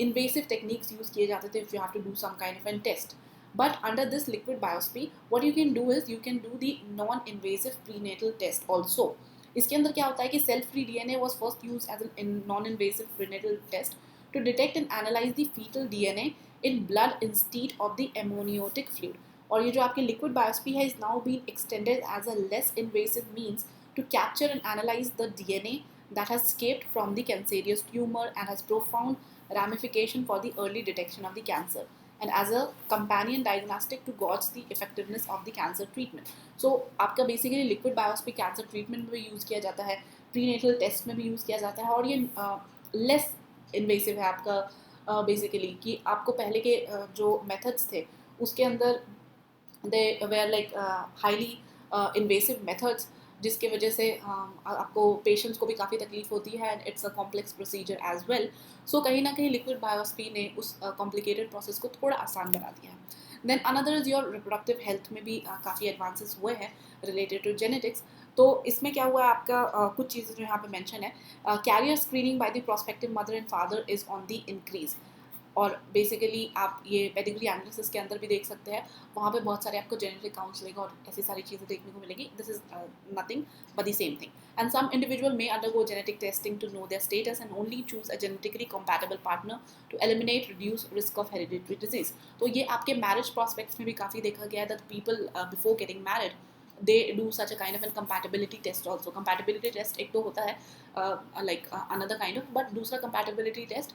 इन्वेसिव टेक्निक्स यूज़ किए जाते थे, if you have to do some kind of an test. But under this liquid biopsy what you can do is you can do the non invasive prenatal test also. इसके अंदर क्या होता है कि cell free DNA was first use as an non invasive prenatal test to detect and analyse the foetal DNA in blood instead of the amniotic fluid. और ये जो आपकी लिक्विड बायोस्पी है is now been extended as a less invasive means to capture and analyze the DNA that has escaped from the cancerous tumor and has profound ramification for the early detection of the cancer and as a companion diagnostic to gauge the effectiveness of the cancer treatment. So आपका basically liquid biopsy cancer treatment में भी यूज़ किया जाता है, प्रीनेटल टेस्ट में भी यूज़ किया जाता है और ये लेस इन्वेसिव है आपका बेसिकली कि आपको पहले के जो मेथड्स थे उसके अंदर they were like highly invasive methods जिसके वजह से आपको पेशेंट्स को भी काफ़ी तकलीफ होती है and it's a complex procedure as well. So कहीं ना कहीं लिक्विड बायोप्सी ने उस कॉम्प्लिकेटेड प्रोसेस को थोड़ा आसान बना दिया है. Then another is your reproductive health में भी काफ़ी एडवांसेस हुए हैं रिलेटेड टू जेनेटिक्स. तो इसमें क्या हुआ है आपका कुछ चीज़ें जो यहाँ पे मेंशन है. Carrier screening by the prospective mother and father is on the increase और बेसिकली आप ये पेडिग्री एनालिसिस के अंदर भी देख सकते हैं. वहाँ पे बहुत सारे आपको जेनेटिक काउंसलिंग और ऐसी सारी चीज़ें देखने को मिलेगी. This is nothing but the same thing and some individual may undergo genetic testing to know their status and only choose a genetically compatible partner to eliminate reduce risk of hereditary disease. तो ये आपके मैरिज प्रॉस्पेक्ट्स में भी काफ़ी देखा गया है that people before getting married they do such a kind of a compatibility test also. Compatibility test एक तो होता है like another kind of, but दूसरा compatibility test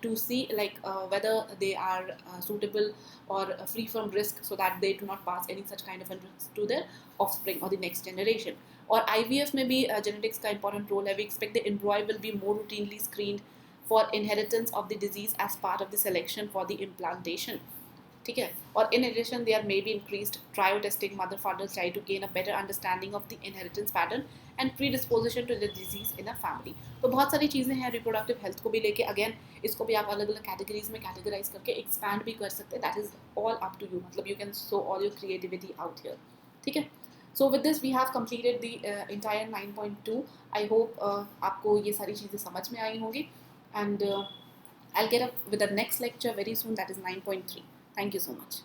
to see like whether they are suitable or free from risk so that they do not pass any such kind of a risk to their offspring or the next generation. और IVF में भी genetics का important role है. We expect the embryo will be more routinely screened for inheritance of the disease as part of the selection for the implantation. ठीक है. और in addition there may be increased trio testing mother father child to gain a better understanding of the inheritance pattern and predisposition to the disease in a family. तो बहुत सारी चीज़ें हैं रिप्रोडक्टिव हेल्थ को भी लेके. अगेन इसको भी आप अलग अलग कैटेगरीज में कैटेगराइज करके एक्सपैंड भी कर सकते हैं. That is all up to you. मतलब you can show all your creativity out here. ठीक है. So with this we have completed the entire 9.2. I hope आपको ये सारी चीज़ें समझ में आई होंगी and I'll get up with the next lecture very soon, that is 9.3. Thank you so much.